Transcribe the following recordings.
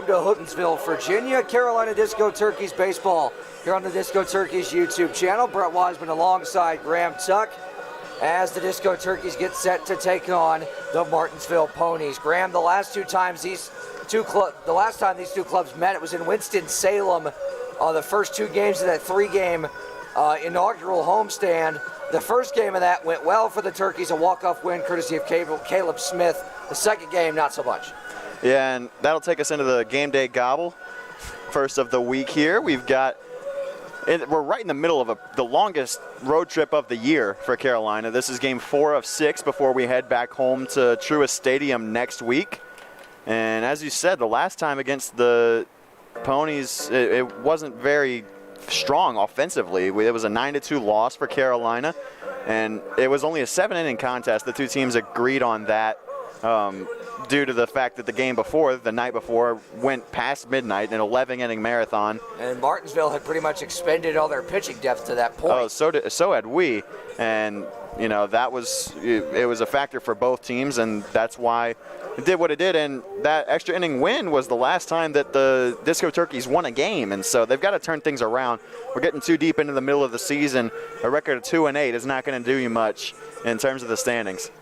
to Hogansville, Virginia. Carolina Disco Turkeys baseball here on the Disco Turkeys YouTube channel. Brett Wiseman alongside Graham Tuck as the Disco Turkeys get set to take on the Martinsville Ponies. Graham, the last time these two clubs met, it was in Winston-Salem. The first two games of that three-game inaugural homestand. The first game of that went well for the Turkeys, a walk-off win courtesy of Caleb Smith. The second game, not so much. Yeah, and that'll take us into the game day gobble. First of the week here. We're right in the middle of the longest road trip of the year for Carolina. This is game 4 of 6 before we head back home to Truist Stadium next week. And as you said, the last time against the Ponies, it wasn't very strong offensively. It was a 9-2 loss for Carolina, and it was only a 7-inning contest. The two teams agreed on that due to the fact that the night before, went past midnight, an 11-inning marathon. And Martinsville had pretty much expended all their pitching depth to that point. Oh, so had we, and it was a factor for both teams, and that's why it did what it did. And that extra inning win was the last time that the Disco Turkeys won a game, and so they've got to turn things around. We're getting too deep into the middle of the season. A record of 2-8 is not going to do you much in terms of the standings.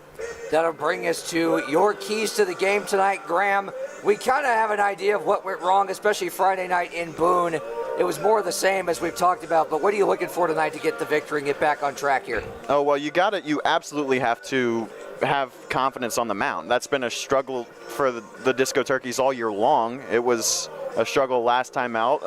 That'll bring us to your keys to the game tonight, Graham. We kind of have an idea of what went wrong, especially Friday night in Boone. It was more of the same as we've talked about, but what are you looking for tonight to get the victory and get back on track here? Oh, well, you absolutely have to have confidence on the mound. That's been a struggle for the Disco Turkeys all year long. It was a struggle last time out.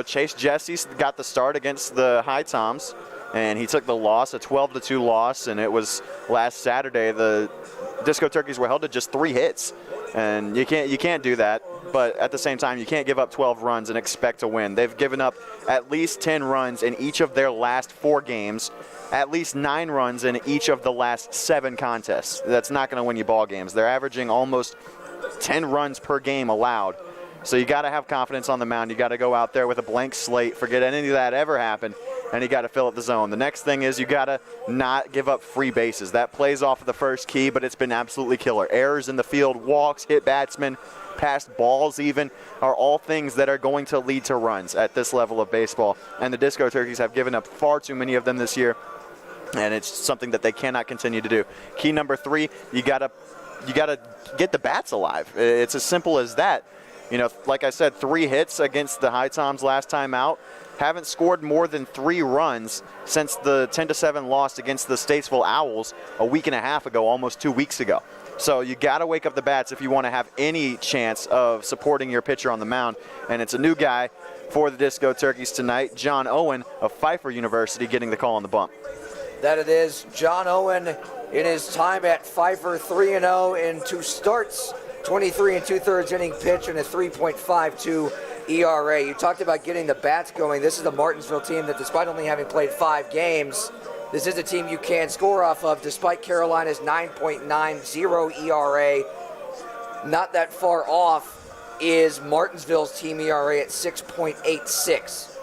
Chase Jesse got the start against the High Toms, and he took the loss, a 12-2 loss, and it was last Saturday. The Disco Turkeys were held to just 3 hits, and you can't do that. But at the same time, you can't give up 12 runs and expect to win. They've given up at least 10 runs in each of their last 4 games, at least 9 runs in each of the last 7 contests. That's not going to win you ball games. They're averaging almost 10 runs per game allowed. So you got to have confidence on the mound. You got to go out there with a blank slate, forget any of that ever happened, and you got to fill up the zone. The next thing is you got to not give up free bases. That plays off of the first key, but it's been absolutely killer. Errors in the field, walks, hit batsmen, passed balls even, are all things that are going to lead to runs at this level of baseball. And the Disco Turkeys have given up far too many of them this year, and it's something that they cannot continue to do. Key number 3, you gotta get the bats alive. It's as simple as that. Like I said, 3 hits against the High Toms last time out. Haven't scored more than 3 runs since the 10-7 loss against the Statesville Owls a week and a half ago, almost 2 weeks ago. So you got to wake up the bats if you want to have any chance of supporting your pitcher on the mound. And it's a new guy for the Disco Turkeys tonight, John Owen of Pfeiffer University, getting the call on the bump. That it is. John Owen in his time at Pfeiffer, 3-0 in 2 starts, 23 2/3 inning pitch, and a 3.52 ERA. You talked about getting the bats going. This is a Martinsville team that, despite only having played 5 games, this is a team you can score off of, despite Carolina's 9.90 ERA. Not that far off is Martinsville's team ERA at 6.86.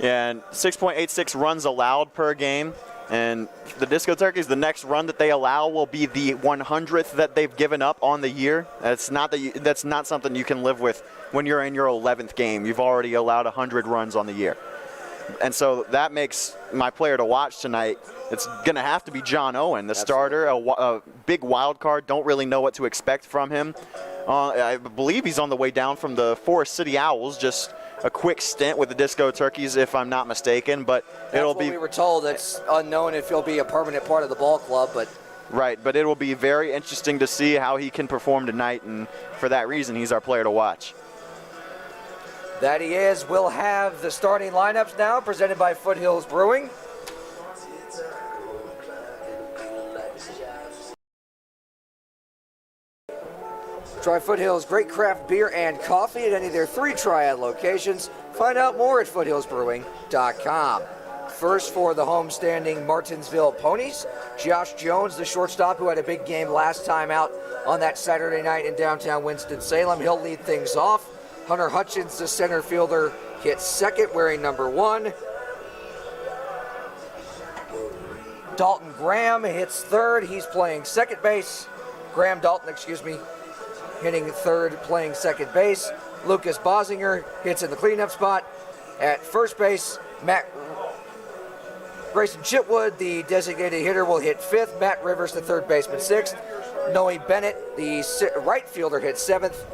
Yeah, and 6.86 runs allowed per game. And the Disco Turkeys, the next run that they allow will be the 100th that they've given up on the year. That's not something you can live with when you're in your 11th game. You've already allowed 100 runs on the year. And so that makes my player to watch tonight. It's going to have to be John Owen, the starter, a big wild card. Don't really know what to expect from him. I believe he's on the way down from the Forest City Owls, just a quick stint with the Disco Turkeys, if I'm not mistaken. But we were told. It's unknown if he'll be a permanent part of the ball club, but right. But it will be very interesting to see how he can perform tonight, and for that reason, he's our player to watch. That he is. We'll have the starting lineups now, presented by Foothills Brewing. Try Foothills great craft beer and coffee at any of their 3 Triad locations. Find out more at foothillsbrewing.com. First for the homestanding Martinsville Ponies, Josh Jones, the shortstop who had a big game last time out on that Saturday night in downtown Winston-Salem. He'll lead things off. Hunter Hutchins, the center fielder, hits second wearing number 1. Dalton Graham hits third. He's playing second base. Graham Dalton, excuse me. hitting third, playing second base. Lucas Bosinger hits in the cleanup spot. At first base, Grayson Chitwood, the designated hitter, will hit fifth. Matt Rivers, the third baseman, sixth. Noe Bennett, the right fielder, hits seventh.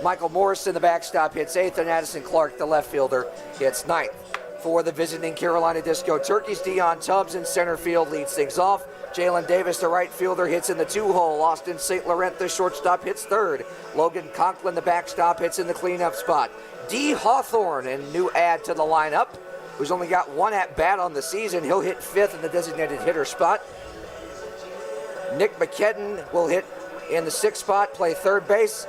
Michael Morrison, the backstop, hits eighth. And Addison Clark, the left fielder, hits ninth. For the visiting Carolina Disco Turkeys, Dion Tubbs in center field leads things off. Jalen Davis, the right fielder, hits in the two-hole. Austin St. Laurent, the shortstop, hits third. Logan Conklin, the backstop, hits in the cleanup spot. D. Hawthorne, a new add to the lineup, who's only got one at-bat on the season. He'll hit fifth in the designated hitter spot. Nick McKedden will hit in the sixth spot, play third base.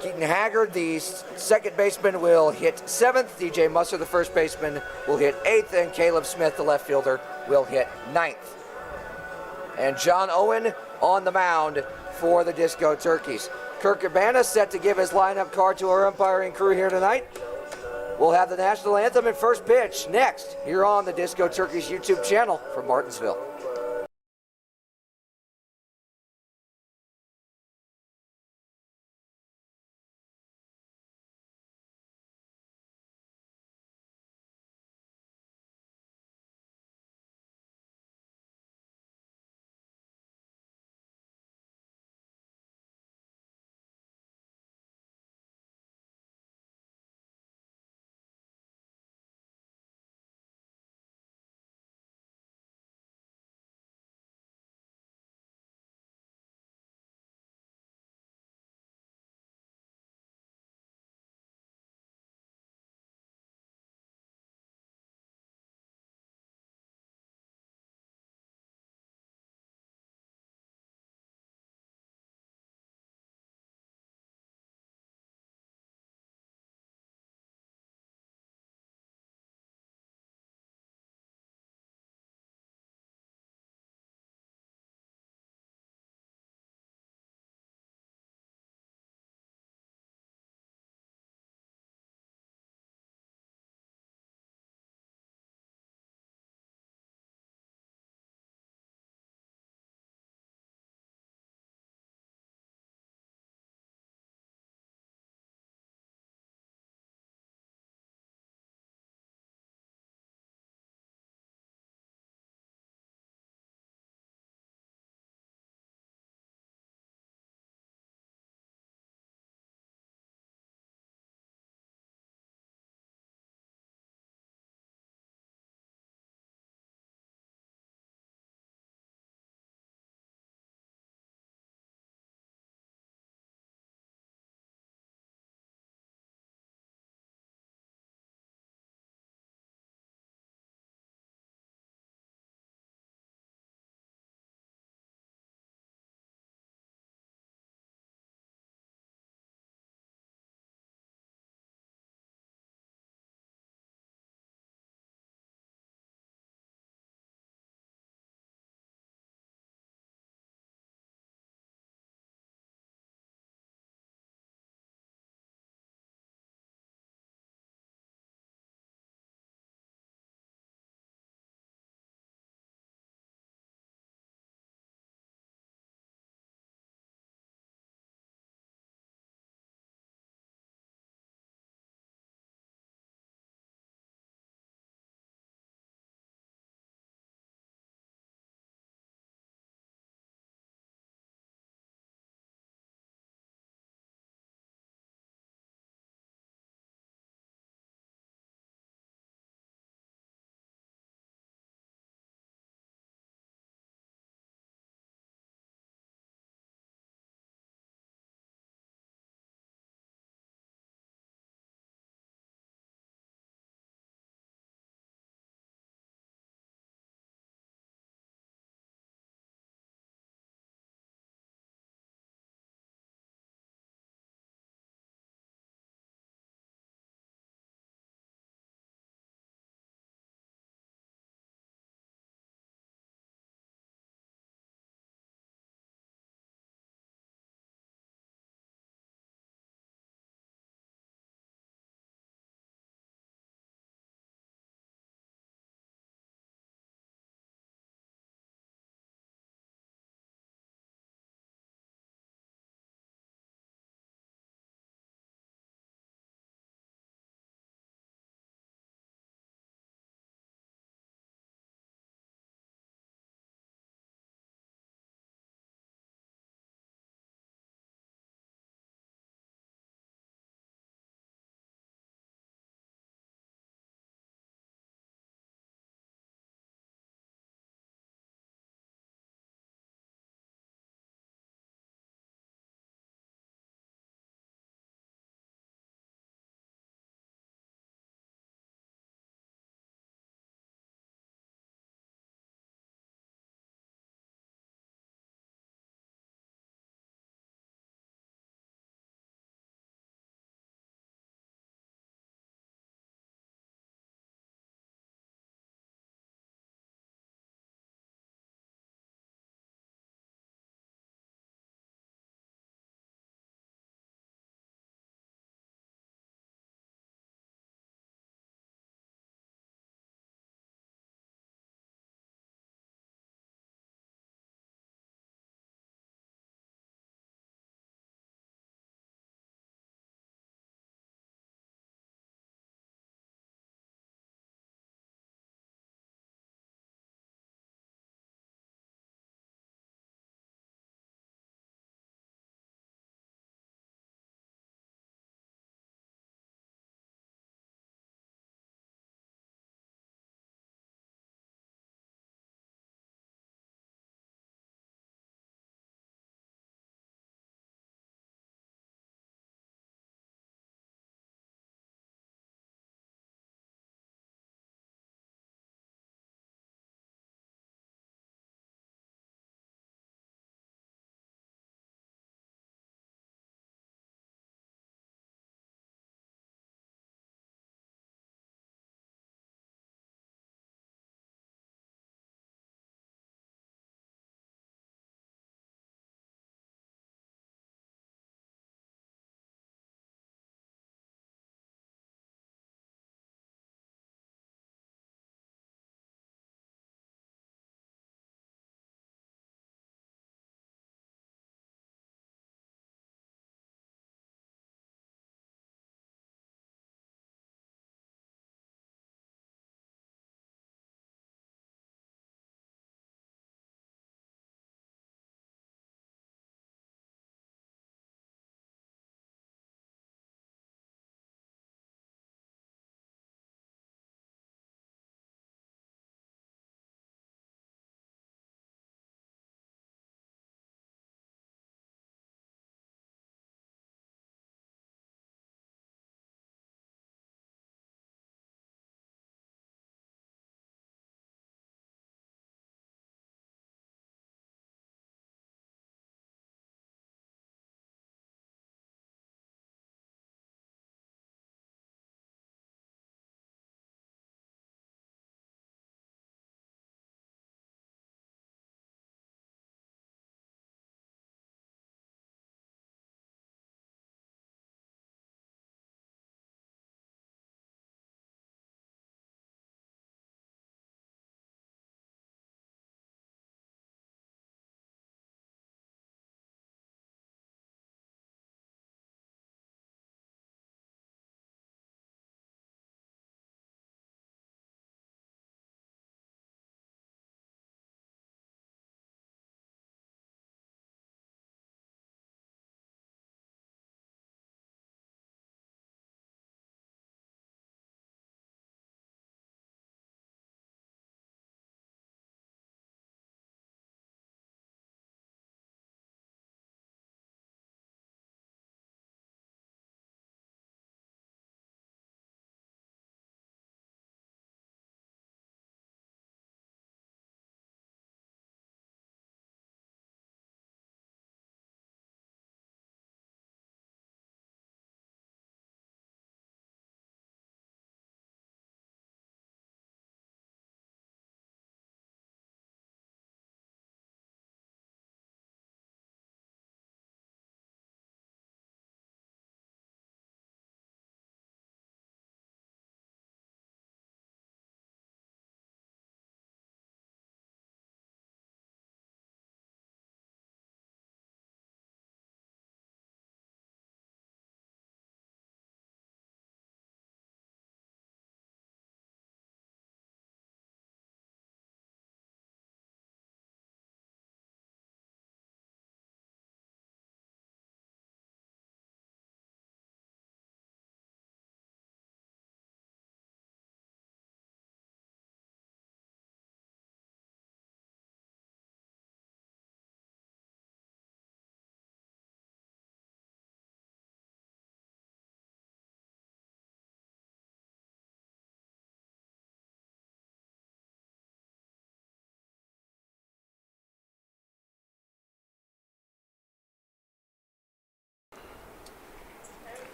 Keaton Haggard, the second baseman, will hit seventh. DJ Musser, the first baseman, will hit eighth. And Caleb Smith, the left fielder, will hit ninth. And John Owen on the mound for the Disco Turkeys. Kirk Cabana set to give his lineup card to our umpiring crew here tonight. We'll have the national anthem and first pitch next here on the Disco Turkeys YouTube channel from Martinsville.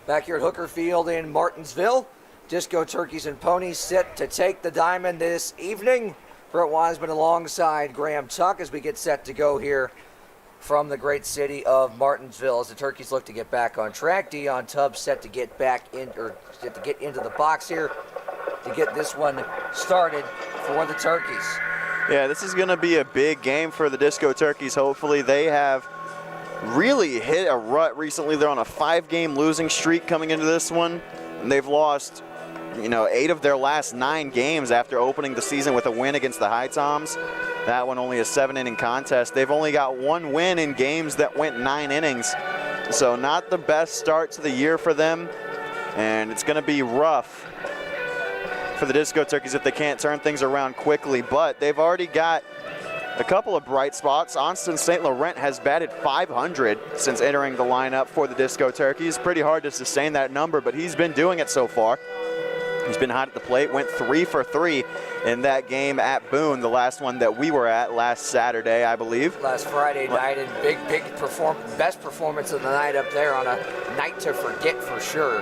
Back here at Hooker Field in Martinsville, Disco Turkeys and Ponies set to take the diamond this evening. Brett Wiseman alongside Graham Tuck as we get set to go here from the great city of Martinsville as the Turkeys look to get back on track. Dion Tubbs set to get back in, or set to get into the box here to get this one started for the Turkeys. Yeah, this is going to be a big game for the Disco Turkeys. Hopefully they have really hit a rut recently. They're on a 5-game losing streak coming into this one, and they've lost 8 of their last 9 games after opening the season with a win against the High Toms. That one only a 7-inning contest. They've only got 1 win in games that went 9 innings. So not the best start to the year for them. And it's going to be rough for the Disco Turkeys if they can't turn things around quickly. But they've already got a couple of bright spots. Austin St. Laurent has batted .500 since entering the lineup for the Disco Turkeys. Pretty hard to sustain that number, but he's been doing it so far. He's been hot at the plate, went 3 for 3 in that game at Boone, the last one that we were at last Saturday, I believe. Last Friday night, and best performance of the night up there on a night to forget for sure.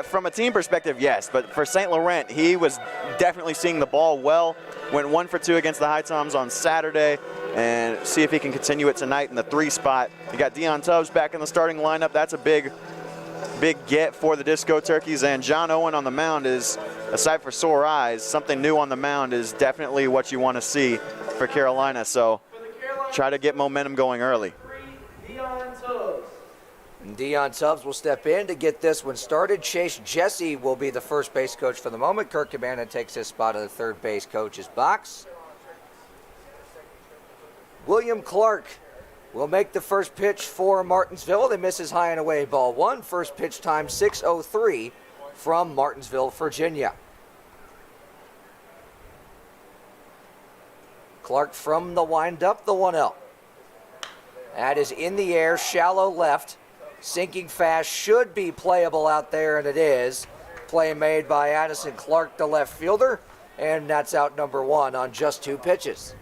From a team perspective, yes, but for St. Laurent, he was definitely seeing the ball well. Went 1 for 2 against the High Toms on Saturday, and see if he can continue it tonight in the 3 spot. You got Dion Tubbs back in the starting lineup. That's a big get for the Disco Turkeys, and John Owen on the mound is a sight for sore eyes. Something new on the mound is definitely what you want to see for Carolina, so try to get momentum going early. Dion Tubbs will step in to get this one started. Chase Jesse will be the first base coach for the moment. Kirk Cabana takes his spot in the third base coach's box. William Clark will make the first pitch for Martinsville. They misses high and away, ball 1. First pitch time 6:03 from Martinsville, Virginia. Clark from the windup, the 1-0. That is in the air, shallow left. Sinking fast, should be playable out there, and it is. Play made by Addison Clark, the left fielder, and that's out number 1 on just 2 pitches.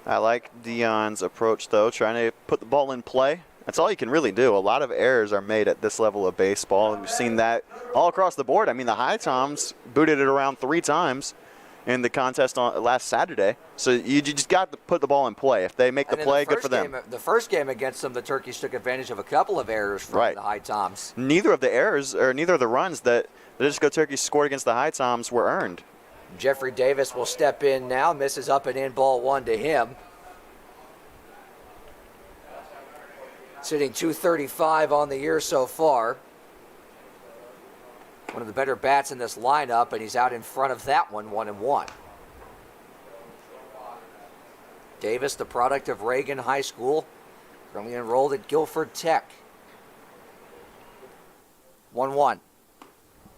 I like Dion's approach, though, trying to put the ball in play. That's all you can really do. A lot of errors are made at this level of baseball, and we've seen that all across the board. I mean, the High Toms booted it around 3 times in the contest on last Saturday. So you just got to put the ball in play. If they make the play, good for them. The first game against them, the Turkeys took advantage of a couple of errors from the High Toms. Neither of the errors, or neither of the runs that the Disco Turkeys scored against the High Toms were earned. Jeffrey Davis will step in now. Misses up and in, ball 1 to him. Sitting .235 on the year so far. One of the better bats in this lineup, and he's out in front of that one, 1-1. Davis, the product of Reagan High School, currently enrolled at Guilford Tech. 1-1.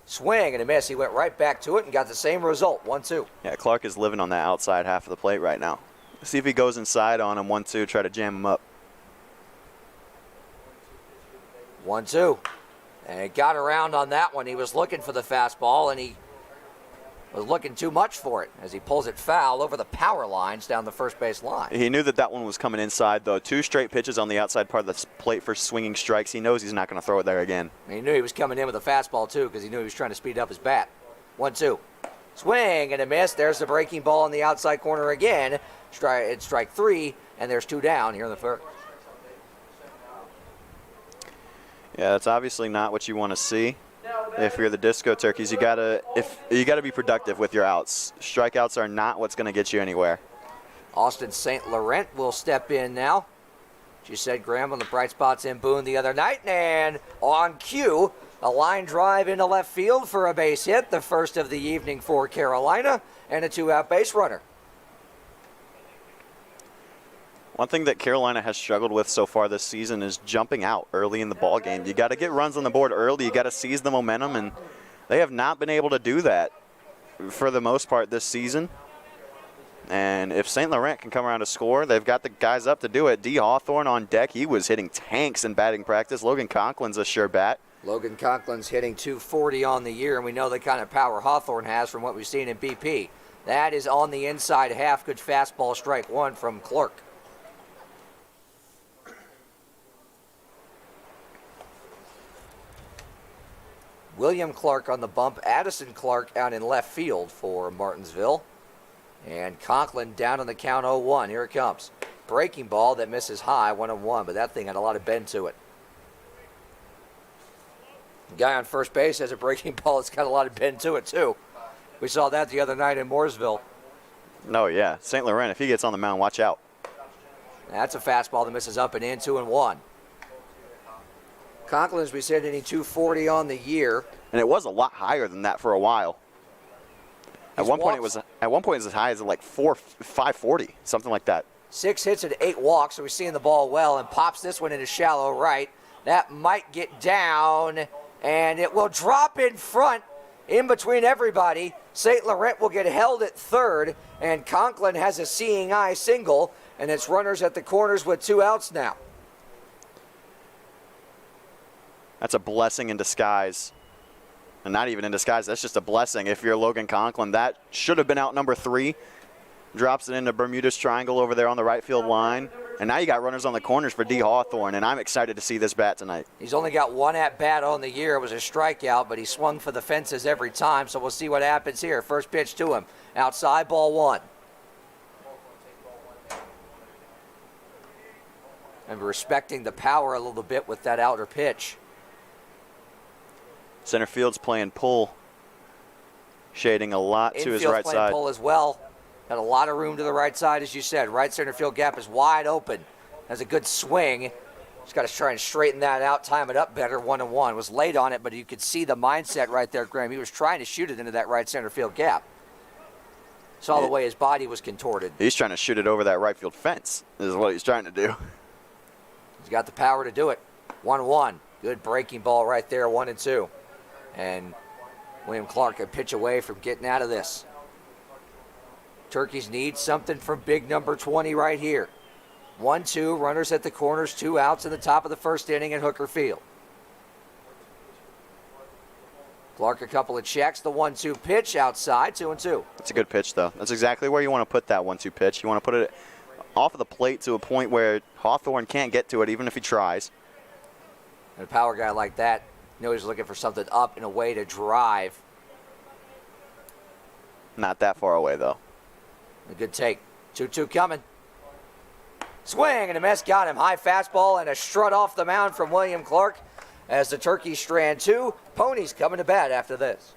Swing and a miss. He went right back to it and got the same result, 1-2. Yeah, Clark is living on the outside half of the plate right now. See if he goes inside on him, 1-2, try to jam him up. 1-2. And it got around on that one. He was looking for the fastball, and he was looking too much for it as he pulls it foul over the power lines down the first base line. He knew that one was coming inside, though. 2 straight pitches on the outside part of the plate for swinging strikes. He knows he's not going to throw it there again. And he knew he was coming in with a fastball, too, because he knew he was trying to speed up his bat. 1-2. Swing and a miss. There's the breaking ball in the outside corner again. It's strike 3, and there's 2 down here in the first. Yeah, that's obviously not what you want to see. If you're the Disco Turkeys, you gotta be productive with your outs. Strikeouts are not what's going to get you anywhere. Austin St. Laurent will step in now. She said Graham on the bright spots in Boone the other night, and on cue, a line drive into left field for a base hit, the first of the evening for Carolina, and a 2-out base runner. One thing that Carolina has struggled with so far this season is jumping out early in the ball game. You got to get runs on the board early. You got to seize the momentum, and they have not been able to do that for the most part this season. And if St. Laurent can come around to score, they've got the guys up to do it. D. Hawthorne on deck. He was hitting tanks in batting practice. Logan Conklin's a sure bat. Logan Conklin's hitting .240 on the year, and we know the kind of power Hawthorne has from what we've seen in BP. That is on the inside half. Good fastball, strike 1 from Clark. William Clark on the bump. Addison Clark out in left field for Martinsville. And Conklin down on the count 0-1. Here it comes. Breaking ball that misses high, 1-1, but that thing had a lot of bend to it. The guy on first base has a breaking ball that's got a lot of bend to it, too. We saw that the other night in Mooresville. No, yeah. St. Laurent, if he gets on the mound, watch out. That's a fastball that misses up and in, 2-1. Conklin, as we said, hitting 240 on the year. And it was a lot higher than that for a while. At one point, it was as high as like 540, something like that. 6 hits and 8 walks, so we're seeing the ball well, and pops this one into shallow right. That might get down, and it will drop in front, in between everybody. St. Laurent will get held at third, and Conklin has a seeing eye single, and it's runners at the corners with 2 outs now. That's a blessing in disguise. And not even in disguise, that's just a blessing. If you're Logan Conklin, that should have been out number 3. Drops it into Bermuda's Triangle over there on the right field line. And now you got runners on the corners for D. Hawthorne, and I'm excited to see this bat tonight. He's only got 1 at-bat on the year. It was a strikeout, but he swung for the fences every time, so we'll see what happens here. First pitch to him. Outside, ball 1. And respecting the power a little bit with that outer pitch. Center field's playing pull. Shading a lot to his right Infield's playing side. pull as well. Got a lot of room to the right side, as you said. Right center field gap is wide open. Has a good swing. Just got to try and straighten that out, time it up better. 1-1. Was late on it, but you could see the mindset right there, Graham. He was trying to shoot it into that right center field gap. Saw the way his body was contorted. He's trying to shoot it over that right field fence, is what he's trying to do. He's got the power to do it. 1-1. Good breaking ball right there, 1-2. And William Clark a pitch away from getting out of this. Turkeys need something from big number 20 right here. 1-2, runners at the corners, 2 outs in the top of the first inning at Hooker Field. Clark a couple of checks, the 1-2 pitch outside, 2-2. That's a good pitch, though. That's exactly where you want to put that 1-2 pitch. You want to put it off of the plate to a point where Hawthorne can't get to it, even if he tries. And a power guy like that, you know he's looking for something up and away to drive. Not that far away, though. A good take. 2-2 coming. Swing and a miss. Got him. High fastball and a strut off the mound from William Clark as the Turkeys strand 2. Ponies coming to bat after this.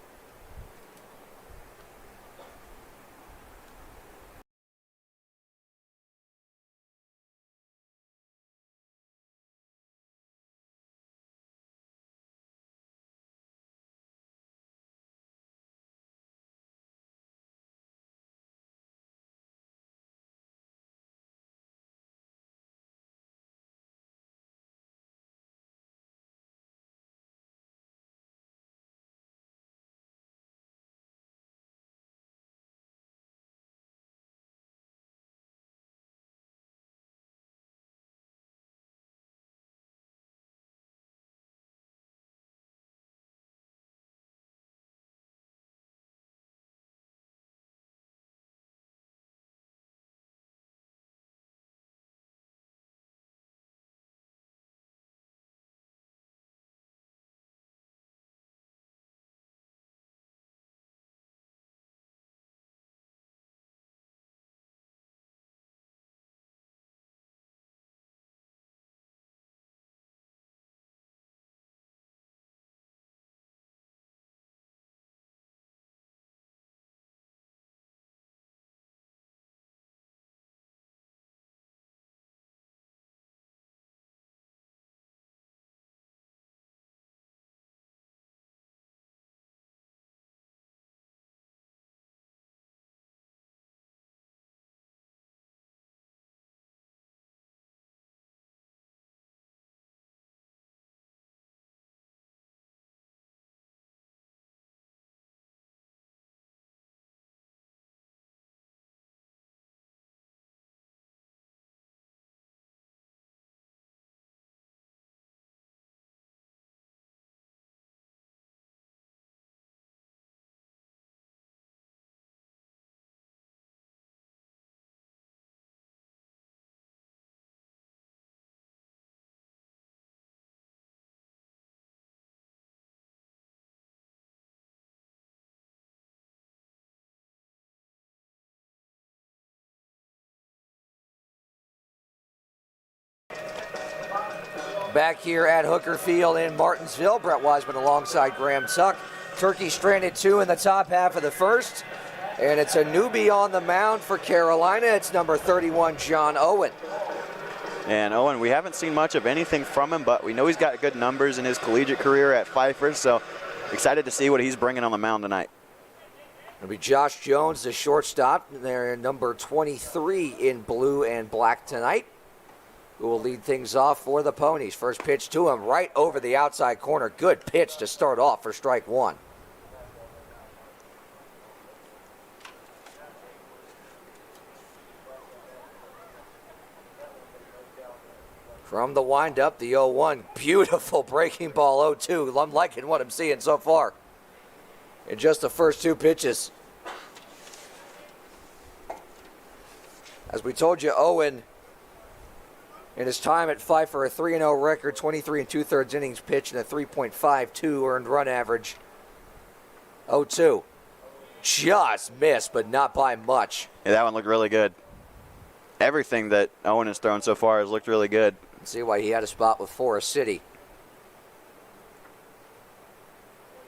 Back here at Hooker Field in Martinsville, Brett Wiseman alongside Graham Tuck. Turkey stranded 2 in the top half of the first. And it's a newbie on the mound for Carolina. It's number 31, John Owen. And Owen, we haven't seen much of anything from him, but we know he's got good numbers in his collegiate career at Pfeiffer, so excited to see what he's bringing on the mound tonight. It'll be Josh Jones, the shortstop. They're number 23 in blue and black tonight, who will lead things off for the Ponies. First pitch to him right over the outside corner. Good pitch to start off for strike 1. From the windup, the 0-1. Beautiful breaking ball 0-2. I'm liking what I'm seeing so far in just the first 2 pitches. As we told you, Owen, in his time at Pfeiffer, a 3-0 record, 23 2/3 innings pitched, and a 3.52 earned run average. 0-2. Just missed, but not by much. Yeah, that one looked really good. Everything that Owen has thrown so far has looked really good. See why he had a spot with Forest City.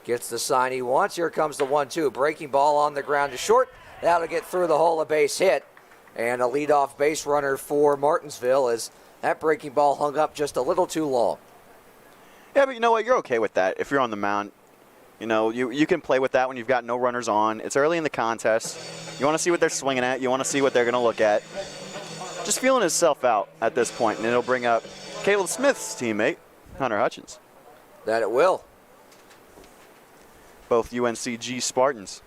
Gets the sign he wants. Here comes the 1-2. Breaking ball on the ground to short. That'll get through the hole, a base hit. And a leadoff base runner for Martinsville as that breaking ball hung up just a little too long. Yeah, but you know what? You're okay with that if you're on the mound. You know, you can play with that when you've got no runners on. It's early in the contest. You want to see what they're swinging at. You want to see what they're going to look at. Just feeling himself out at this point, and it'll bring up Caleb Smith's teammate, Hunter Hutchins. That it will. Both UNCG Spartans.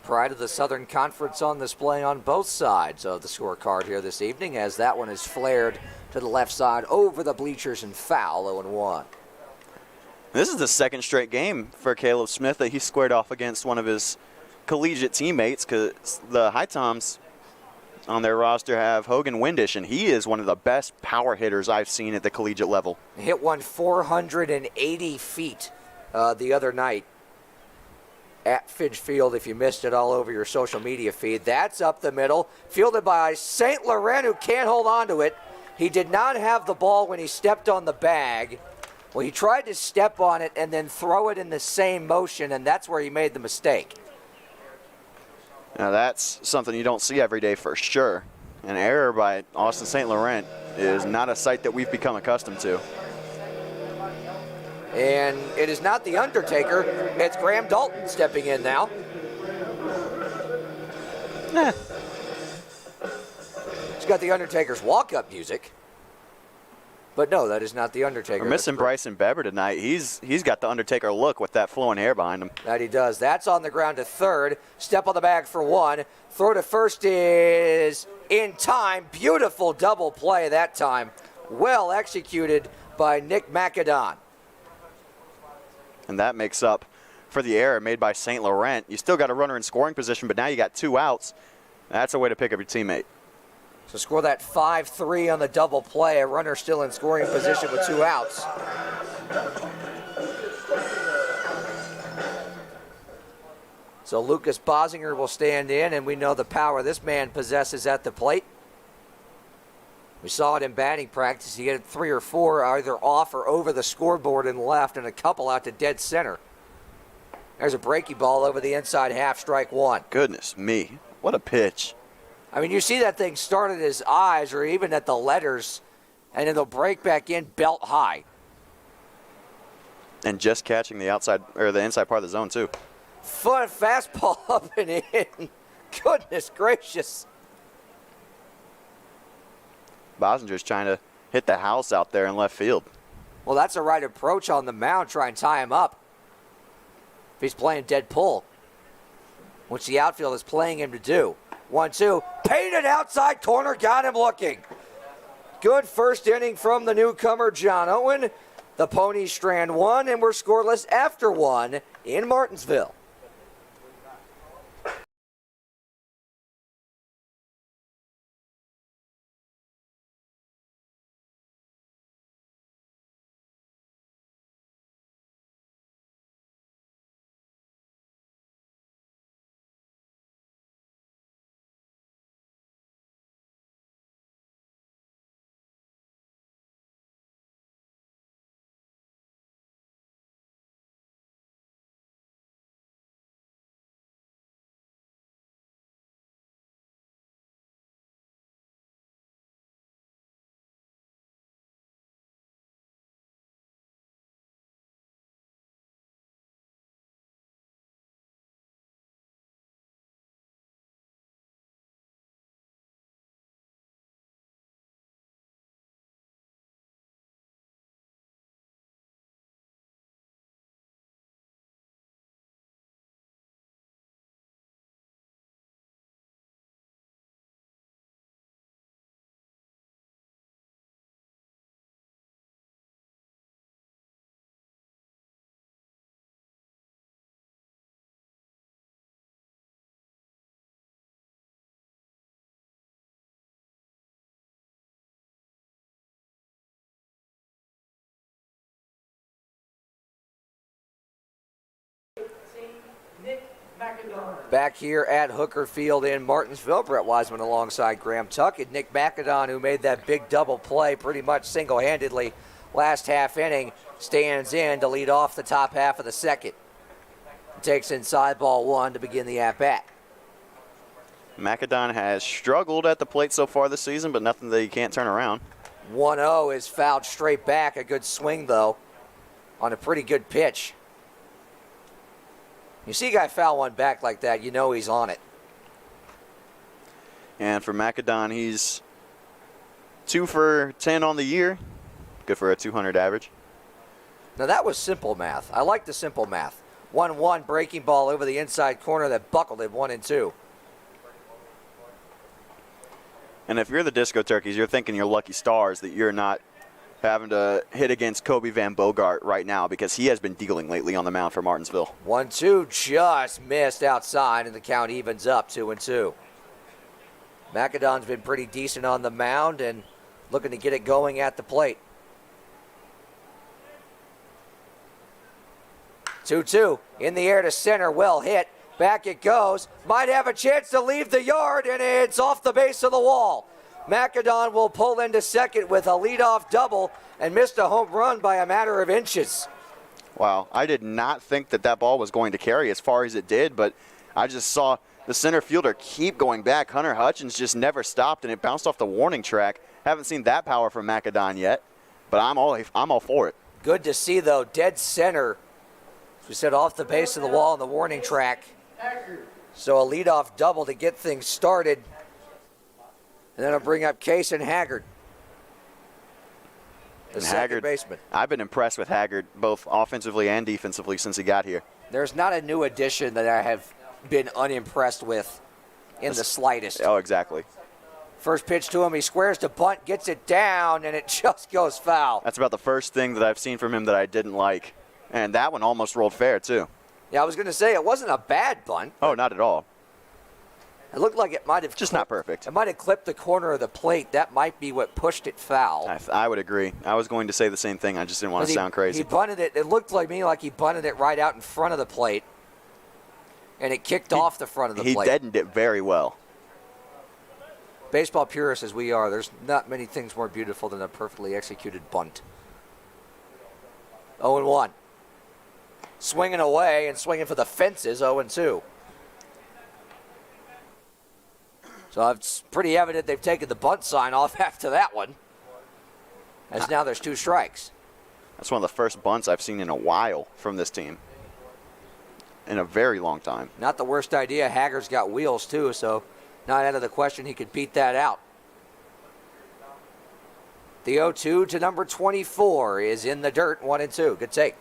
Pride of the Southern Conference on display on both sides of the scorecard here this evening, as that one is flared to the left side over the bleachers and foul, 0-1. This is the second straight game for Caleb Smith that he squared off against one of his collegiate teammates, because the High Toms on their roster have Hogan Windish, and he is one of the best power hitters I've seen at the collegiate level. Hit one 480 feet the other night at Fidge Field. If you missed it, all over your social media feed. That's up the middle, fielded by St. Laurent, who can't hold on to it. He did not have the ball when he stepped on the bag. Well, he tried to step on it and then throw it in the same motion, and that's where he made the mistake. Now that's something you don't see every day for sure. An error by Austin St. Laurent is not a sight that we've become accustomed to. And it is not the Undertaker, it's Graham Dalton stepping in now. He's got the Undertaker's walk-up music. But no, that is not the Undertaker. We're missing Bryson Beber tonight. He's got the Undertaker look with that flowing hair behind him. That he does. That's on the ground to third. Step on the bag for 1. Throw to first is in time. Beautiful double play that time. Well executed by Nick Macadon. And that makes up for the error made by St. Laurent. You still got a runner in scoring position, but now you got 2 outs. That's a way to pick up your teammate. So score that 5-3 on the double play. A runner still in scoring position with 2 outs. So Lucas Bosinger will stand in, and we know the power this man possesses at the plate. We saw it in batting practice. He had 3 or 4 either off or over the scoreboard and left, and a couple out to dead center. There's a breaking ball over the inside half, strike 1. Goodness me, what a pitch. I mean, you see that thing start at his eyes or even at the letters, and it'll break back in belt high. And just catching the outside or the inside part of the zone too. Fun fastball up and in. Goodness gracious. Bosinger's trying to hit the house out there in left field. Well, that's a right approach on the mound, try and tie him up. If he's playing dead pull, which the outfield is playing him to do. 1-2, painted outside corner, got him looking. Good first inning from the newcomer, John Owen. The Ponies strand 1, and we're scoreless after 1 in Martinsville. Back here at Hooker Field in Martinsville, Brett Wiseman alongside Graham Tuck and Nick McAdon, who made that big double play pretty much single-handedly last half inning, stands in to lead off the top half of the second. Takes inside ball one to begin the at-bat. McAdon has struggled at the plate so far this season, but nothing that he can't turn around. 1-0 is fouled straight back. A good swing, though, on a pretty good pitch. You see a guy foul one back like that, you know he's on it. And for McAdon, he's 2 for 10 on the year. Good for a 200 average. Now that was simple math. I like the simple math. 1-1 breaking ball over the inside corner that buckled it 1-2. And if you're the Disco Turkeys, you're thinking you're lucky stars that you're not having to hit against Kobe Van Bogart right now, because he has been dealing lately on the mound for Martinsville. 1-2 just missed outside, and the count evens up 2-2. McAdon's been pretty decent on the mound and looking to get it going at the plate. 2-2 in the air to center, well hit. Back it goes. Might have a chance to leave the yard, and it's off the base of the wall. McAdon will pull into second with a leadoff double and missed a home run by a matter of inches. Wow, I did not think that that ball was going to carry as far as it did, but I just saw the center fielder keep going back. Hunter Hutchins just never stopped, and it bounced off the warning track. Haven't seen that power from McAdon yet, but I'm all for it. Good to see, though, dead center. As we said, off the base of the wall on the warning track. So a leadoff double to get things started. And then I'll bring up Case and Haggard, the second baseman. I've been impressed with Haggard both offensively and defensively since he got here. There's not a new addition that I have been unimpressed with in the slightest. Oh, exactly. First pitch to him, he squares to bunt, gets it down, and it just goes foul. That's about the first thing that I've seen from him that I didn't like. And that one almost rolled fair, too. Yeah, I was going to say, it wasn't a bad bunt. Oh, not at all. It looked like it might have just not perfect. It might have clipped the corner of the plate. That might be what pushed it foul. I would agree. I was going to say the same thing. I just didn't want to sound crazy. He bunted it. It looked like he bunted it right out in front of the plate, and it kicked off the front of the plate. He deadened it very well. Baseball purists as we are, there's not many things more beautiful than a perfectly executed bunt. 0-1. Swinging away and swinging for the fences, 0-2. So it's pretty evident they've taken the bunt sign off after that one, as now there's 2 strikes. That's one of the first bunts I've seen in a while from this team, in a very long time. Not the worst idea. Haggard's got wheels too, so not out of the question he could beat that out. The 0-2 to number 24 is in the dirt, 1-2. Good take.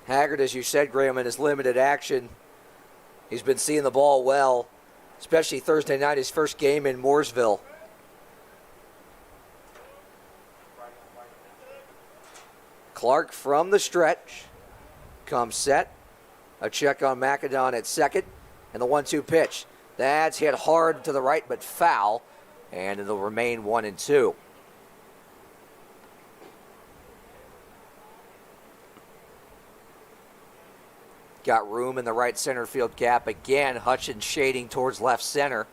Haggard, as you said, Graham, in his limited action, he's been seeing the ball well, especially Thursday night, his first game in Mooresville. Clark from the stretch comes set. A check on McAdon at second, and the 1-2 pitch. That's hit hard to the right, but foul, and it'll remain 1-2. Got room in the right center field gap again. Hutchins shading towards left center.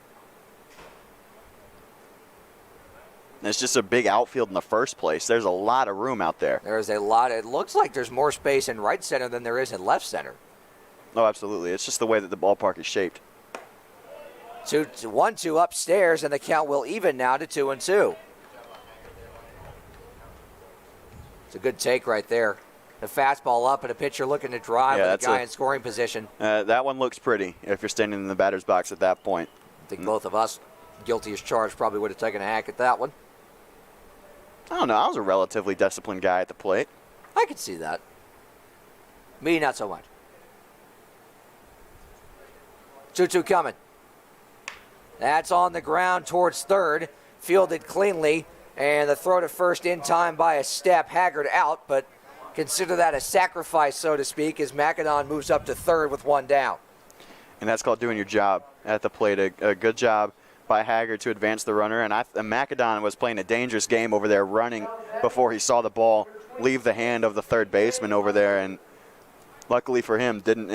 It's just a big outfield in the first place. There's a lot of room out there. There's a lot. It looks like there's more space in right center than there is in left center. Oh, absolutely. It's just the way that the ballpark is shaped. 1-2 upstairs, and the count will even now to 2-2. It's a good take right there. The fastball up and a pitcher looking to drive with a guy in scoring position. That one looks pretty if you're standing in the batter's box at that point. I think both of us, guilty as charged, probably would have taken a hack at that one. I don't know. I was a relatively disciplined guy at the plate. I could see that. Me, not so much. 2-2 coming. That's on the ground towards third. Fielded cleanly. And the throw to first in time by a step. Haggard out, but consider that a sacrifice, so to speak, as McAdon moves up to third with one down. And that's called doing your job at the plate. A good job by Haggard to advance the runner. And McAdon was playing a dangerous game over there running before he saw the ball leave the hand of the third baseman over there, and luckily for him, didn't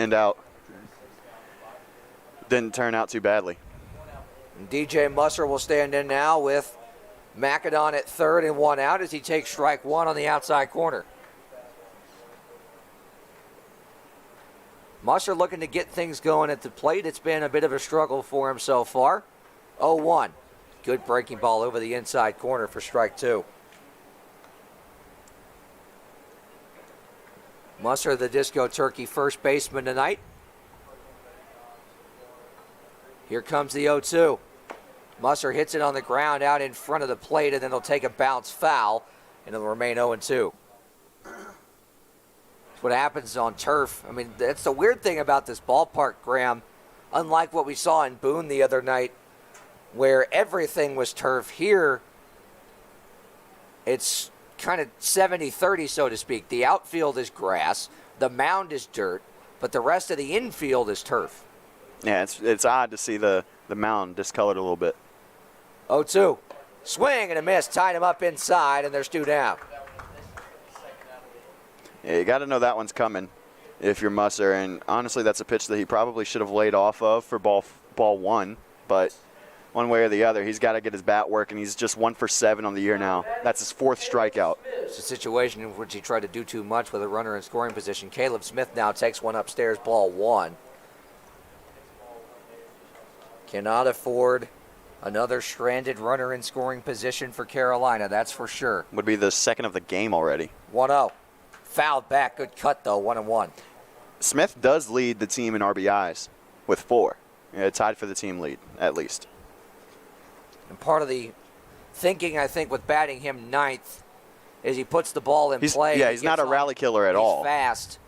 turn out too badly. DJ Musser will stand in now with Macedon at third and 1 out as he takes strike 1 on the outside corner. Musser looking to get things going at the plate. It's been a bit of a struggle for him so far. 0-1. Good breaking ball over the inside corner for strike 2. Musser, the Disco Turkey first baseman tonight. Here comes the 0-2. Musser hits it on the ground out in front of the plate, and then he'll take a bounce foul, and it'll remain 0-2. That's what happens on turf. I mean, that's the weird thing about this ballpark, Graham. Unlike what we saw in Boone the other night, where everything was turf, here it's kind of 70-30, so to speak. The outfield is grass, the mound is dirt, but the rest of the infield is turf. Yeah, it's odd to see the mound discolored a little bit. 0-2. Swing and a miss. Tied him up inside, and there's 2 down. Yeah, you got to know that one's coming if you're Musser. And honestly, that's a pitch that he probably should have laid off of for ball 1. But one way or the other, he's got to get his bat working. He's just 1 for 7 on the year now. That's his 4th strikeout. It's a situation in which he tried to do too much with a runner in scoring position. Caleb Smith now takes one upstairs, ball 1. Cannot afford another stranded runner in scoring position for Carolina, that's for sure. Would be the second of the game already. 1-0. Fouled back, good cut though, 1-1. Smith does lead the team in RBIs with 4. Yeah, tied for the team lead, at least. And part of the thinking, I think, with batting him 9th is he puts the ball in play. Yeah, he's not a rally killer at all. He's fast.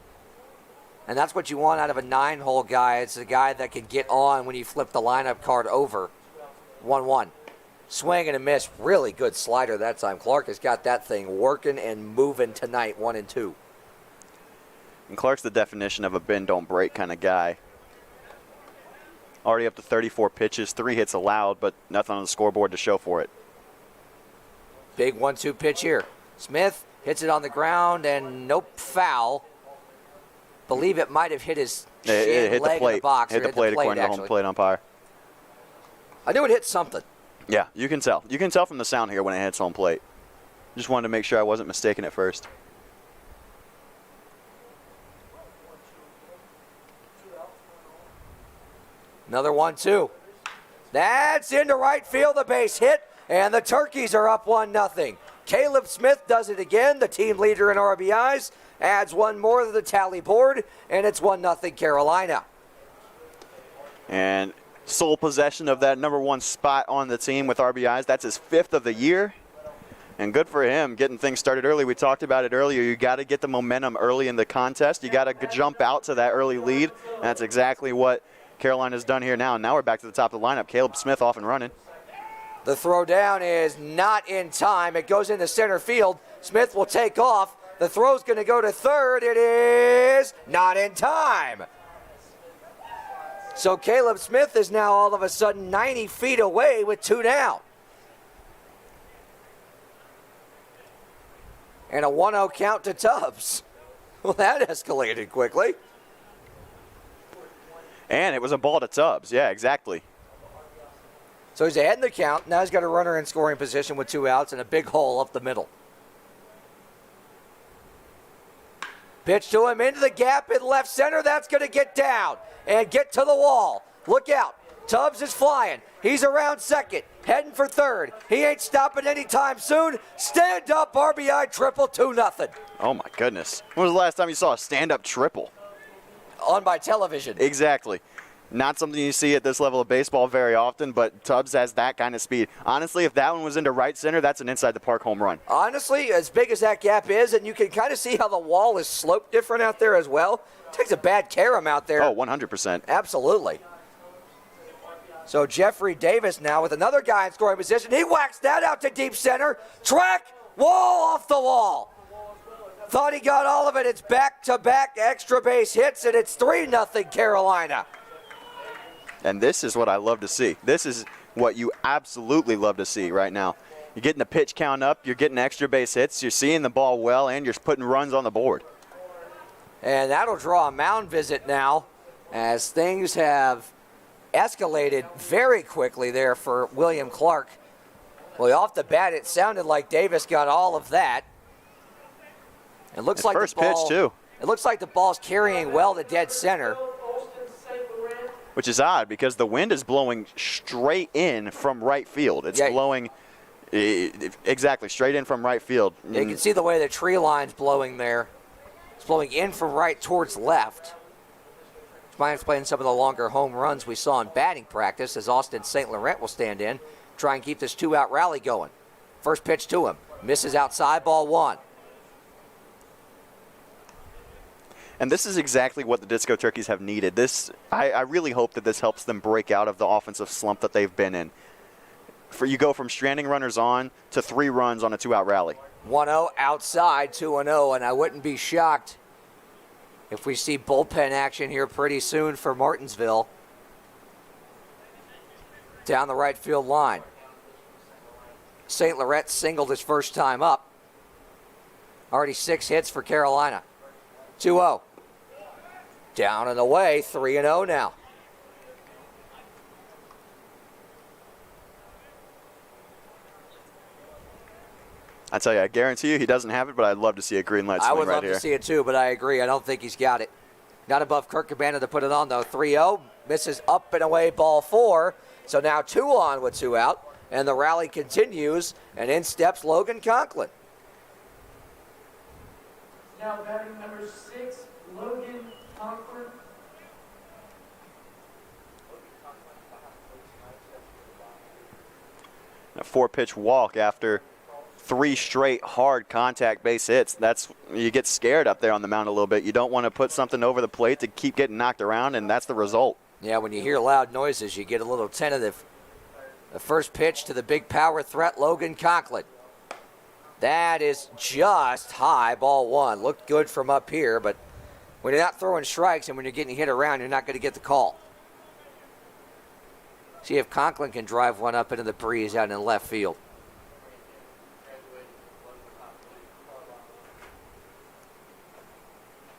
And that's what you want out of a 9-hole guy. It's a guy that can get on when you flip the lineup card over. 1-1. Swing and a miss. Really good slider that time. Clark has got that thing working and moving tonight, 1-2. And Clark's the definition of a bend, don't break kind of guy. Already up to 34 pitches, 3 hits allowed, but nothing on the scoreboard to show for it. Big 1-2 pitch here. Smith hits it on the ground, and nope, foul. Believe it might have hit his shin, hit leg the plate. in the box. Hit the plate according to the home plate umpire. I knew it hit something. Yeah, you can tell. You can tell from the sound here when it hits home plate. Just wanted to make sure I wasn't mistaken at first. Another 1-2. That's into right field, the base hit, and the Turkeys are up 1-0. Caleb Smith does it again, the team leader in RBIs, adds 1 more to the tally board, and it's 1-0 Carolina. And sole possession of that number 1 spot on the team with RBIs. That's his 5th of the year. And good for him getting things started early. We talked about it earlier. You got to get the momentum early in the contest. You got to jump out to that early lead. And that's exactly what Carolina's done here now. And now we're back to the top of the lineup. Caleb Smith off and running. The throw down is not in time. It goes into center field. Smith will take off. The throw's going to go to third. It is not in time. So Caleb Smith is now all of a sudden 90 feet away with 2 down. And a 1-0 count to Tubbs. Well, that escalated quickly. And it was a ball to Tubbs. Yeah, exactly. So he's ahead in the count. Now he's got a runner in scoring position with 2 outs and a big hole up the middle. Pitch to him into the gap in left center. That's going to get down and get to the wall. Look out. Tubbs is flying. He's around second, heading for third. He ain't stopping anytime soon. Stand up RBI triple, 2-0. Oh, my goodness. When was the last time you saw a stand-up triple? On by television. Exactly. Not something you see at this level of baseball very often, but Tubbs has that kind of speed. Honestly, if that one was into right center, that's an inside-the-park home run. Honestly, as big as that gap is, and you can kind of see how the wall is sloped different out there as well, takes a bad carom out there. Oh, 100%. Absolutely. So Jeffrey Davis now with another guy in scoring position. He whacks that out to deep center. Track, wall off the wall. Thought he got all of it. It's back-to-back extra base hits, and it's 3-0 Carolina. And this is what I love to see. This is what you absolutely love to see right now. You're getting the pitch count up. You're getting extra base hits. You're seeing the ball well, and you're putting runs on the board. And that'll draw a mound visit now as things have escalated very quickly there for William Clark. Well, off the bat, it sounded like Davis got all of that. It looks like first the ball, pitch, too. It looks like the ball's carrying well to dead center. Which is odd because the wind is blowing straight in from right field. It's blowing exactly straight in from right field. You can see the way the tree line's blowing there. It's blowing in from right towards left. Which might explain some of the longer home runs we saw in batting practice as Austin St. Laurent will stand in, try and keep this two-out rally going. First pitch to him. Misses outside, ball one. And this is exactly what the Disco Turkeys have needed. I really hope that this helps them break out of the offensive slump that they've been in. You go from stranding runners on to 3 runs on a 2-out rally. 1-0 outside, 2-0, and I wouldn't be shocked if we see bullpen action here pretty soon for Martinsville. Down the right field line. St. Laurent singled his first time up. Already 6 hits for Carolina. 2-0. Down and away, 3-0 now. I tell you, I guarantee you he doesn't have it, but I'd love to see a green light swing right here. I would love to see it too, but I agree. I don't think he's got it. Not above Kirk Cabana to put it on, though. 3-0. Misses up and away, ball 4. So now 2 on with 2 out. And the rally continues, and in steps Logan Conklin. Now batting number 6, Logan Conklin. A 4-pitch walk after 3 straight hard contact base hits. You get scared up there on the mound a little bit. You don't want to put something over the plate to keep getting knocked around, and that's the result. Yeah, when you hear loud noises, you get a little tentative. The first pitch to the big power threat, Logan Conklin. That is just high, ball 1. Looked good from up here, but when you're not throwing strikes and when you're getting hit around, you're not going to get the call. See if Conklin can drive one up into the breeze out in left field.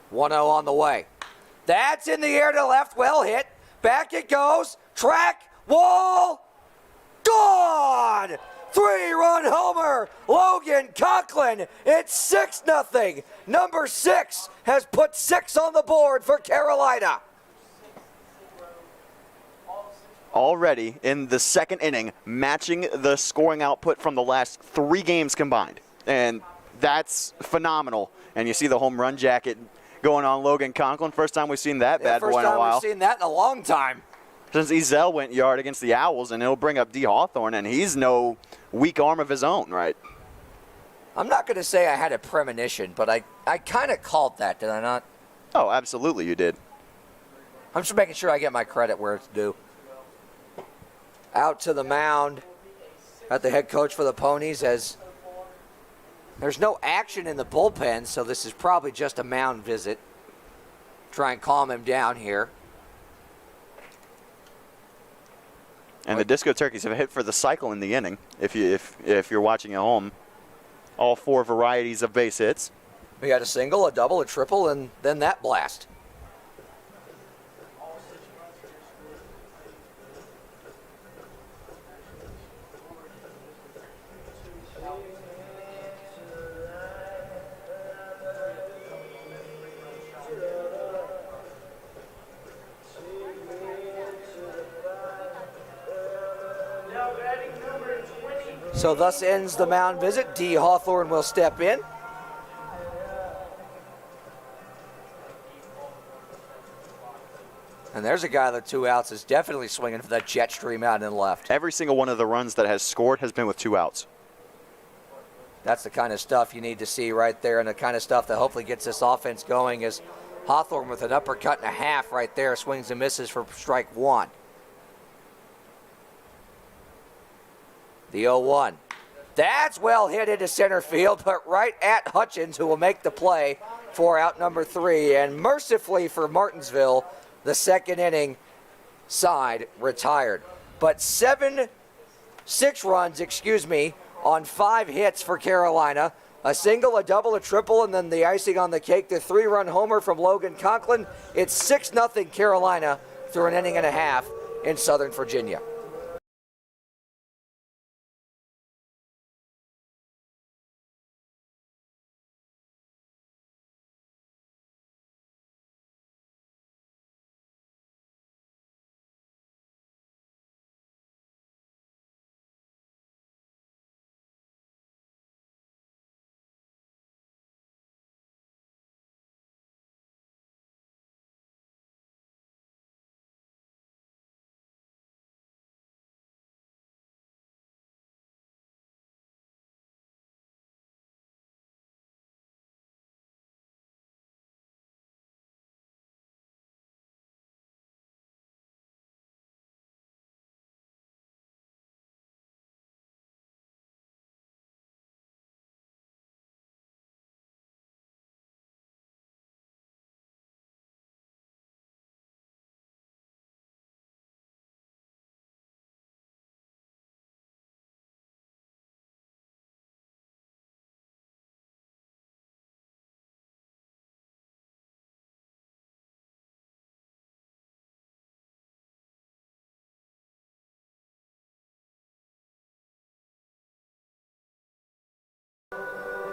One 0 on the way. That's in the air to left, well hit. Back it goes. Track, wall, gone! 3-run homer, Logan Conklin. It's 6-0. Number 6 has put 6 on the board for Carolina. Already in the second inning, matching the scoring output from the last 3 games combined. And that's phenomenal. And you see the home run jacket going on Logan Conklin. First time we've seen that bad boy in a while. First time we've seen that in a long time. Since Ezel went yard against the Owls, and it'll bring up D. Hawthorne, and he's no weak arm of his own, right? I'm not going to say I had a premonition, but I kind of called that, did I not? Oh, absolutely you did. I'm just making sure I get my credit where it's due. Out to the mound at the head coach for the Ponies as there's no action in the bullpen, so this is probably just a mound visit. Try and calm him down here. And the Disco Turkeys have hit for the cycle in the inning. If you're watching at home, all 4 varieties of base hits. We got a single, a double, a triple, and then that blast. So thus ends the mound visit. D. Hawthorne will step in. And there's a guy with 2 outs is definitely swinging for that jet stream out and left. Every single one of the runs that has scored has been with 2 outs. That's the kind of stuff you need to see right there, and the kind of stuff that hopefully gets this offense going is Hawthorne with an uppercut and a half right there, swings and misses for strike 1. The 0-1. That's well hit into center field, but right at Hutchins, who will make the play for out number 3. And mercifully for Martinsville, the second inning side retired. But 6 runs, on 5 hits for Carolina. A single, a double, a triple, and then the icing on the cake, the 3-run homer from Logan Conklin. It's 6-0 Carolina through an inning and a half in Southern Virginia.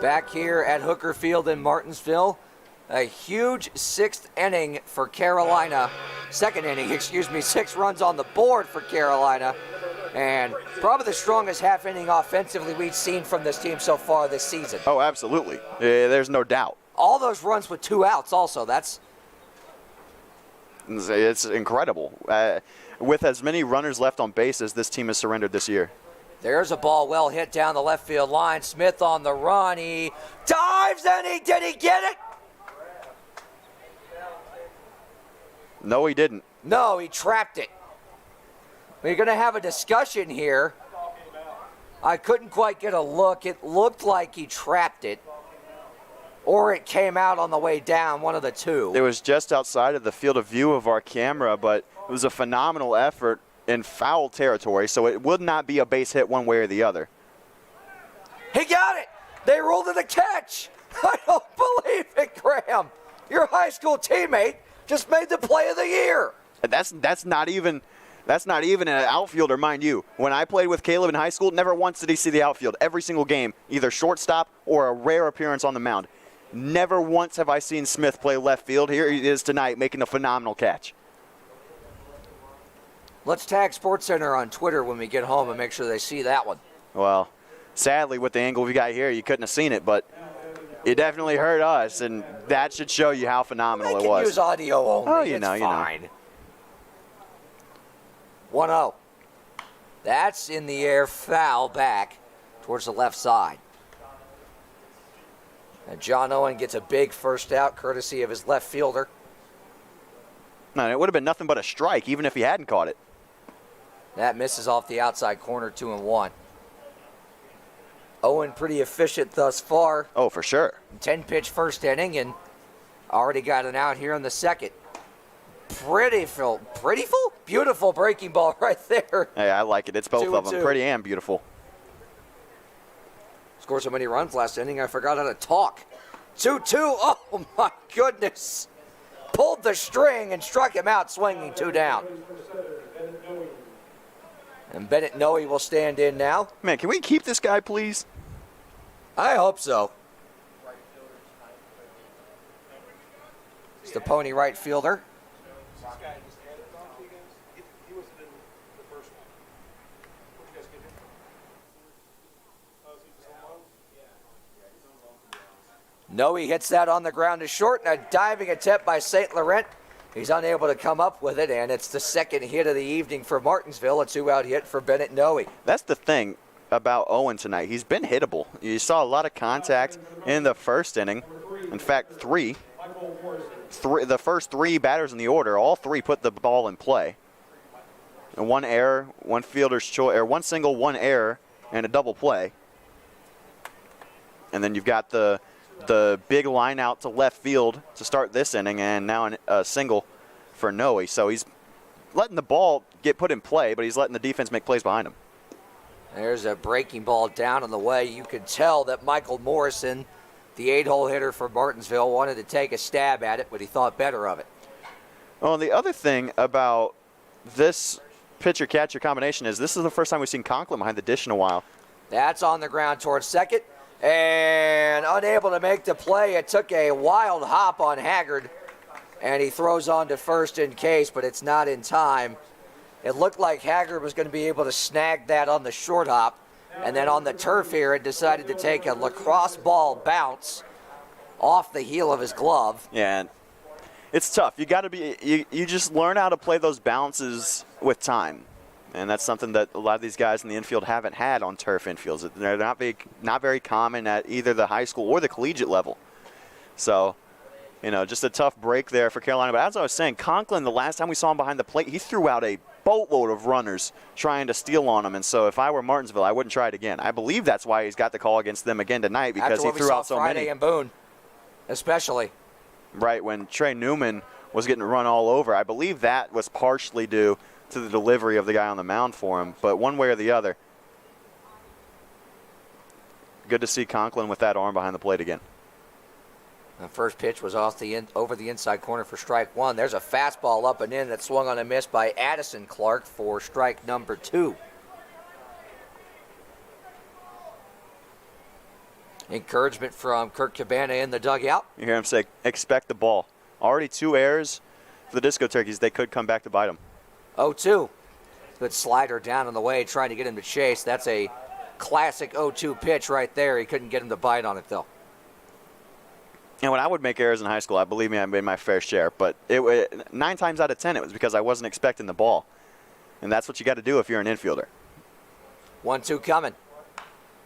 Back here at Hooker Field in Martinsville, a huge 6th inning for Carolina. 2nd inning, 6 runs on the board for Carolina. And probably the strongest half inning offensively we've seen from this team so far this season. Oh, absolutely. There's no doubt. All those runs with 2 outs also. It's incredible. With as many runners left on base as this team has surrendered this year. There's a ball well hit down the left field line. Smith on the run. He dives and did he get it? No, he didn't. No, he trapped it. We're going to have a discussion here. I couldn't quite get a look. It looked like he trapped it. Or it came out on the way down, one of the two. It was just outside of the field of view of our camera, but it was a phenomenal effort in foul territory, so it would not be a base hit one way or the other. He got it. They ruled it a catch. I don't believe it, Graham. Your high school teammate just made the play of the year. That's not even an outfielder, mind you. When I played with Caleb in high school, never once did he see the outfield. Every single game, either shortstop or a rare appearance on the mound. Never once have I seen Smith play left field. Here he is tonight making a phenomenal catch. Let's tag SportsCenter on Twitter when we get home and make sure they see that one. Well, sadly, with the angle we got here, you couldn't have seen it, but it definitely hurt us, and that should show you how phenomenal it was. Use audio only. Oh, it's fine. You know. 1-0. That's in the air, foul back towards the left side. And John Owen gets a big first out, courtesy of his left fielder. No, it would have been nothing but a strike, even if he hadn't caught it. That misses off the outside corner, 2-1. Owen pretty efficient thus far. Oh, for sure. 10-pitch first inning and already got an out here in the second. Prettyful? Beautiful breaking ball right there. Hey, I like it. It's both of them, 2-2. pretty and beautiful. Scored so many runs last inning, I forgot how to talk. 2-2. Oh, my goodness. Pulled the string and struck him out swinging 2 down. And Bennett Noe will stand in now. Man, can we keep this guy, please? I hope so. It's the Pony right fielder. Noe hits that on the ground to short, and a diving attempt by St. Laurent. He's unable to come up with it, and it's the second hit of the evening for Martinsville, a 2-out hit for Bennett Noe. That's the thing about Owen tonight. He's been hittable. You saw a lot of contact in the first inning. In fact, three. The first 3 batters in the order, all 3 put the ball in play. And 1 error, 1 fielder's choice, or 1 single, 1 error, and a double play. And then you've got the big line out to left field to start this inning, and now a single for Noe. So he's letting the ball get put in play, but he's letting the defense make plays behind him. There's a breaking ball down on the way. You could tell that Michael Morrison, the 8-hole hitter for Martinsville, wanted to take a stab at it, but he thought better of it. Well, the other thing about this pitcher-catcher combination is this is the first time we've seen Conklin behind the dish in a while. That's on the ground towards second, and unable to make the play. It took a wild hop on Haggard, and he throws on to first in case, but it's not in time. It looked like Haggard was going to be able to snag that on the short hop, and then on the turf here, it decided to take a lacrosse ball bounce off the heel of his glove. Yeah, it's tough. You got to be. You just learn how to play those bounces with time, and that's something that a lot of these guys in the infield haven't had on turf infields. They're not very common at either the high school or the collegiate level. So, just a tough break there for Carolina. But as I was saying, Conklin, the last time we saw him behind the plate, he threw out a boatload of runners trying to steal on him. And so if I were Martinsville, I wouldn't try it again. I believe that's why he's got the call against them again tonight, because he threw out so Friday many. and Boone, especially. Right, when Trey Newman was getting run all over. I believe that was partially due to the delivery of the guy on the mound for him. But one way or the other, good to see Conklin with that arm behind the plate again. The first pitch was over the inside corner for strike one. There's a fastball up and in that swung on a miss by Addison Clark for strike number 2. Encouragement from Kirk Cabana in the dugout. You hear him say, expect the ball. Already 2 errors for the Disco Turkeys. They could come back to bite them. 0-2. Good slider down on the way, trying to get him to chase. That's a classic 0-2 pitch right there. He couldn't get him to bite on it, though. And when I would make errors in high school, I believe me, I made my fair share. But 9 times out of 10, it was because I wasn't expecting the ball. And that's what you got to do if you're an infielder. 1-2 coming.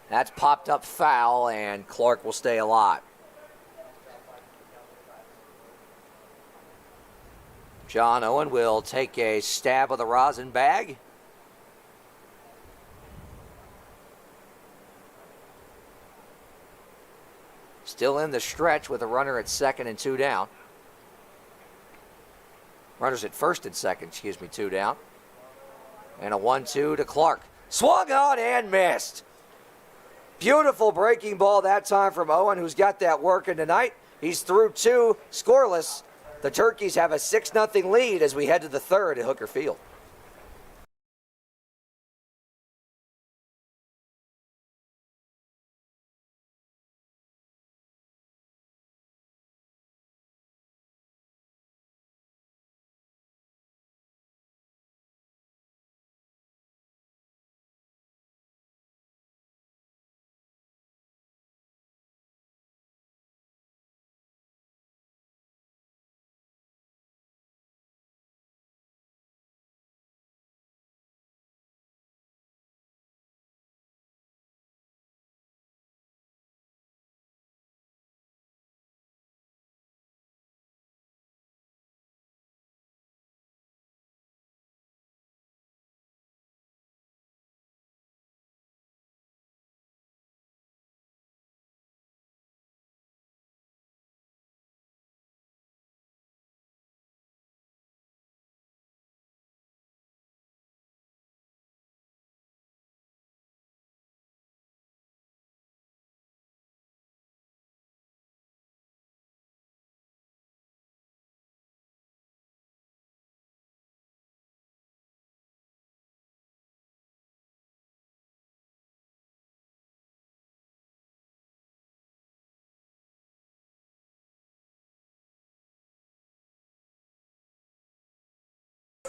That's popped up foul, and Clark will stay alive. John Owen will take a stab of the rosin bag. Still in the stretch with a runner at second and 2 down. Runners at first and second, 2 down. And a 1-2 to Clark. Swung on and missed. Beautiful breaking ball that time from Owen, who's got that working tonight. He's through 2, scoreless. The Turkeys have a 6-0 lead as we head to the third at Hooker Field.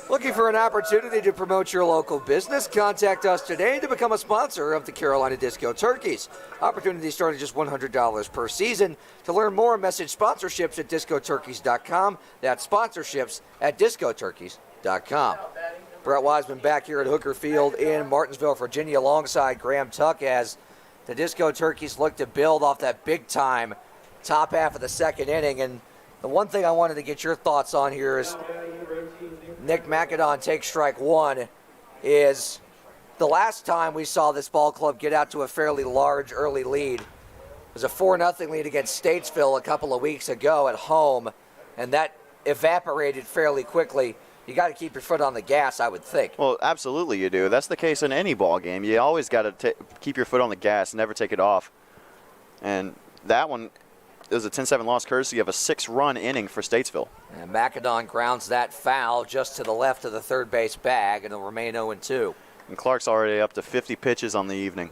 Looking for an opportunity to promote your local business? Contact us today to become a sponsor of the Carolina Disco Turkeys. Opportunities start at just $100 per season. To learn more, message sponsorships at discoturkeys.com. That's sponsorships at discoturkeys.com. Brett Wiseman back here at Hooker Field in Martinsville, Virginia, alongside Graham Tuck as the Disco Turkeys look to build off that big-time top half of the second inning. And the one thing I wanted to get your thoughts on here is Nick McAdon takes strike one. Is the last time we saw this ball club get out to a fairly large early lead. It was a 4-0 lead against Statesville a couple of weeks ago at home, and that evaporated fairly quickly. you got to keep your foot on the gas, I would think. Well, absolutely you do. That's the case in any ball game. You always got to keep your foot on the gas, never take it off. And that one, it was a 10-7 loss courtesy of a 6-run inning for Statesville. And Macedon grounds that foul just to the left of the third base bag, and it'll remain 0-2. And Clark's already up to 50 pitches on the evening.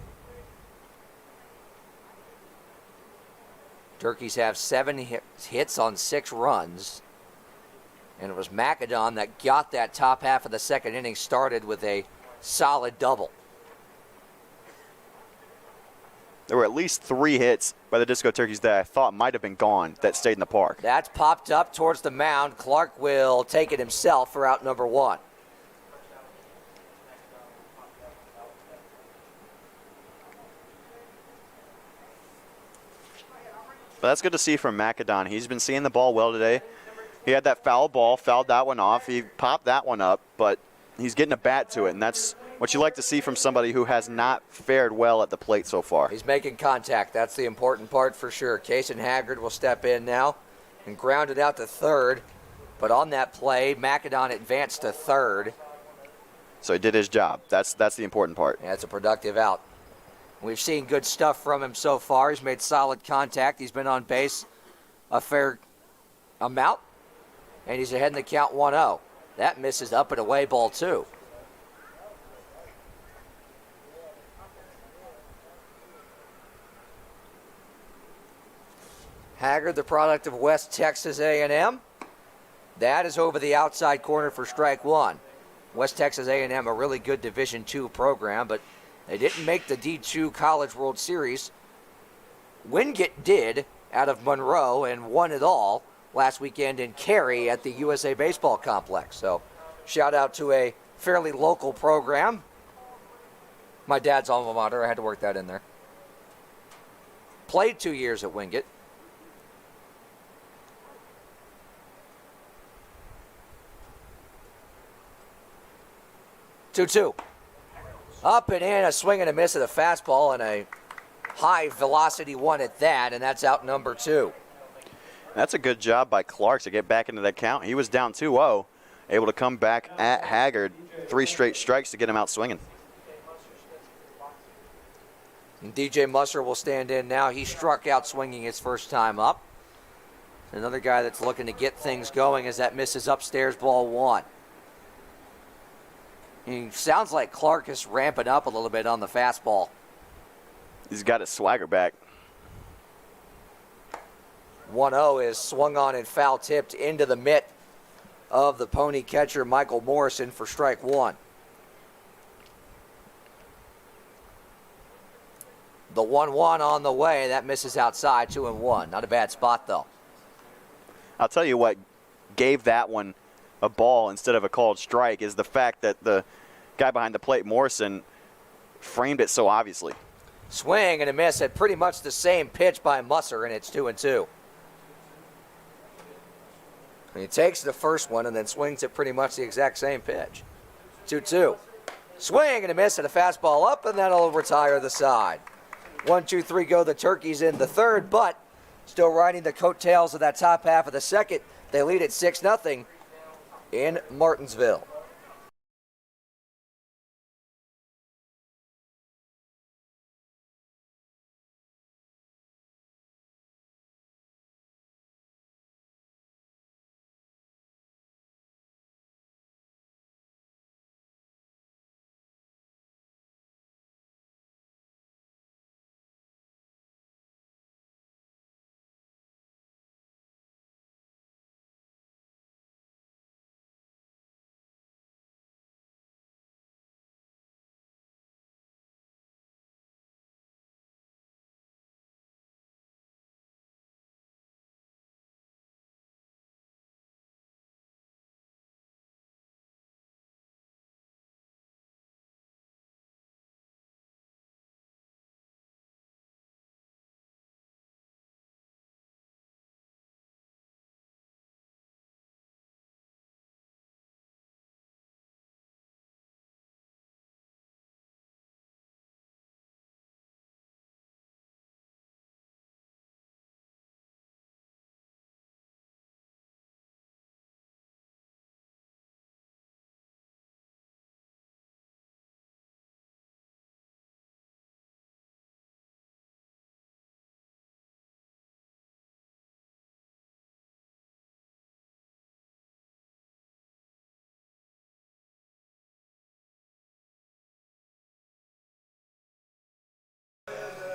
Turkeys have 7 hits on 6 runs. And it was Macedon that got that top half of the second inning started with a solid double. There were at least 3 hits by the Disco Turkeys that I thought might have been gone that stayed in the park. That's popped up towards the mound. Clark will take it himself for out number 1. But that's good to see from Macedon. He's been seeing the ball well today. He had that foul ball, fouled that one off. He popped that one up, but he's getting a bat to it, and that's what you like to see from somebody who has not fared well at the plate so far. He's making contact. That's the important part for sure. Kason Haggard will step in now and ground it out to third. But on that play, Macedon advanced to third. So he did his job. That's the important part. Yeah, it's a productive out. We've seen good stuff from him so far. He's made solid contact. He's been on base a fair amount. And he's ahead in the count 1-0. That misses up and away, ball 2. Haggard, the product of West Texas A&M. That is over the outside corner for strike 1. West Texas A&M, a really good Division II program, but they didn't make the D2 College World Series. Wingate did out of Monroe and won it all last weekend in Cary at the USA Baseball Complex. So shout out to a fairly local program. My dad's alma mater, I had to work that in there. Played 2 years at Wingate. Two. Up and in, a swing and a miss of the fastball, and a high velocity one at that, and that's out number 2. That's a good job by Clark to get back into that count. He was down 2-0, able to come back at Haggard. 3 straight strikes to get him out swinging. And DJ Musser will stand in now. He struck out swinging his first time up. Another guy that's looking to get things going as that misses upstairs, ball 1. He sounds like Clark is ramping up a little bit on the fastball. He's got his swagger back. 1-0 is swung on and foul tipped into the mitt of the Pony catcher Michael Morrison for strike 1. The 1-1 on the way. That misses outside, 2-1. Not a bad spot, though. I'll tell you what gave that one a ball instead of a called strike is the fact that the guy behind the plate, Morrison, framed it so obviously. Swing and a miss at pretty much the same pitch by Musser, and it's 2-2. He takes the first one and then swings at pretty much the exact same pitch. 2-2. Swing and a miss at a fastball up, and that'll retire the side. 1-2-3 go the Turkeys in the third, but still riding the coattails of that top half of the second. They lead at 6-0 in Martinsville.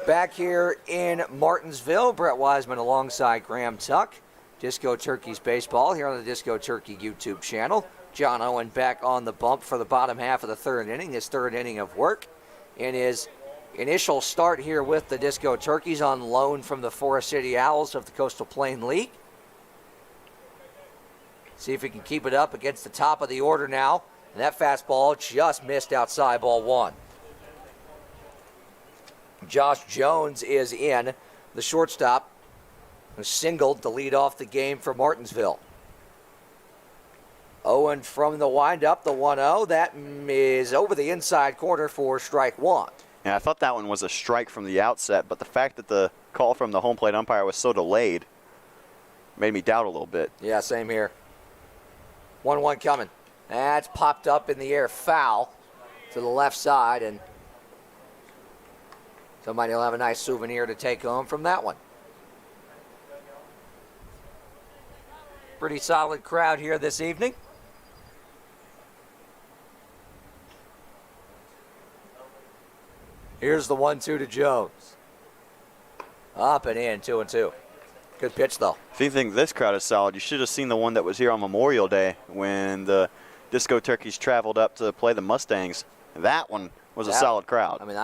Back here in Martinsville, Brett Wiseman alongside Graham Tuck. Disco Turkeys baseball here on the Disco Turkey YouTube channel. John Owen back on the bump for the bottom half of the third inning, his third inning of work. In his initial start here with the Disco Turkeys on loan from the Forest City Owls of the Coastal Plain League. See if he can keep it up against the top of the order now. And that fastball just missed outside, ball one. Josh Jones is in, the shortstop, who singled to lead off the game for Martinsville. Owen from the windup, the 1-0. That is over the inside corner for strike one. Yeah, I thought that one was a strike from the outset, but the fact that the call from the home plate umpire was so delayed made me doubt a little bit. Yeah, same here. 1-1 coming. That's popped up in the air, foul to the left side, and somebody will have a nice souvenir to take home from that one. Pretty solid crowd here this evening. Here's the 1-2 to Jones. Up and in, 2-2. Good pitch, though. If you think this crowd is solid, you should have seen the one that was here on Memorial Day when the Disco Turkeys traveled up to play the Mustangs. That one was a solid crowd. I mean,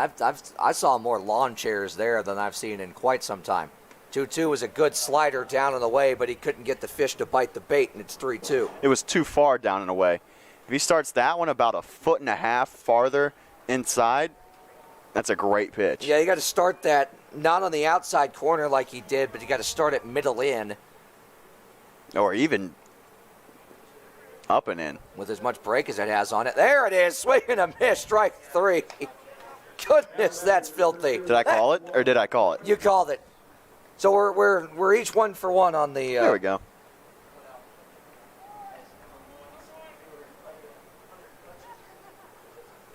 I saw more lawn chairs there than I've seen in quite some time. 2-2 was a good slider down and away, but he couldn't get the fish to bite the bait, and it's 3-2. It was too far down and away. If he starts that one about 1.5 feet farther inside, that's a great pitch. Yeah, you got to start that not on the outside corner like he did, but you got to start it middle in. Or even up and in. With as much break as it has on it. There it is, swing and a miss, strike three. Goodness, that's filthy. Did I call it, or did I call it? You called it. So we're each 1 for 1 on the. There we go.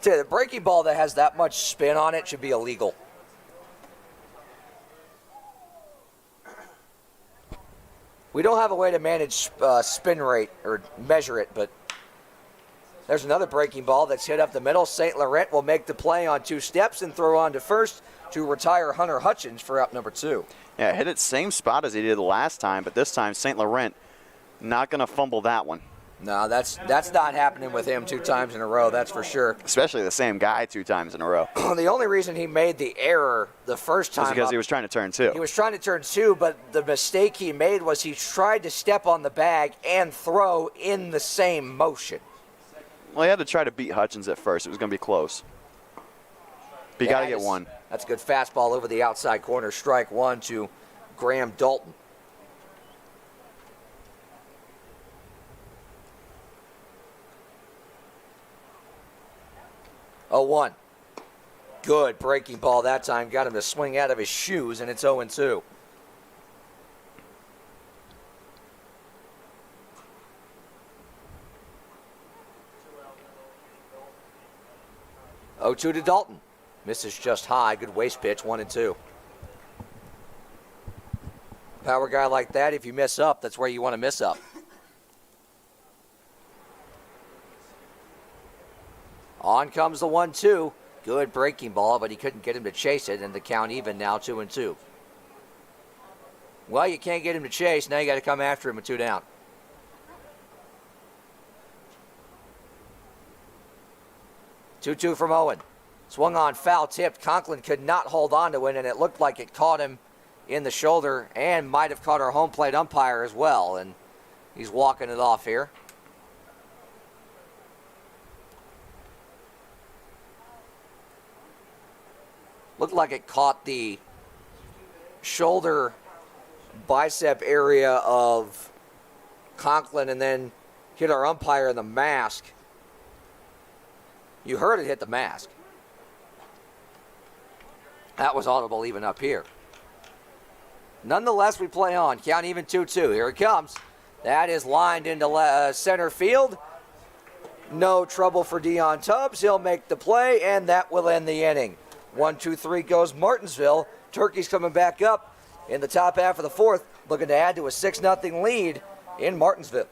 See, the breaking ball that has that much spin on it should be illegal. We don't have a way to manage spin rate or measure it, but there's another breaking ball that's hit up the middle. St. Laurent will make the play on 2 steps and throw on to first to retire Hunter Hutchins for out number 2. Yeah, hit it same spot as he did last time, but this time St. Laurent not going to fumble that one. No, that's not happening with him 2 times in a row, that's for sure. Especially the same guy 2 times in a row. The only reason he made the error the first time was because he was trying to turn 2. He was trying to turn 2, but the mistake he made was he tried to step on the bag and throw in the same motion. Well, he had to try to beat Hutchins at first. It was going to be close. But you got to get one. That's a good fastball over the outside corner. Strike one to Graham Dalton. Oh, 1. Good breaking ball that time. Got him to swing out of his shoes, and it's 0-2. Oh, 2 to Dalton. Misses just high. Good waist pitch, 1-2. Power guy like that, if you miss up, that's where you want to miss up. On comes the 1-2. Good breaking ball, but he couldn't get him to chase it, and the count even now, 2-2. Well, you can't get him to chase. Now you got to come after him with 2 down. 2-2 from Owen. Swung on, foul tipped. Conklin could not hold on to it, and it looked like it caught him in the shoulder and might have caught our home plate umpire as well. And he's walking it off here. Looked like it caught the shoulder bicep area of Conklin and then hit our umpire in the mask. You heard it hit the mask. That was audible even up here. Nonetheless, we play on. Count even 2-2. Here it comes. That is lined into center field. No trouble for Dion Tubbs. He'll make the play, and that will end the inning. 1-2-3 goes Martinsville. Turkeys coming back up in the top half of the 4th, looking to add to a 6-0 lead in Martinsville.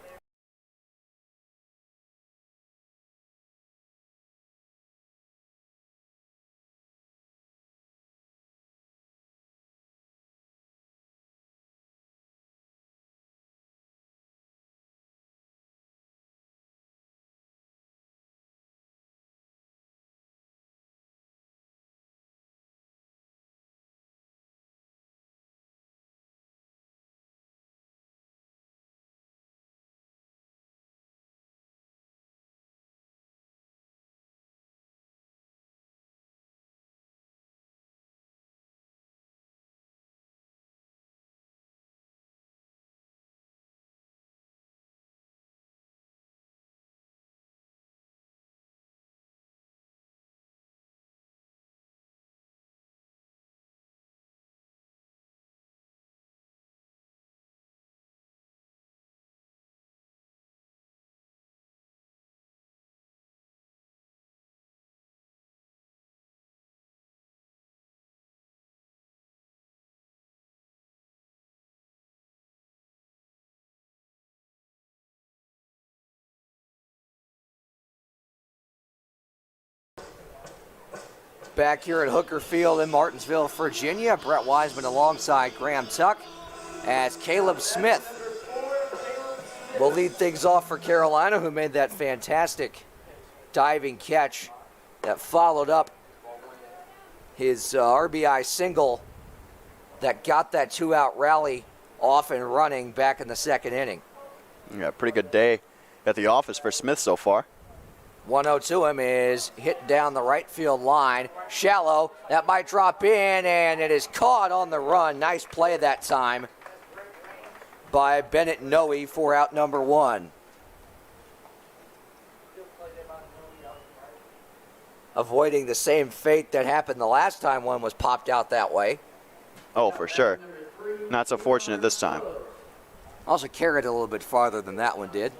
back here at Hooker Field in Martinsville, Virginia. Brett Wiseman alongside Graham Tuck as Caleb Smith will lead things off for Carolina, who made that fantastic diving catch that followed up his RBI single that got that two-out rally off and running back in the second inning. Yeah, pretty good day at the office for Smith so far. 1-0 to him is hit down the right field line. Shallow, that might drop in, and it is caught on the run. Nice play that time by Bennett Noe for out number one. Avoiding the same fate that happened the last time one was popped out that way. Oh, for sure. Not so fortunate this time. Also carried it a little bit farther than that one did.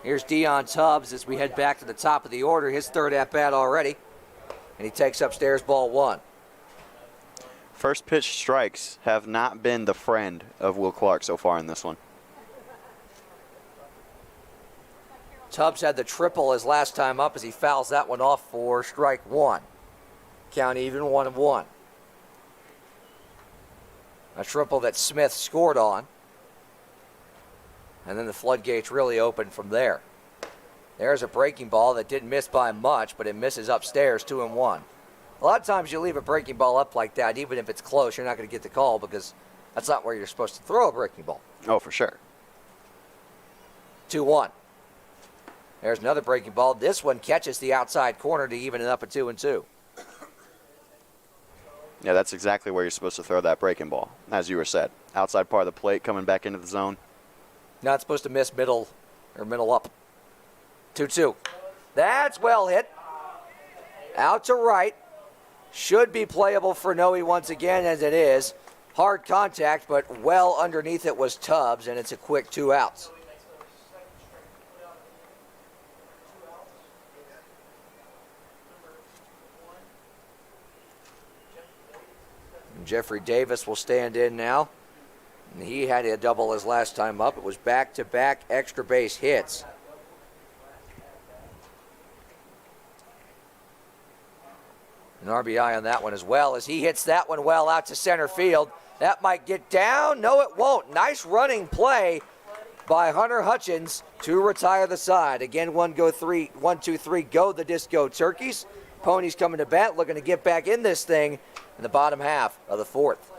Here's Dion Tubbs as we head back to the top of the order. His third at-bat already. And he takes upstairs ball one. First pitch strikes have not been the friend of Will Clark so far in this one. Tubbs had the triple his last time up as he fouls that one off for strike one. Count even, 1-1. A triple that Smith scored on. And then the floodgates really opened from there. There's a breaking ball that didn't miss by much, but it misses upstairs, 2-1. A lot of times you leave a breaking ball up like that, even if it's close, you're not going to get the call because that's not where you're supposed to throw a breaking ball. Oh, for sure. 2-1. There's another breaking ball. This one catches the outside corner to even it up at 2-2. Yeah, that's exactly where you're supposed to throw that breaking ball, as you were said. Outside part of the plate, coming back into the zone. Not supposed to miss middle or middle up. 2-2. That's well hit. Out to right. Should be playable for Noe once again, as it is. Hard contact, but well underneath it was Tubbs, and it's a quick 2 outs. Jeffrey Davis will stand in now. And he had a double his last time up. It was back-to-back extra base hits. An RBI on that one as well as he hits that one well out to center field. That might get down. No, it won't. Nice running play by Hunter Hutchins to retire the side. Again, 1-2-3, go the Disco Turkeys. Ponies coming to bat, looking to get back in this thing in the bottom half of the fourth.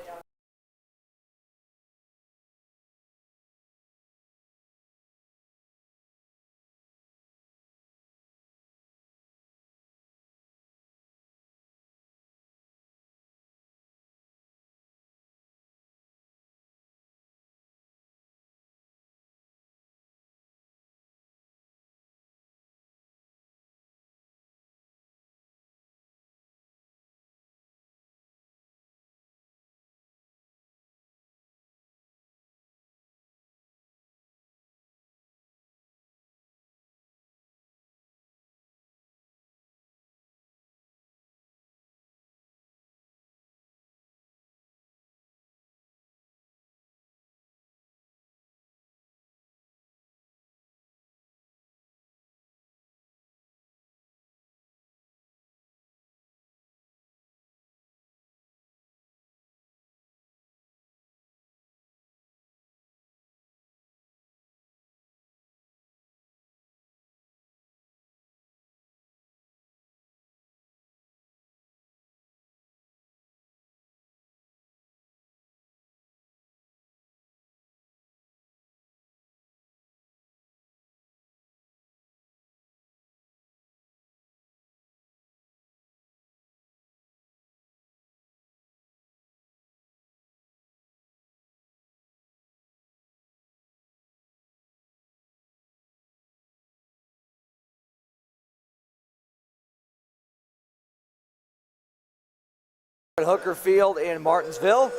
Hooker Field in Martinsville.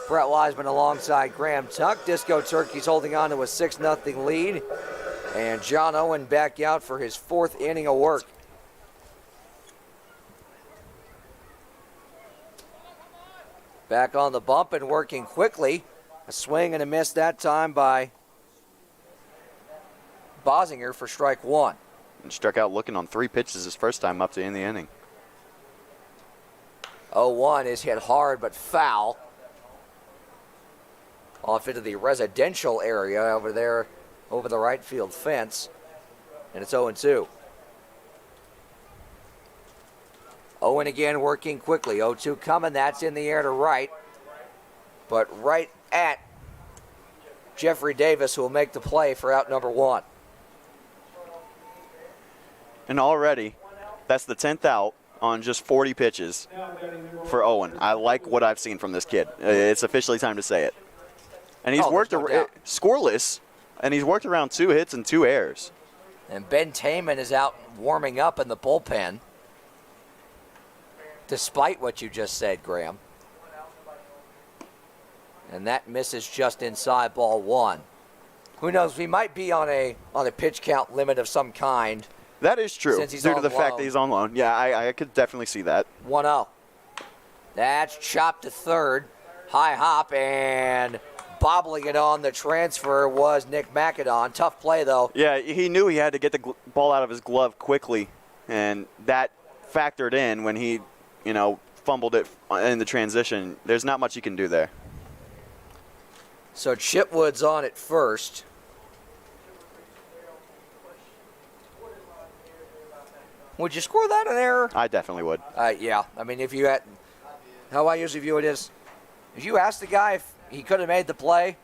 Brett Wiseman alongside Graham Tuck. Disco Turkeys holding on to a 6-0 lead. And John Owen back out for his fourth inning of work. Back on the bump and working quickly. A swing and a miss that time by Bosinger for strike one. And struck out looking on 3 pitches his first time up to end the inning. 0-1 is hit hard but foul. Off into the residential area over there, over the right field fence. And it's 0-2. Owen again working quickly. 0-2 coming. That's in the air to right. But right at Jeffrey Davis, who will make the play for out number 1. And already, that's the 10th out on just 40 pitches for Owen. I like what I've seen from this kid. It's officially time to say it. And he's worked scoreless, and he's worked around 2 hits and 2 errors. And Ben Taman is out warming up in the bullpen, despite what you just said, Graham. And that misses just inside ball 1. Who knows? We might be on a pitch count limit of some kind. That is true, Since he's due to on the fact loan. that he's on loan. Yeah, I could definitely see that. 1-0. That's chopped to third. High hop, and bobbling it on the transfer was Nick McAdon. Tough play, though. Yeah, he knew he had to get the ball out of his glove quickly, and that factored in when he, fumbled it in the transition. There's not much you can do there. So Chipwood's on at first. Would you score that an error? I definitely would. Yeah. I mean, if you had, how I usually view it is, if you ask the guy if he could have made the play,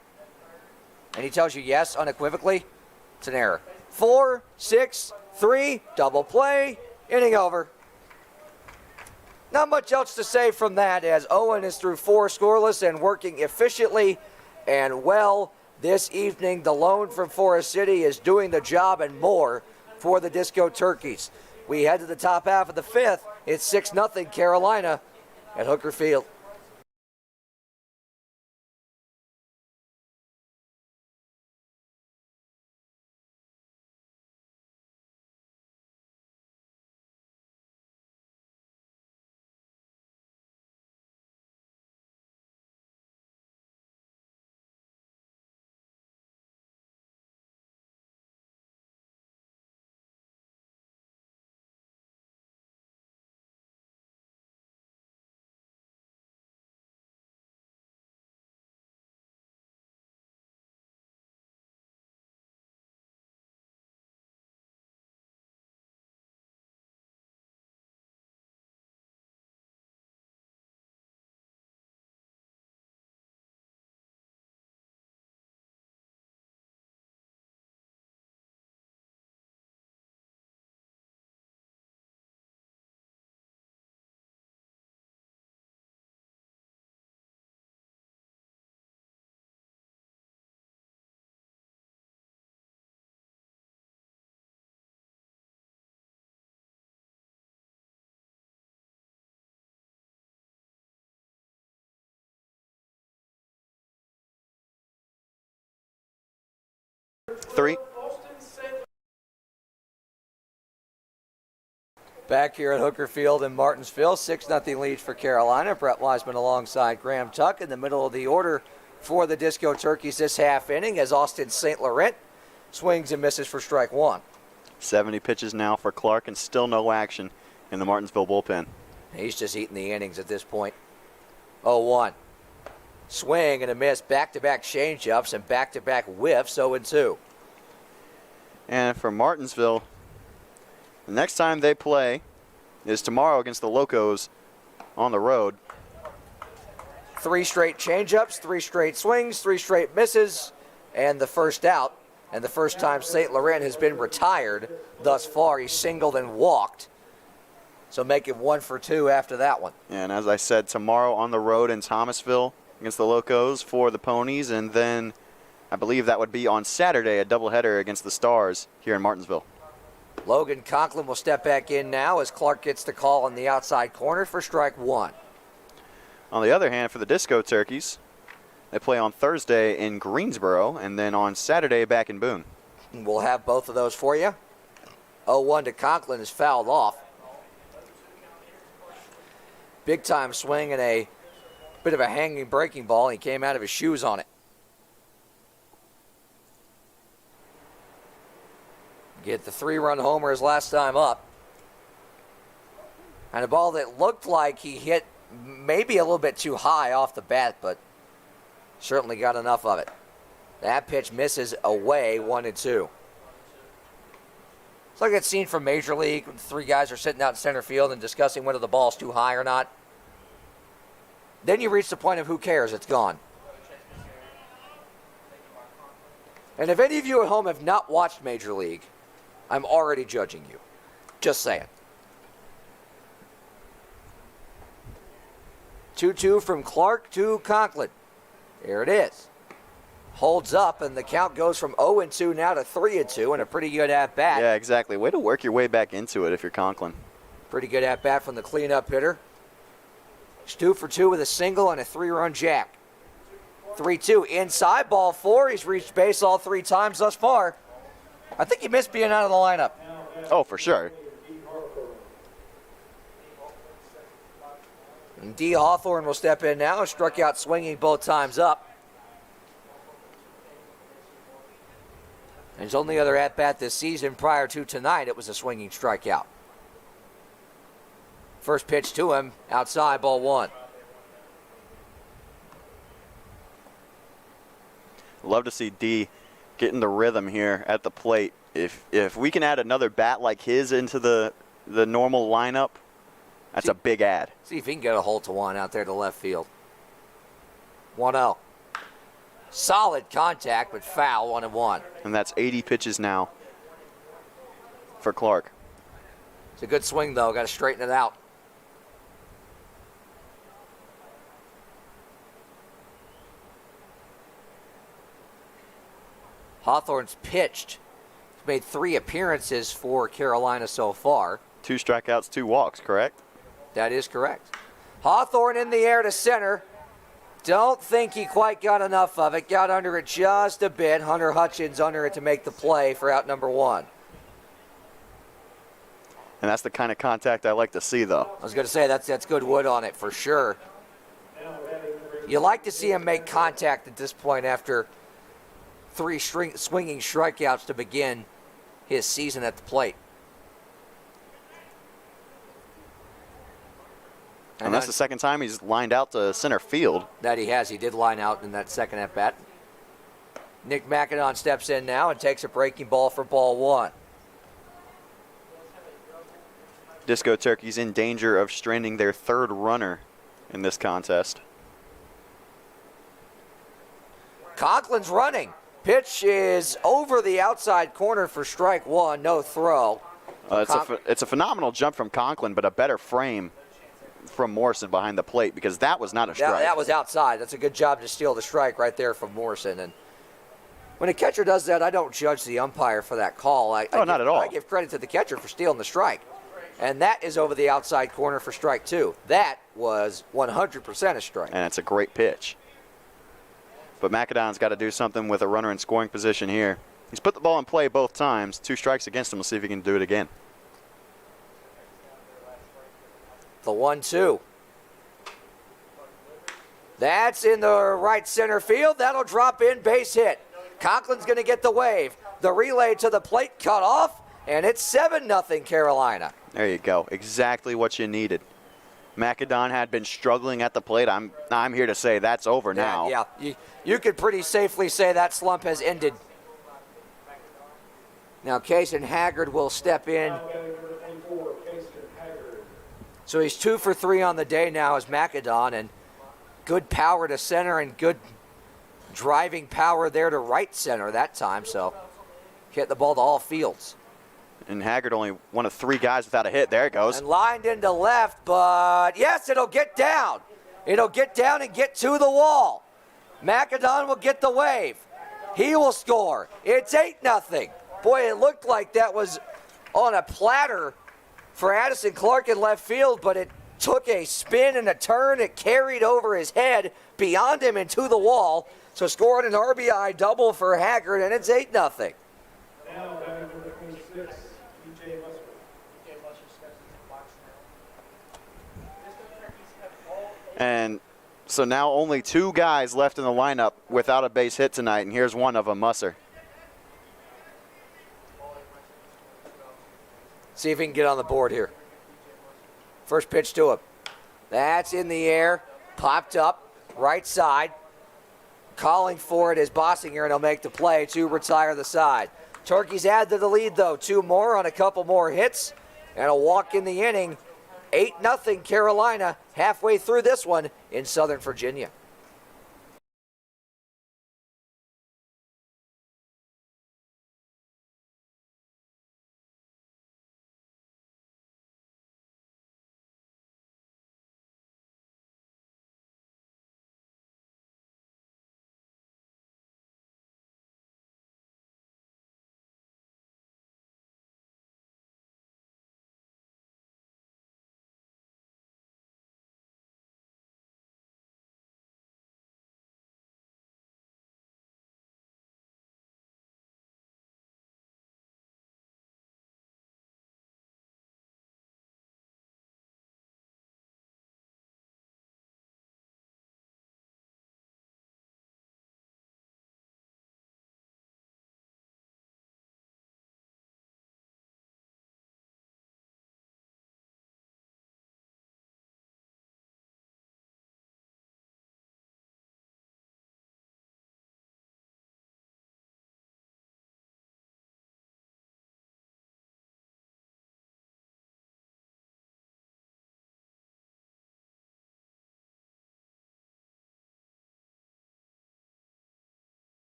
and he tells you yes unequivocally, it's an error. 4, 6, 3, double play, inning over. Not much else to say from that, as Owen is through 4 scoreless and working efficiently and well this evening. The loan from Forest City is doing the job and more for the Disco Turkeys. We head to the top half of the 5th. It's 6-0 Carolina at Hooker Field. Three. Back here at Hooker Field in Martinsville, 6-0 lead for Carolina. Brett Wiseman alongside Graham Tuck in the middle of the order for the Disco Turkeys this half inning as Austin St. Laurent swings and misses for strike 1. 70 pitches now for Clark and still no action in the Martinsville bullpen. He's just eating the innings at this point. 0-1. Swing and a miss, back-to-back changeups and back-to-back whiffs, 0-2. And for Martinsville, the next time they play is tomorrow against the Locos on the road. 3 straight changeups, 3 straight swings, 3 straight misses, and the first out. And the first time St. Laurent has been retired thus far. He singled and walked. So make it 1 for 2 after that one. And as I said, tomorrow on the road in Thomasville against the Locos for the Ponies, and then I believe that would be on Saturday, a doubleheader against the Stars here in Martinsville. Logan Conklin will step back in now as Clark gets the call on the outside corner for strike 1. On the other hand, for the Disco Turkeys, they play on Thursday in Greensboro and then on Saturday back in Boone. And we'll have both of those for you. 0-1 to Conklin is fouled off. Big time swing and a bit of a hanging breaking ball. He came out of his shoes on it. Get the 3-run homer his last time up. And a ball that looked like he hit maybe a little bit too high off the bat, but certainly got enough of it. That pitch misses away, 1-2. It's like that scene from Major League when 3 guys are sitting out in center field and discussing whether the ball's too high or not. Then you reach the point of who cares, it's gone. And if any of you at home have not watched Major League, I'm already judging you. Just saying. 2-2 from Clark to Conklin. There it is. Holds up, and the count goes from 0-2 now to 3-2, and a pretty good at-bat. Yeah, exactly. Way to work your way back into it if you're Conklin. Pretty good at-bat from the cleanup hitter. He's 2 for 2 with a single and a 3-run jack. 3-2 inside, ball 4. He's reached base all 3 times thus far. I think he missed being out of the lineup. Oh, for sure. And D. Hawthorne will step in now. Struck out swinging both times up. And his only other at-bat this season prior to tonight, it was a swinging strikeout. First pitch to him, outside, ball 1. Love to see D getting the rhythm here at the plate. If we can add another bat like his into the normal lineup, that's a big add. See if he can get a hold to one out there to left field. 1-0. Solid contact, but foul, 1-1. And that's 80 pitches now for Clark. It's a good swing, though. Got to straighten it out. Hawthorne's pitched. He's made 3 appearances for Carolina so far. 2 strikeouts, 2 walks, correct? That is correct. Hawthorne in the air to center. Don't think he quite got enough of it. Got under it just a bit. Hunter Hutchins under it to make the play for out number 1. And that's the kind of contact I like to see, though. I was going to say, that's good wood on it for sure. You like to see him make contact at this point after 3 swinging strikeouts to begin his season at the plate. And that's the second time he's lined out to center field. That he has. He did line out in that second at-bat. Nick McAdon steps in now and takes a breaking ball for ball 1. Disco Turkeys in danger of stranding their 3rd runner in this contest. Conklin's running. Pitch is over the outside corner for strike 1. No throw. It's a phenomenal jump from Conklin, but a better frame from Morrison behind the plate, because that was not a strike. That was outside. That's a good job to steal the strike right there from Morrison. And when a catcher does that, I don't judge the umpire for that call. Not at all. I give credit to the catcher for stealing the strike. And that is over the outside corner for strike 2. That was 100% a strike. And it's a great pitch. But McAdon's got to do something with a runner in scoring position here. He's put the ball in play both times. 2 strikes against him. We'll see if he can do it again. The 1-2. That's in the right center field. That'll drop in, base hit. Conklin's going to get the wave. The relay to the plate cut off, and it's 7-0 Carolina. There you go. Exactly what you needed. McAdon had been struggling at the plate. I'm here to say that's over now. Yeah. You could pretty safely say that slump has ended. Now Kason Haggard will step in. So he's 2 for 3 on the day now as McAdon, and good power to center and good driving power there to right center that time. So hit the ball to all fields. And Haggard only one of 3 guys without a hit. There it goes. And lined into left, but yes, it'll get down. It'll get down and get to the wall. McAdon will get the wave. He will score. It's 8-0. Boy, it looked like that was on a platter for Addison Clark in left field, but it took a spin and a turn. It carried over his head beyond him and to the wall. So scoring an RBI double for Haggard, and it's 8-0. Now batting number 26, DJ Musser. And so now only 2 guys left in the lineup without a base hit tonight, and here's one of them, Musser. See if he can get on the board here. First pitch to him. That's in the air. Popped up. Right side. Calling for it is Bossinger, and he'll make the play to retire the side. Turkeys add to the lead, though. 2 more on a couple more hits. And a walk in the inning. 8-0 Carolina halfway through this one in Southern Virginia.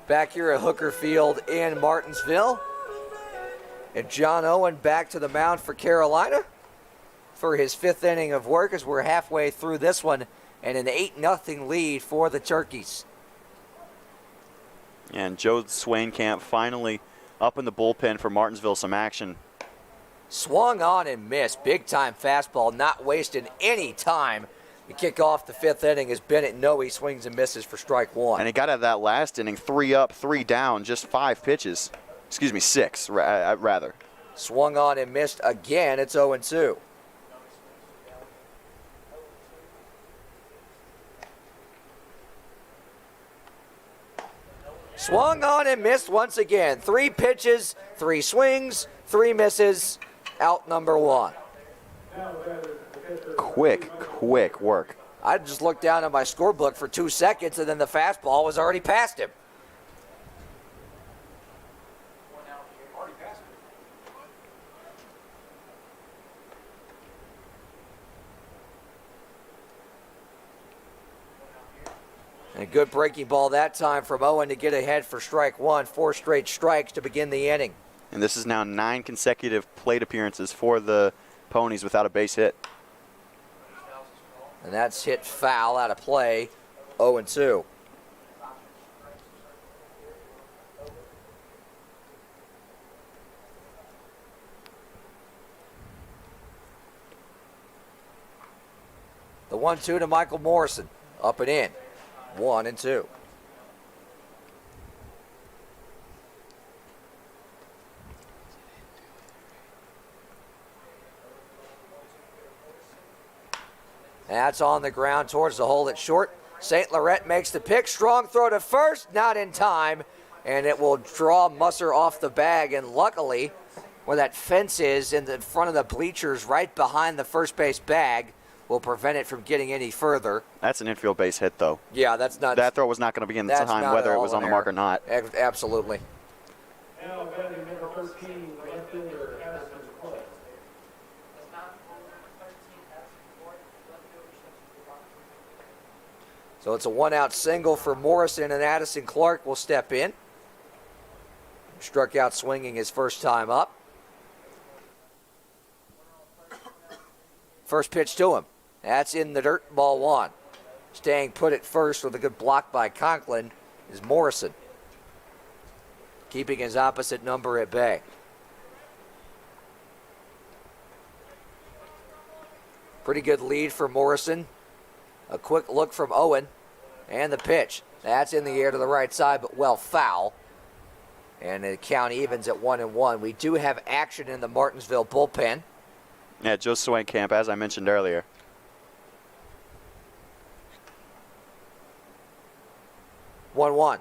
Back here at Hooker Field in Martinsville. And John Owen back to the mound for Carolina for his 5th inning of work as we're halfway through this one, and an 8-0 lead for the Turkeys. And Joe Swainkamp finally up in the bullpen for Martinsville some action. Swung on and missed. Big time fastball, not wasting any time. The kick off the 5th inning as Bennett Noe swings and misses for strike 1. And he got out of that last inning 3 up, 3 down, just 5 pitches. Excuse me, 6 rather. Swung on and missed again. It's 0-2. Swung on and missed once again. 3 pitches, 3 swings, 3 misses. Out number 1. Quick work. I just looked down at my scorebook for 2 seconds, and then the fastball was already past him. And a good breaking ball that time from Owen to get ahead for strike 1. 4 straight strikes to begin the inning. And this is now 9 consecutive plate appearances for the Ponies without a base hit. And that's hit foul out of play, 0-2. The 1-2 to Michael Morrison, up and in, 1-2. That's on the ground towards the hole at short. St. Laurent makes the pick. Strong throw to first, not in time. And it will draw Musser off the bag. And luckily, where that fence is in the front of the bleachers right behind the first base bag will prevent it from getting any further. That's an infield base hit, though. Yeah, that's not. That throw was not going to be in time, whether it was on the mark or not. Absolutely. Now batting number 13, left fielder Addison Clark. So it's a 1-out single for Morrison, and Addison Clark will step in. Struck out swinging his first time up. First pitch to him. That's in the dirt, ball 1. Staying put at first with a good block by Conklin is Morrison. Keeping his opposite number at bay. Pretty good lead for Morrison. A quick look from Owen. And the pitch. That's in the air to the right side, but well foul. And the count evens at 1-1. We do have action in the Martinsville bullpen. Yeah, Joe Swankamp, as I mentioned earlier. 1-1.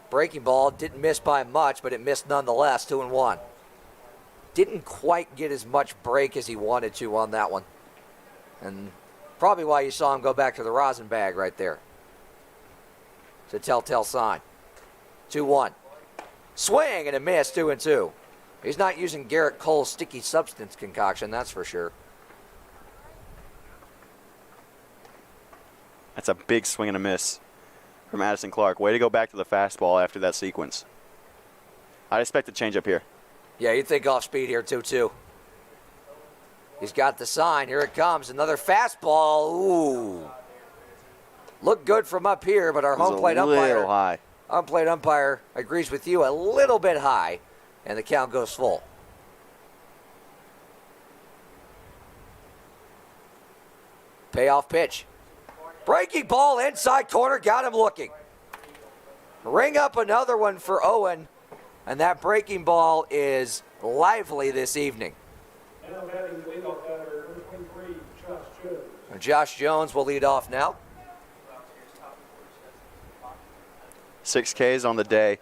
Breaking ball didn't miss by much, but it missed nonetheless. 2-1. Didn't quite get as much break as he wanted to on that one. And probably why you saw him go back to the rosin bag right there. It's a telltale sign. 2-1. Swing and a miss, 2-2. He's not using Garrett Cole's sticky substance concoction, that's for sure. That's a big swing and a miss from Addison Clark. Way to go back to the fastball after that sequence. I'd expect a change up here. Yeah, you'd think off speed here, 2-2. He's got the sign. Here it comes. Another fastball. Ooh. Looked good from up here, but our home plate umpire agrees with you, a little bit high, and the count goes full. Payoff pitch. Breaking ball inside corner, got him looking. Ring up another one for Owen, and that breaking ball is lively this evening. Now batting the leadoff batter, number 23, Josh Jones. And Josh Jones will lead off now. 6 Ks on the day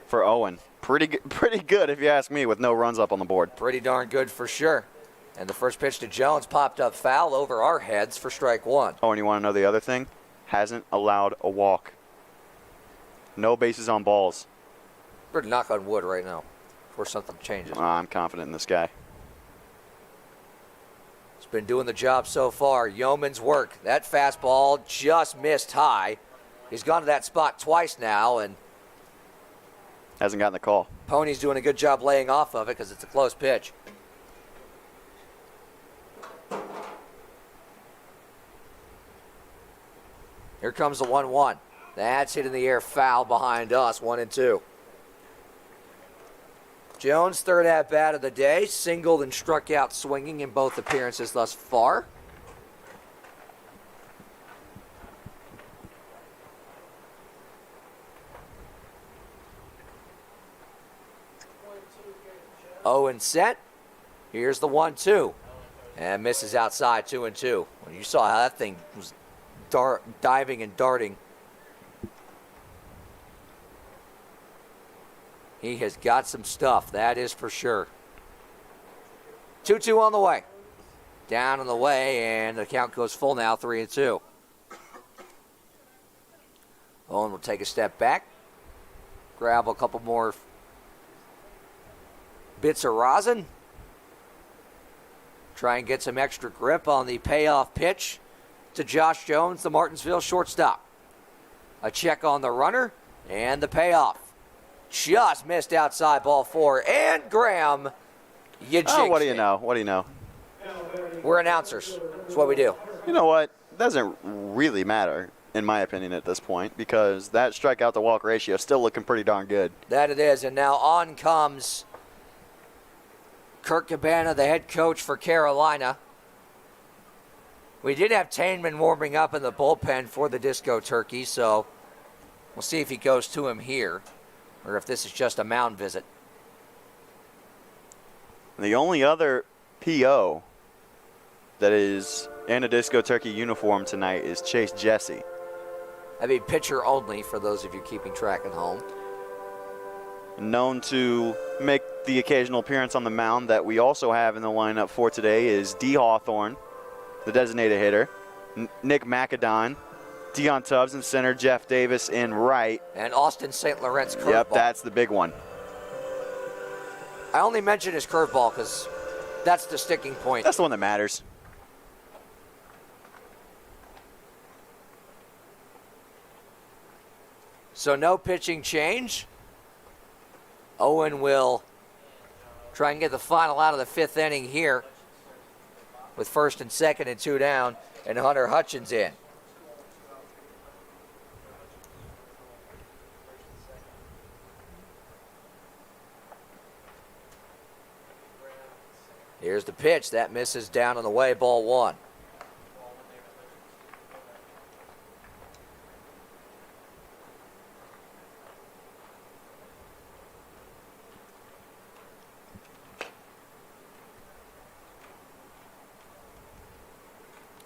for Owen. Pretty good if you ask me, with no runs up on the board. Pretty darn good for sure. And the first pitch to Jones popped up foul over our heads for strike one. Oh, and you want to know the other thing? Hasn't allowed a walk. No bases on balls. We're to knock on wood right now before something changes. I'm confident in this guy. He's been doing the job so far. Yeoman's work. That fastball just missed high. He's gone to that spot twice now, and Hasn't gotten the call. Pony's doing a good job laying off of it because it's a close pitch. Here comes the 1-1. That's hit in the air foul behind us, 1-2. Jones, third at-bat of the day, singled and struck out swinging in both appearances thus far. Owen set. Here's the 1-2. And misses outside, 2-2. Well, you saw how that thing was diving and darting. He has got some stuff, that is for sure. 2-2 on the way. Down on the way, and the count goes full now, 3-2. Owen will take a step back. Grab a couple more bits of rosin. Try and get some extra grip on the payoff pitch to Josh Jones, the Martinsville shortstop. A check on the runner, and the payoff. Just missed outside, ball 4. And Graham, you jinxed Oh, what do you it. know? What do you know? We're announcers. That's what we do. You know what? It doesn't really matter, in my opinion, at this point, because that strikeout to walk ratio is still looking pretty darn good. That it is. And now on comes Kirk Cabana, the head coach for Carolina. We did have Tainman warming up in the bullpen for the Disco Turkey, so we'll see if he goes to him here or if this is just a mound visit. The only other PO that is in a Disco Turkey uniform tonight is Chase Jesse. I mean, pitcher only for those of you keeping track at home. Known to make the occasional appearance on the mound that we also have in the lineup for today is D. Hawthorne, the designated hitter, Nick McAdon, Dion Tubbs in center, Jeff Davis in right. And Austin St. Laurent's curveball. Yep, that's the big one. I only mention his curveball because that's the sticking point. That's the one that matters. So no pitching change. Owen will try and get the final out of the 5th inning here with first and second and 2 down, and Hunter Hutchins in. Here's the pitch. That misses down on the way, ball 1.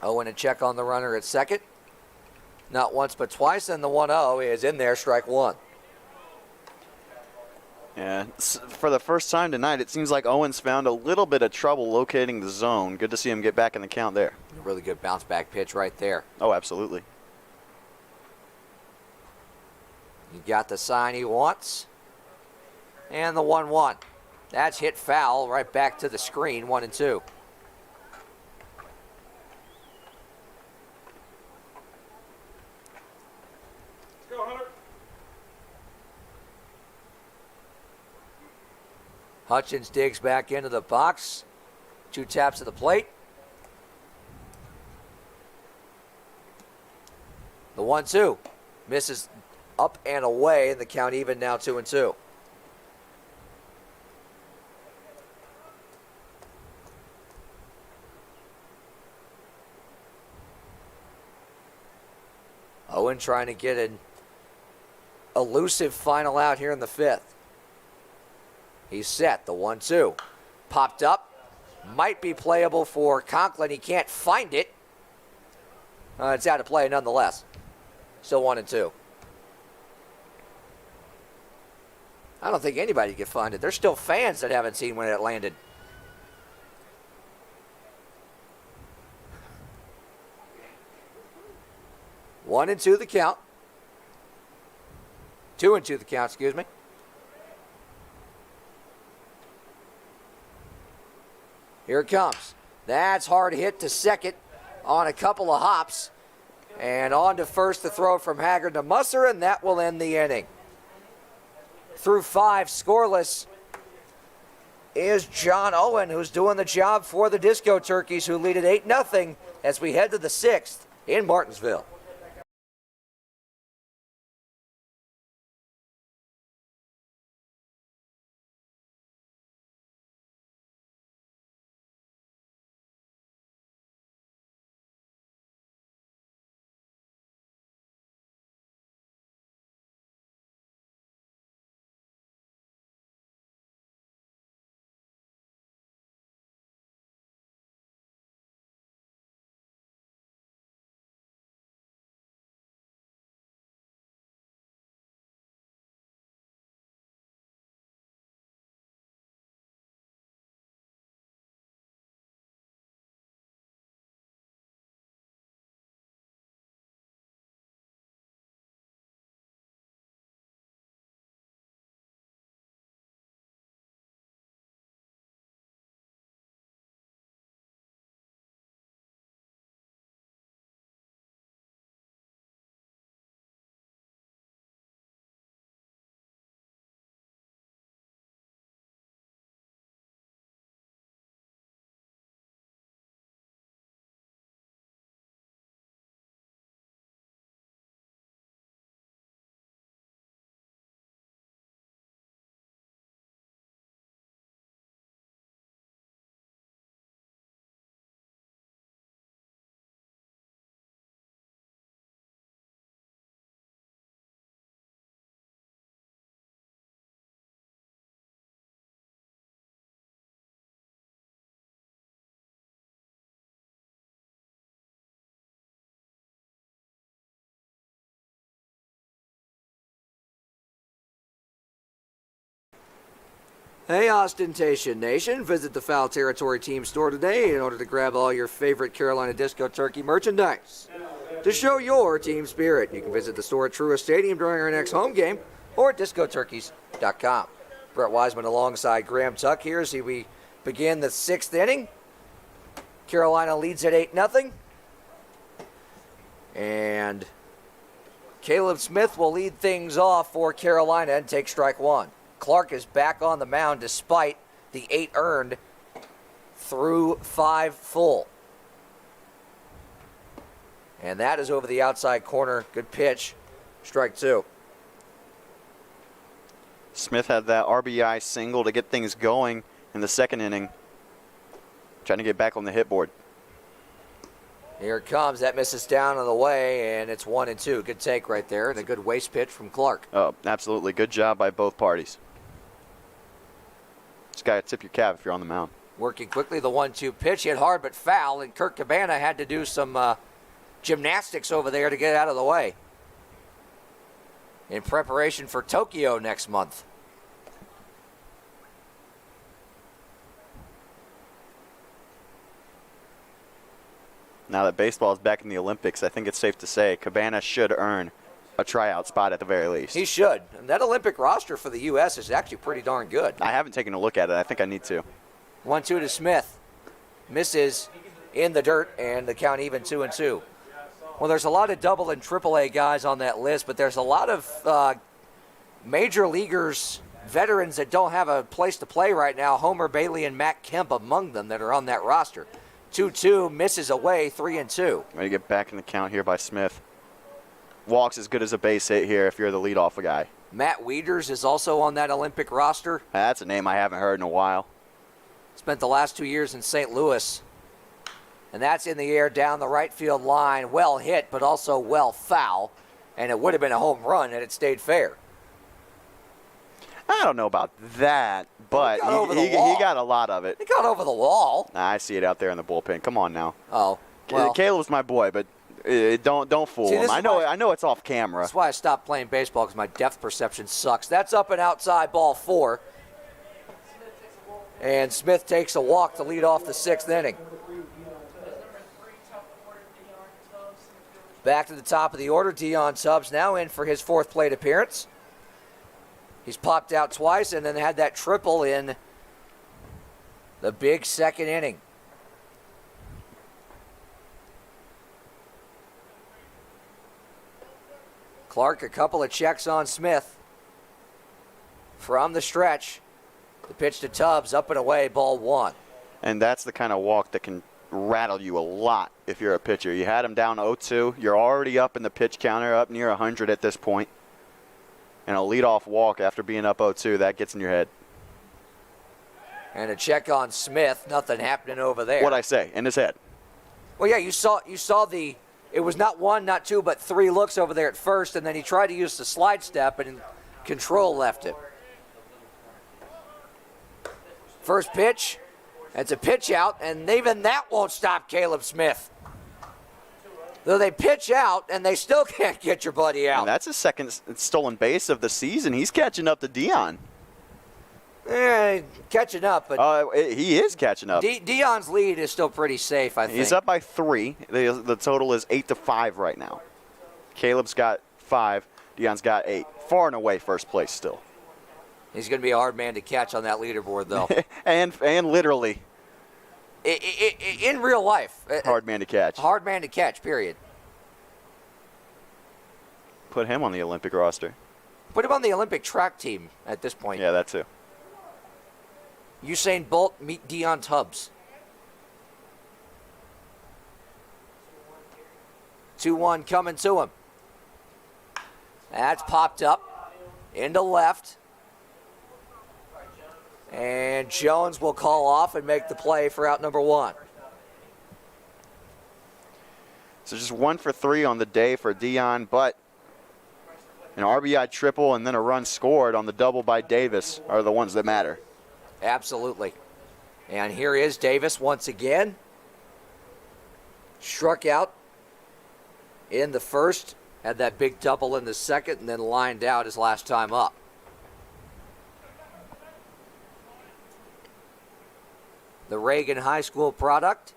Owen a check on the runner at second. Not once but twice, and the 1-0 is in there, strike one. Yeah, for the first time tonight, it seems like Owen's found a little bit of trouble locating the zone. Good to see him get back in the count there. A really good bounce back pitch right there. Oh, absolutely. He got the sign he wants. And the 1-1. That's hit foul right back to the screen, 1-2. Go, Hunter. Hutchins digs back into the box. 2 taps of the plate. The 1-2 misses up and away, and the count even now, 2-2. Owen trying to get an elusive final out here in the 5th. He's set, the 1-2. Popped up, might be playable for Conklin. He can't find it. It's out of play nonetheless. Still 1-2. I don't think anybody can find it. There's still fans that haven't seen when it landed. One and two the count. 2-2 the count, excuse me. Here it comes. That's hard hit to second on a couple of hops. And on to first, the throw from Haggard to Musser, and that will end the inning. Through 5, scoreless, is John Owen, who's doing the job for the Disco Turkeys, who lead at 8-0 as we head to the 6th in Martinsville. Hey, Ostentation Nation. Visit the Foul Territory Team store today in order to grab all your favorite Carolina Disco Turkey merchandise. To show your team spirit, you can visit the store at Truist Stadium during our next home game or at discoturkeys.com. Brett Wiseman alongside Graham Tuck here as we begin the 6th inning. Carolina leads at 8-0. And Caleb Smith will lead things off for Carolina and take strike one. Clark is back on the mound despite the 8 earned through 5 full. And that is over the outside corner. Good pitch. Strike 2. Smith had that RBI single to get things going in the 2nd inning. Trying to get back on the hit board. Here it comes. That misses down on the way, and it's 1-2. Good take right there, and a good waste pitch from Clark. Oh, absolutely. Good job by both parties. Just got to tip your cap if you're on the mound. Working quickly, the 1-2 pitch hit hard but foul, and Kirk Cabana had to do some gymnastics over there to get out of the way in preparation for Tokyo next month. Now that baseball is back in the Olympics, I think it's safe to say Cabana should earn a tryout spot at the very least. He should. And that Olympic roster for the U.S. is actually pretty darn good. I haven't taken a look at it. I think I need to. 1-2 to Smith. Misses in the dirt, and the count even 2-2. Well, there's a lot of double and triple A guys on that list, but there's a lot of major leaguers, veterans that don't have a place to play right now. Homer Bailey and Matt Kemp among them that are on that roster. 2-2, misses away, 3-2. Ready to get back in the count here by Smith. Walks as good as a base hit here if you're the leadoff guy. Matt Wieters is also on that Olympic roster. That's a name I haven't heard in a while. Spent the last 2 years in St. Louis. And that's in the air down the right field line. Well hit, but also well foul. And it would have been a home run had it stayed fair. I don't know about that, but he got a lot of it. He got over the wall. I see it out there in the bullpen. Come on now. Oh, well. Caleb's my boy, but don't fool him. I know it's off camera. That's why I stopped playing baseball, because my depth perception sucks. That's up and outside, ball 4. And Smith takes a walk to lead off the 6th inning. Back to the top of the order, Dion Tubbs now in for his 4th plate appearance. He's popped out twice and then had that triple in the big 2nd inning. Clark, a couple of checks on Smith. From the stretch, the pitch to Tubbs, up and away, ball 1. And that's the kind of walk that can rattle you a lot if you're a pitcher. You had him down 0-2. You're already up in the pitch counter, up near 100 at this point. And a leadoff walk after being up 0-2, that gets in your head. And a check on Smith, nothing happening over there. What'd I say? In his head. Well, yeah, you saw the, it was not 1, not 2, but 3 looks over there at first, and then he tried to use the slide step, and control left him. First pitch, it's a pitch out, and even that won't stop Caleb Smith. Though they pitch out, and they still can't get your buddy out. And that's his 2nd stolen base of the season. He's catching up to Dion. Catching up, but he is catching up. Dion's lead is still pretty safe, I think. He's up by 3. The total is 8-5 right now. Caleb's got 5. Dion's got 8. Far and away first place still. He's going to be a hard man to catch on that leaderboard, though. and literally. In real life. Hard man to catch. Hard man to catch, period. Put him on the Olympic roster. Put him on the Olympic track team at this point. Yeah, that too. Usain Bolt, meet Dion Tubbs. 2-1 coming to him. That's popped up into left. And Jones will call off and make the play for out number 1. So just 1 for 3 on the day for Dion, but an RBI triple and then a run scored on the double by Davis are the ones that matter. Absolutely. And here is Davis once again. Struck out in the first, had that big double in the second, and then lined out his last time up. The Reagan High School product.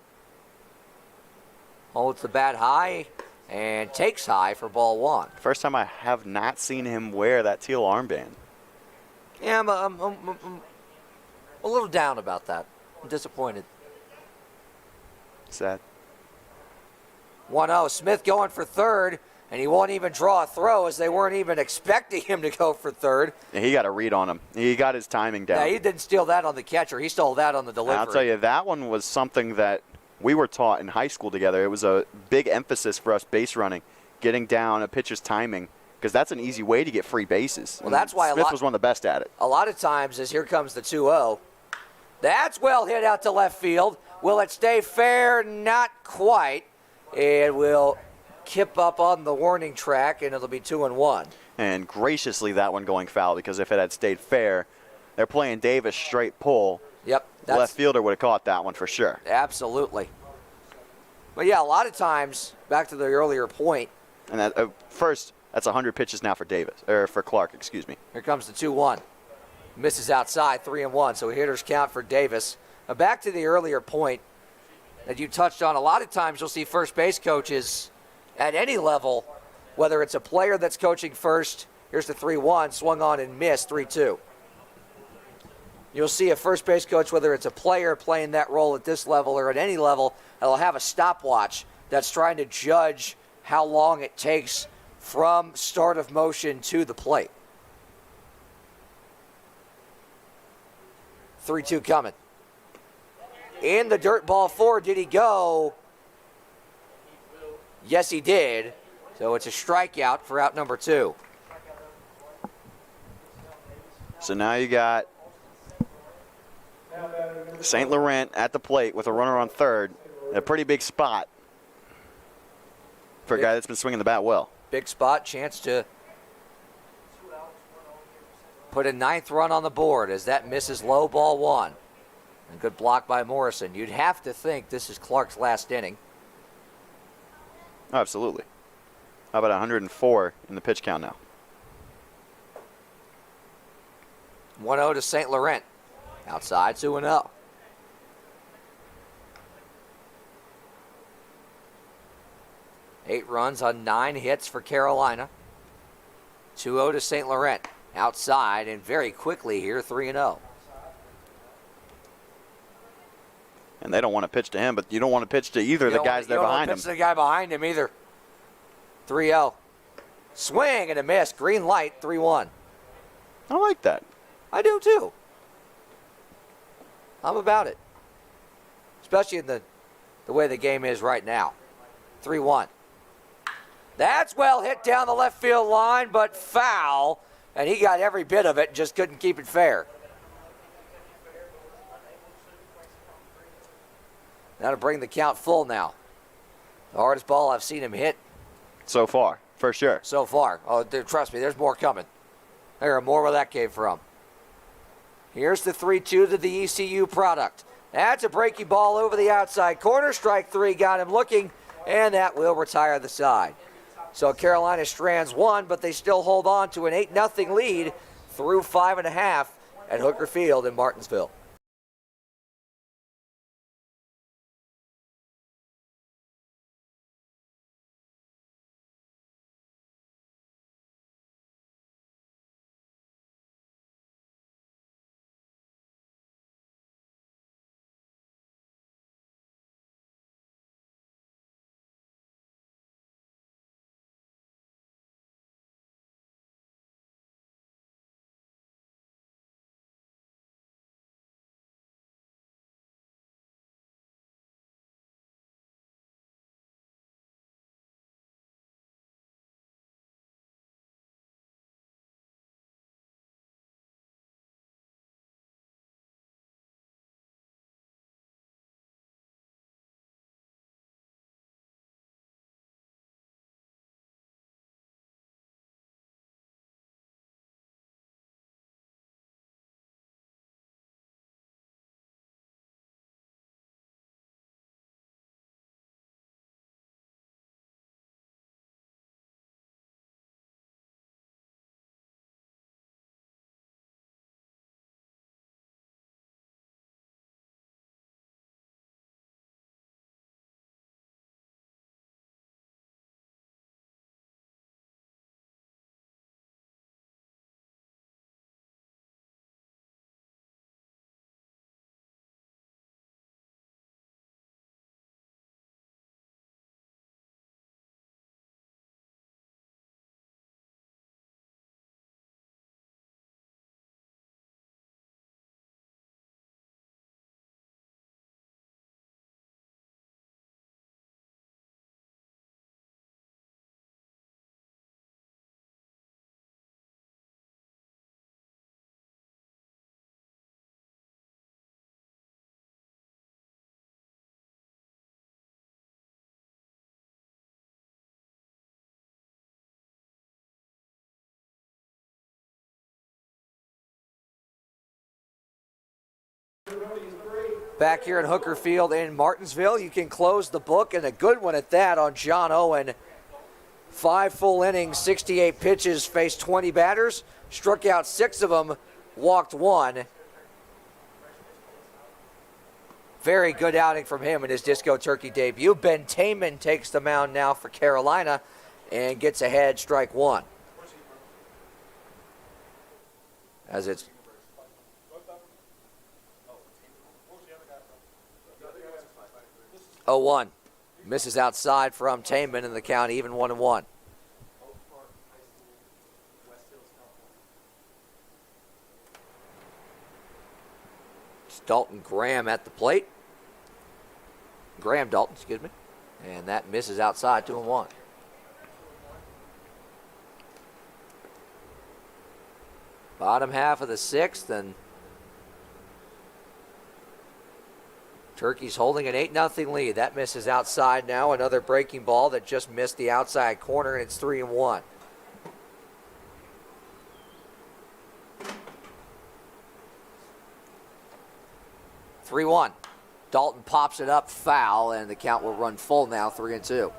Holds the bat high and takes high for ball 1. First time I have not seen him wear that teal armband. Yeah, I'm a little down about that. I'm disappointed. Sad. 1-0. Smith going for third, and he won't even draw a throw as they weren't even expecting him to go for third. Yeah, he got a read on him. He got his timing down. Yeah, he didn't steal that on the catcher. He stole that on the delivery. And I'll tell you, that one was something that we were taught in high school together. It was a big emphasis for us base running, getting down a pitcher's timing, because that's an easy way to get free bases. Well, that's why Smith was one of the best at it. A lot of times, as here comes the 2-0, that's well hit out to left field. Will it stay fair? Not quite. It will kip up on the warning track, and it'll be 2-1. And graciously, that one going foul, because if it had stayed fair, they're playing Davis straight pull. Yep. The left fielder would have caught that one for sure. Absolutely. But yeah, a lot of times, back to the earlier point. And that, first, that's 100 pitches now for for Clark, excuse me. Here comes the 2-1. Misses outside, 3-1. So hitters count for Davis. Back to the earlier point that you touched on. A lot of times you'll see first base coaches at any level, whether it's a player that's coaching first. Here's the 3-1, swung on and missed, 3-2. You'll see a first base coach, whether it's a player playing that role at this level or at any level, that'll have a stopwatch that's trying to judge how long it takes from start of motion to the plate. 3-2 coming. In the dirt ball 4, did he go? Yes, he did. So it's a strikeout for out number 2. So now you got St. Laurent at the plate with a runner on third. A pretty big spot for a guy that's been swinging the bat well. Big spot, chance to put a 9th run on the board as that misses low, ball 1. And good block by Morrison. You'd have to think this is Clark's last inning. Oh, absolutely. How about 104 in the pitch count now? 1-0 to St. Laurent. Outside, 2-0. Eight runs on 9 hits for Carolina. 2-0 to St. Laurent. Outside, and very quickly here, 3-0. And they don't want to pitch to him, but you don't want to pitch to either of the guys there behind him. You don't want to pitch to the guy behind him either. 3-0. Swing and a miss. Green light, 3-1. I like that. I do too. I'm about it. Especially in the way the game is right now. 3-1. That's well hit down the left field line, but foul. And he got every bit of it and just couldn't keep it fair. That'll bring the count full now. The hardest ball I've seen him hit So far, for sure. so far. Oh, trust me, there's more coming. There are more where that came from. Here's the 3-2 to the ECU product. That's a breaking ball over the outside corner. Strike 3 got him looking, and that will retire the side. So Carolina strands 1, but they still hold on to an 8-0 lead through 5.5 at Hooker Field in Martinsville. back here in Hooker Field in Martinsville. You can close the book, and a good one at that on John Owen. 5 full innings, 68 pitches, faced 20 batters, struck out 6 of them, walked 1. Very good outing from him in his Disco Turkey debut. Ben Taman takes the mound now for Carolina and gets ahead, strike 1. As it's 0-1. Misses outside from Taman, and the count even 1-1. It's Dalton Graham at the plate. Graham Dalton, excuse me. And that misses outside, 2-1. Bottom half of the 6th, and Turkey's holding an 8-0 lead. That misses outside now. Another breaking ball that just missed the outside corner, and it's 3-1. Dalton pops it up, foul, and the count will run full now, 3-2.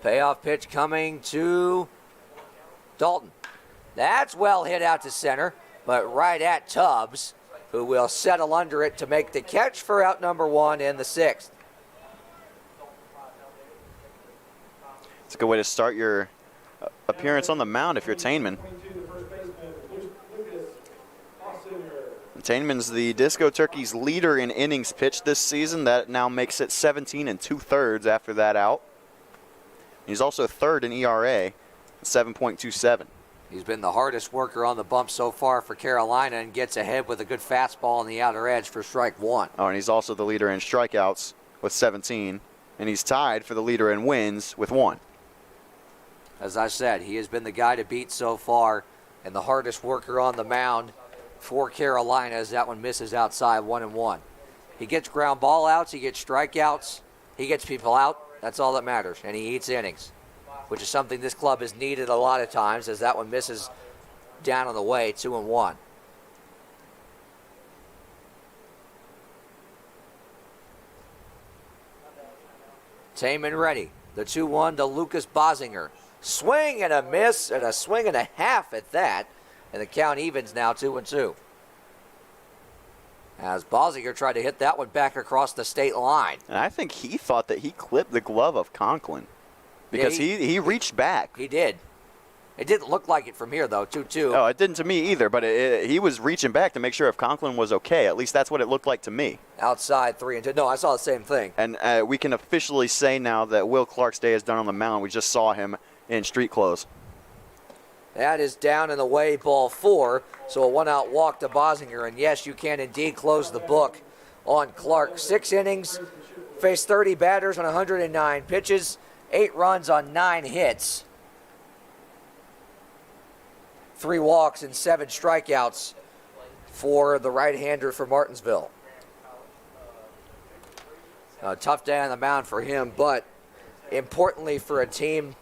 Payoff pitch coming to Dalton. That's well hit out to center, but right at Tubbs, who will settle under it to make the catch for out number 1 in the 6th. It's a good way to start your appearance on the mound if you're Tainman. Tainman's the Disco Turkeys leader in innings pitched this season. That now makes it 17 2/3 after that out. He's also 3rd in ERA, 7.27. He's been the hardest worker on the bump so far for Carolina and gets ahead with a good fastball on the outer edge for strike 1. Oh, and he's also the leader in strikeouts with 17, and he's tied for the leader in wins with 1. As I said, he has been the guy to beat so far and the hardest worker on the mound for Carolina as that one misses outside, 1-1. He gets ground ball outs, he gets strikeouts, he gets people out. That's all that matters, and he eats innings, which is something this club has needed a lot of times as that one misses down on the way, 2-1. Taman ready. The 2-1 to Lucas Bosinger. Swing and a miss, and a swing and a half at that, and the count evens now, 2-2. As Bosinger tried to hit that one back across the state line. And I think he thought that he clipped the glove of Conklin because he reached back. He did. It didn't look like it from here, though, 2-2. Oh, it didn't to me either, but he was reaching back to make sure if Conklin was okay. At least that's what it looked like to me. Outside, 3-2. No, I saw the same thing. And we can officially say now that Will Clark's day is done on the mound. We just saw him in street clothes. That is down in the way, ball 4. So a 1-out walk to Bosinger. And yes, you can indeed close the book on Clark. 6 innings, faced 30 batters on 109 pitches, 8 runs on 9 hits, 3 walks and 7 strikeouts for the right-hander for Martinsville. A tough day on the mound for him, but importantly for a team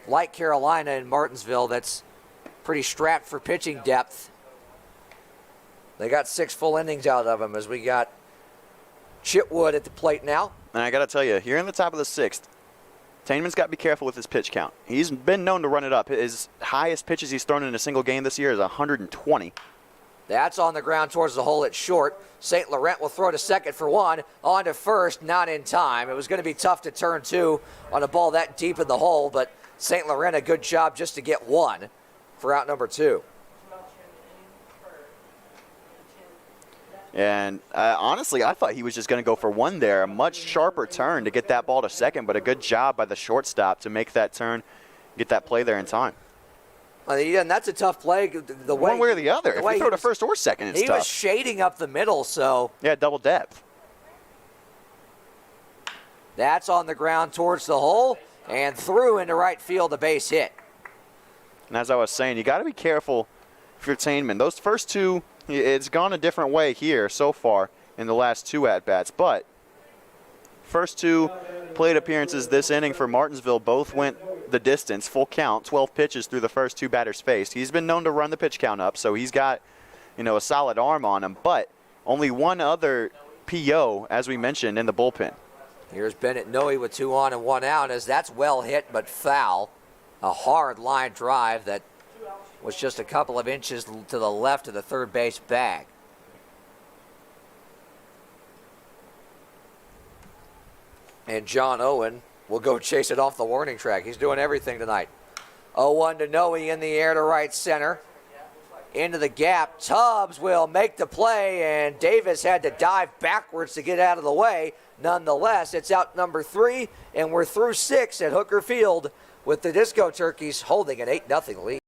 like Carolina and Martinsville that's pretty strapped for pitching depth. They got 6 full innings out of him as we got Chitwood at the plate now. And I got to tell you, here in the top of the 6th, Tainman's got to be careful with his pitch count. He's been known to run it up. His highest pitches he's thrown in a single game this year is 120. That's on the ground towards the hole at short. St. Laurent will throw to second for 1. On to first, not in time. It was going to be tough to turn 2 on a ball that deep in the hole, but St. Laurent a good job just to get 1 for out number 2. And honestly, I thought he was just going to go for 1 there. A much sharper turn to get that ball to second, but a good job by the shortstop to make that turn, get that play there in time. And that's a tough play. The way, one way or the other. If you throw to first or second, it's tough. He was shading up the middle, so. Yeah, double depth. That's on the ground towards the hole and through into right field, a base hit. And as I was saying, you got to be careful if you're Tainman. Those first 2, it's gone a different way here so far. in the last 2 at-bats. But first 2 plate appearances this inning for Martinsville both went the distance, full count, 12 pitches through the first 2 batters faced. He's been known to run the pitch count up, so he's got, a solid arm on him. But only one other PO, as we mentioned, in the bullpen. Here's Bennett Noe with 2 on and 1 out, as that's well hit but foul. A hard line drive that was just a couple of inches to the left of the third base bag. And John Owen will go chase it off the warning track. He's doing everything tonight. 0-1 to Noe in the air to right center. Into the gap. Tubbs will make the play, and Davis had to dive backwards to get out of the way. Nonetheless, it's out number 3, and we're through 6 at Hooker Field with the Disco Turkeys holding an 8-0 lead.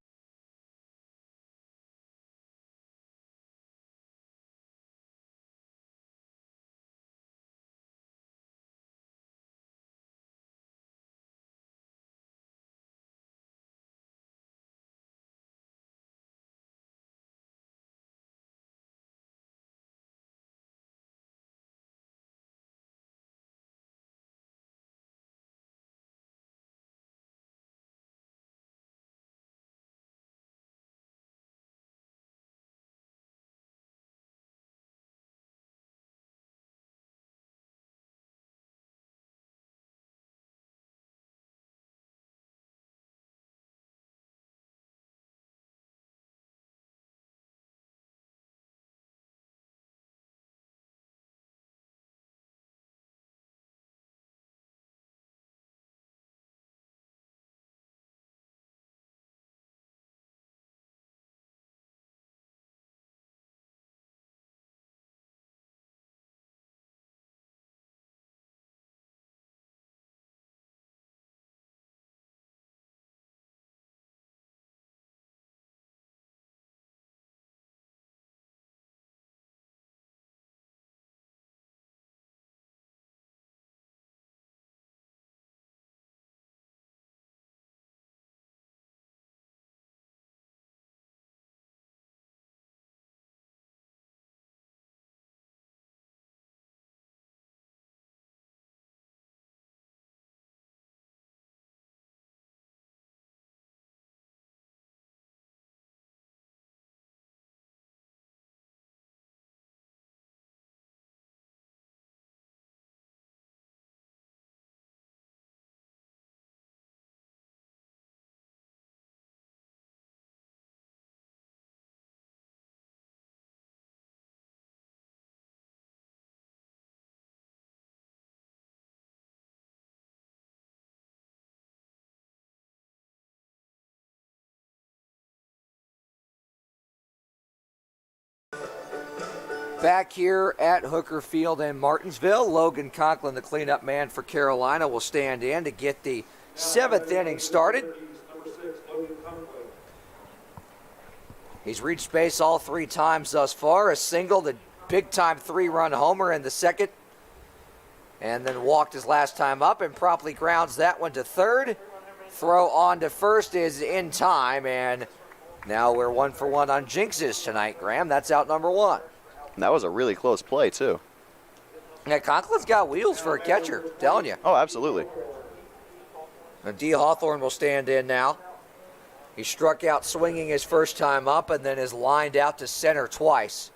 Back here at Hooker Field in Martinsville, Logan Conklin, the cleanup man for Carolina, will stand in to get the 7th inning started. He's reached base all 3 times thus far. A single, the big-time 3-run homer in the second, and then walked his last time up and promptly grounds that one to third. Throw on to first is in time, and now we're 1 for 1 on jinxes tonight, Graham. That's out number 1. That was a really close play, too. Yeah, Conklin's got wheels for a catcher, telling you. Oh, absolutely. And D. Hawthorne will stand in now. He struck out swinging his first time up and then is lined out to center twice.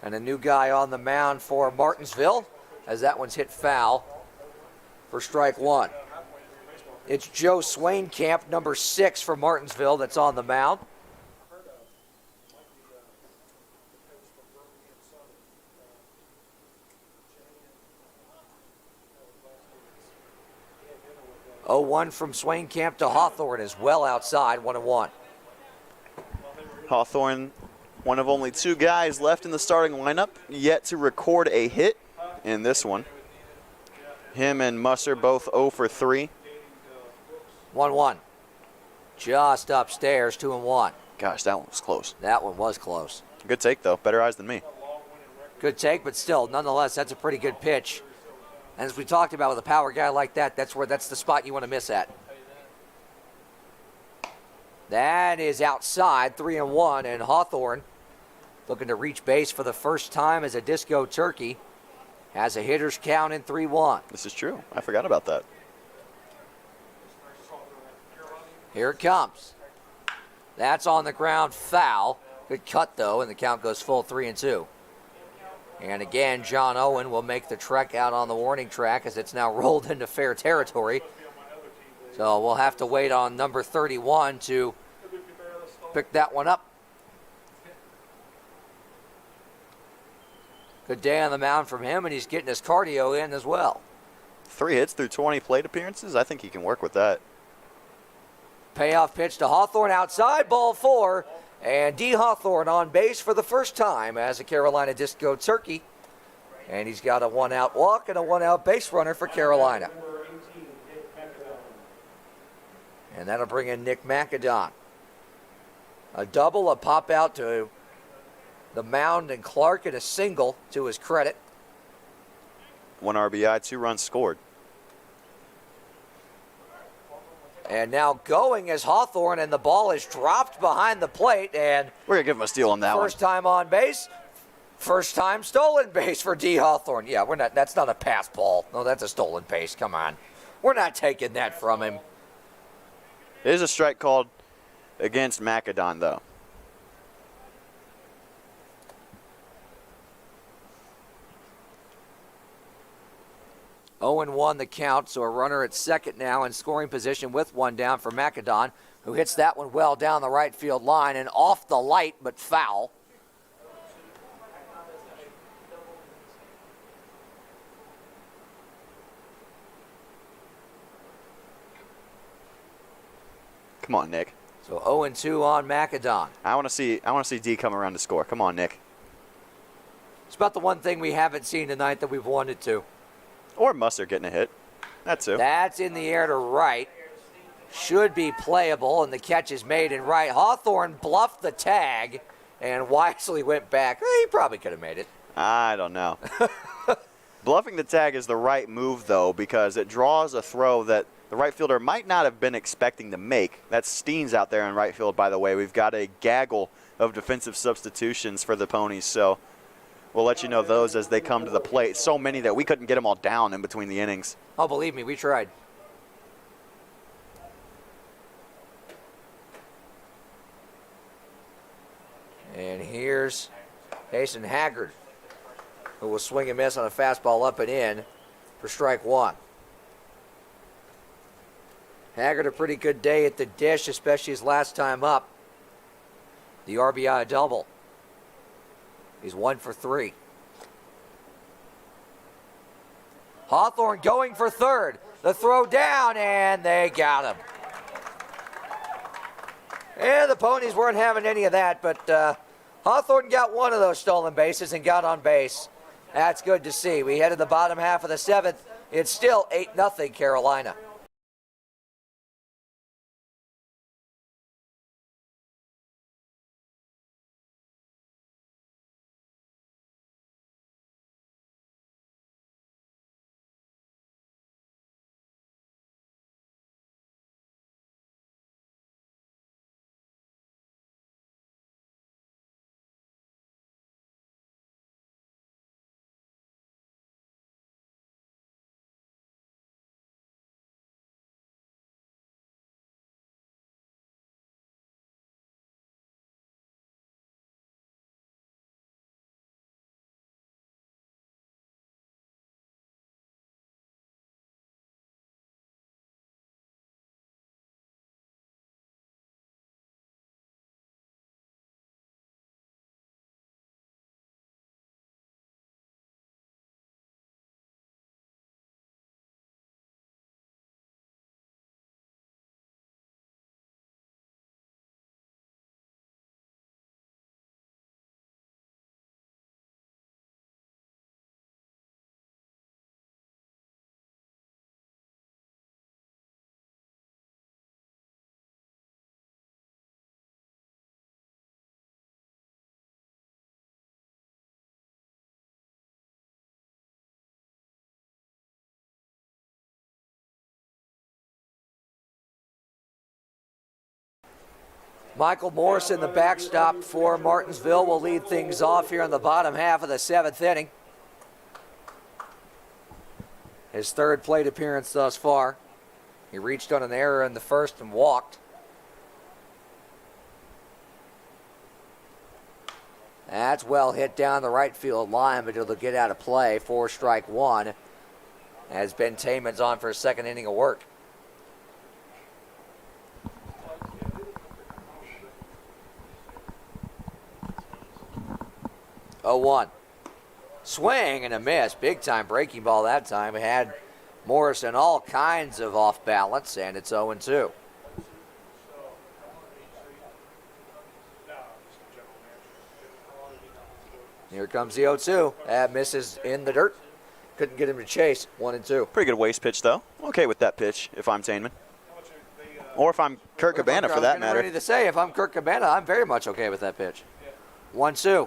And a new guy on the mound for Martinsville, as that one's hit foul for strike 1. It's Joe Swainkamp, number 6 for Martinsville, that's on the mound. Oh, 1 from Swainkamp to Hawthorne is well outside, 1-1. Hawthorne, one of only 2 guys left in the starting lineup, yet to record a hit in this one. Him and Musser both 0 for 3. 1-1. Just upstairs, 2-1. Gosh, that one was close. That one was close. Good take, though. Better eyes than me. Good take, but still, nonetheless, that's a pretty good pitch. And as we talked about with a power guy like that, that's the spot you want to miss at. That is outside, 3-1, and Hawthorne looking to reach base for the first time as a Disco Turkey. Has a hitter's count in 3-1. This is true. I forgot about that. Here it comes. That's on the ground, foul. Good cut, though, and the count goes full 3-2. And again, John Owen will make the trek out on the warning track as it's now rolled into fair territory. So we'll have to wait on number 31 to pick that one up. Good day on the mound from him, and he's getting his cardio in as well. 3 hits through 20 plate appearances. I think he can work with that. Payoff pitch to Hawthorne outside, ball 4. And D. Hawthorne on base for the first time as a Carolina Disco Turkey. And he's got a 1-out walk and a 1-out base runner for Carolina. And that'll bring in Nick Macadon. A double, a pop out to the mound, and Clark, and a single to his credit. 1 RBI, 2 runs scored. And now going is Hawthorne, and the ball is dropped behind the plate, and We're going to give him a steal on that one. first time on base, first time stolen base for D. Hawthorne. Yeah, that's not a pass ball. No, that's a stolen base. Come on. We're not taking that from him. It is a strike called against Macadon, though. Owen won the count, so a runner at second now in scoring position with 1 down for Macadon, who hits that one well down the right field line and off the light, but foul. Come on, Nick. So 0-2 on Macadon. I want to see D come around to score. Come on, Nick. It's about the one thing we haven't seen tonight that we've wanted to. Or Mustard getting a hit. That too. That's in the air to right. Should be playable, and the catch is made in right. Hawthorne bluffed the tag and wisely went back. He probably could have made it. I don't know. Bluffing the tag is the right move, though, because it draws a throw that the right fielder might not have been expecting to make. That's Steens out there in right field, by the way. We've got a gaggle of defensive substitutions for the Ponies, so we'll let you know those as they come to the plate. So many that we couldn't get them all down in between the innings. Oh, believe me, we tried. And here's Jason Haggard, who will swing and miss on a fastball up and in for strike 1. Haggard, a pretty good day at the dish, especially his last time up. The RBI double. He's 1 for 3. Hawthorne going for third. The throw down, and they got him. And the Ponies weren't having any of that, but Hawthorne got one of those stolen bases and got on base. That's good to see. We head to the bottom half of the 7th. It's still 8-0 Carolina. Michael Morrison, the backstop for Martinsville, will lead things off here in the bottom half of the 7th inning. His 3rd plate appearance thus far. He reached on an error in the 1st and walked. That's well hit down the right field line, but it'll get out of play for strike 1 as Ben Taman's on for a 2nd inning of work. Oh, 1. Swing and a miss. Big time breaking ball that time. It had Morrison all kinds of off balance, and it's 0-2. Here comes the 0-2. That misses in the dirt. Couldn't get him to chase. 1-2. Pretty good waste pitch, though. Okay with that pitch if I'm Tainman. Or if I'm Kirk Cabana, for that matter. I'm ready to say, if I'm Kirk Cabana, I'm very much okay with that pitch. 1-2.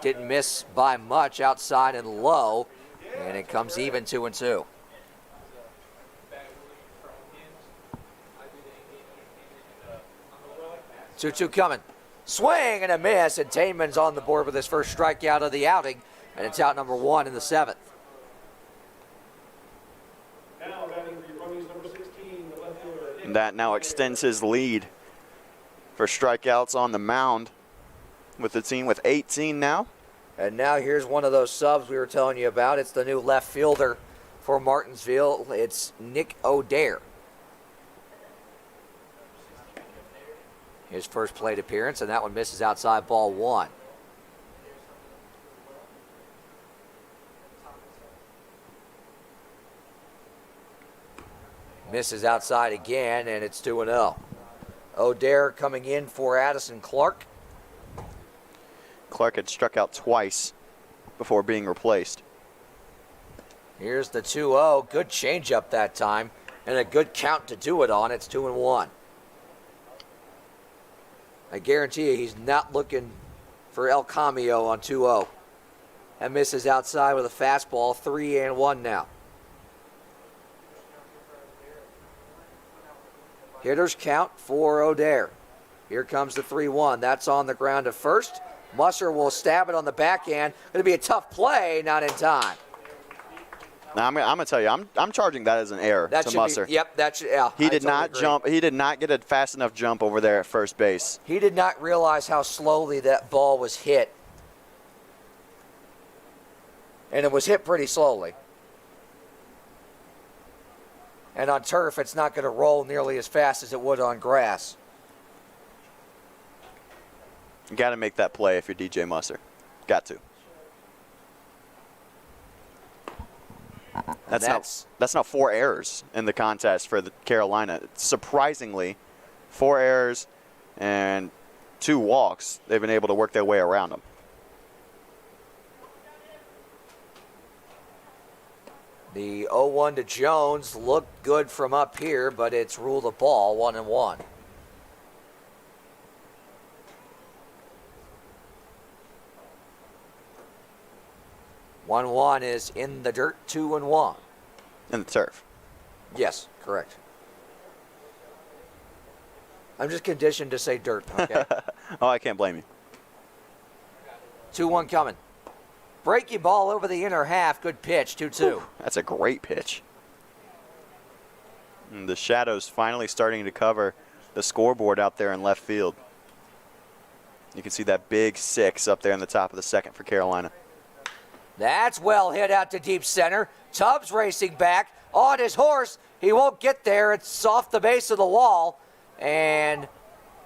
Didn't miss by much, outside and low, and it comes even 2-2. Two coming. Swing and a miss, and Tainman's on the board with his first strikeout of the outing, and it's out number 1 in the 7th. Now batting for your Ponies, number 16, the left fielder. And that now extends his lead for strikeouts on the mound with the team with 18 now. And now here's one of those subs we were telling you about. It's the new left fielder for Martinsville. It's Nick O'Dare. His first plate appearance, and that one misses outside, ball 1. Misses outside again, and it's 2-0. O'Dare coming in for Addison Clark. Clark had struck out twice before being replaced. Here's the 2-0. Good changeup that time, and a good count to do it on. It's 2-1. I guarantee you he's not looking for El Cameo on 2-0. And misses outside with a fastball, 3-1 now. Hitters count for O'Dare. Here comes the 3-1. That's on the ground at first. Musser will stab it on the backhand. Going to be a tough play, not in time. Now I'm going to tell you, I'm charging that as an error to Musser. That should. Yeah, he did not jump. He did not get a fast enough jump over there at first base. He did not realize how slowly that ball was hit, and it was hit pretty slowly. And on turf, it's not going to roll nearly as fast as it would on grass. You got to make that play if you're DJ Musser. Got to. That's now 4 errors in the contest for the Carolina. Surprisingly, 4 errors and 2 walks. They've been able to work their way around them. The 0-1 to Jones looked good from up here, but it's ruled a ball, 1-1. One is in the dirt, 2-1. In the turf. Yes, correct. I'm just conditioned to say dirt, okay? Oh, I can't blame you. 2-1 coming. Breaking ball over the inner half. Good pitch, 2-2. That's a great pitch. And the shadows finally starting to cover the scoreboard out there in left field. You can see that big 6 up there in the top of the 2nd for Carolina. That's well hit out to deep center. Tubbs racing back on his horse. He won't get there. It's off the base of the wall. And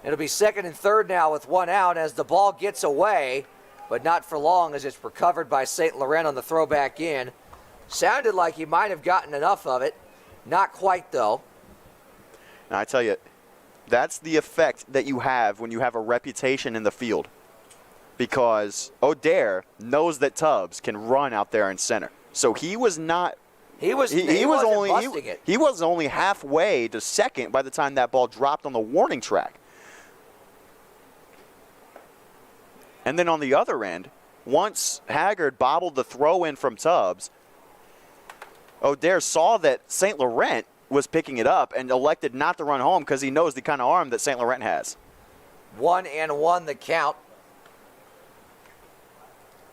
it'll be 2nd and 3rd now with 1 out as the ball gets away. But not for long as it's recovered by St. Laurent on the throwback in. Sounded like he might have gotten enough of it. Not quite, though. Now, I tell you, that's the effect that you have when you have a reputation in the field. Because O'Dare knows that Tubbs can run out there in center. So he was not. He was only halfway to 2nd by the time that ball dropped on the warning track. And then on the other end, once Haggard bobbled the throw in from Tubbs, O'Dare saw that St. Laurent was picking it up and elected not to run home because he knows the kind of arm that St. Laurent has. 1-1 the count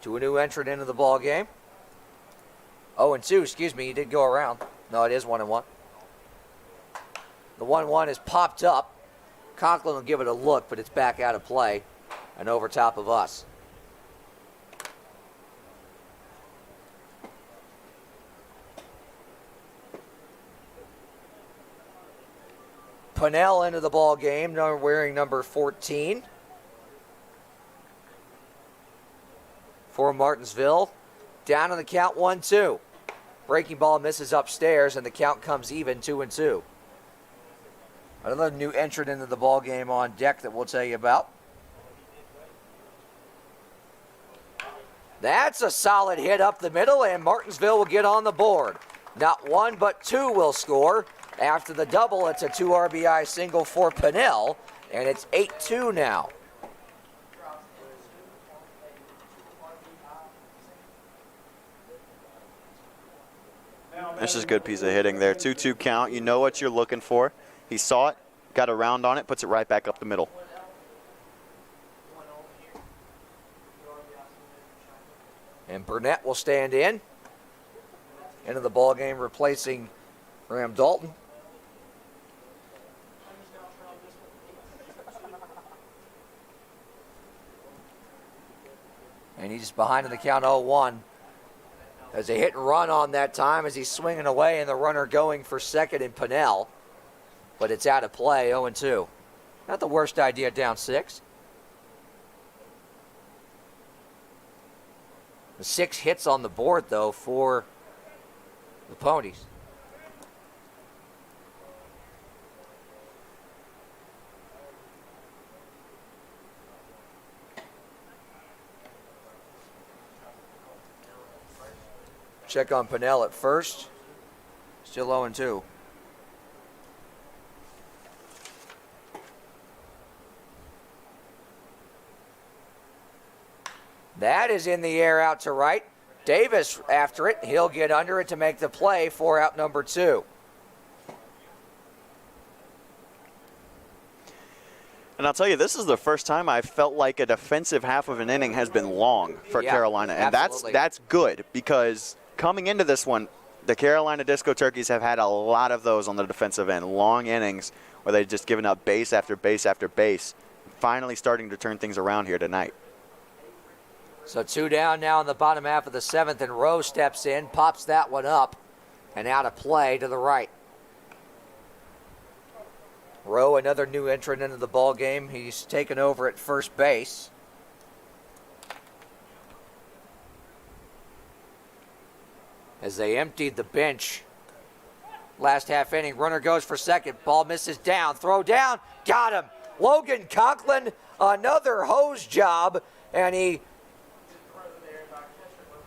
to a new entrant into the ball game. 0-2, excuse me, he did go around. No, it is 1-1. The 1-1 is popped up. Conklin will give it a look, but it's back out of play and over top of us. Pinnell into the ball game, wearing number 14 for Martinsville. Down on the count, 1-2. Breaking ball misses upstairs, and the count comes even, 2-2. Another new entrant into the ball game on deck that we'll tell you about. That's a solid hit up the middle, and Martinsville will get on the board. Not one, but two will score. After the double, it's a 2 RBI single for Pinnell, and it's 8-2 now. This is a good piece of hitting there. 2-2 count. You know what you're looking for. He saw it, got a round on it, puts it right back up the middle. And Burnett will stand in. Into the ball game, replacing Graham Dalton. And he's behind in the count, 0-1. As a hit and run on that time as he's swinging away, and the runner going for second in Pinnell. But it's out of play, 0-2. Not the worst idea, down 6. The 6 hits on the board, though, for the Ponies. Check on Pinnell at first. Still 0-2. That is in the air out to right. Davis after it. He'll get under it to make the play for out number 2. And I'll tell you, this is the first time I felt like a defensive half of an inning has been long for Carolina. And that's good, because coming into this one, the Carolina Disco Turkeys have had a lot of those on the defensive end, long innings where they've just given up base after base after base. Finally starting to turn things around here tonight. So 2 down now in the bottom half of the 7th, and Rowe steps in, pops that one up, and out of play to the right. Rowe, another new entrant into the ball game. He's taken over at first base. As they emptied the bench last half inning, runner goes for second. Ball misses down. Throw down. Got him. Logan Conklin, another hose job, and he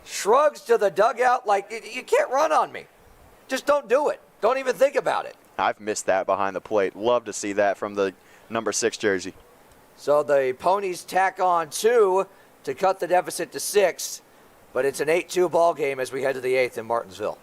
shrugs to the dugout like, you can't run on me. Just don't do it. Don't even think about it. I've missed that behind the plate. Love to see that from the number 6 jersey. So the Ponies tack on 2 to cut the deficit to 6, but it's an 8-2 ball game as we head to the 8th in Martinsville.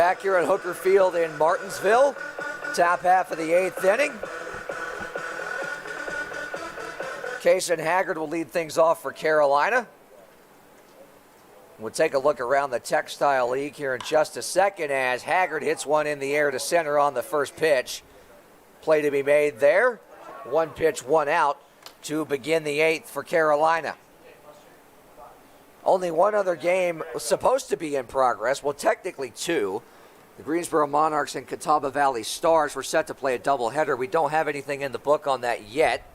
Back here at Hooker Field in Martinsville, top half of the 8th inning. Kason Haggard will lead things off for Carolina. We'll take a look around the Textile League here in just a second as Haggard hits one in the air to center on the first pitch. Play to be made there. 1 pitch, 1 out to begin the 8th for Carolina. Only one other game was supposed to be in progress. Well, technically 2. The Greensboro Monarchs and Catawba Valley Stars were set to play a doubleheader. We don't have anything in the book on that yet.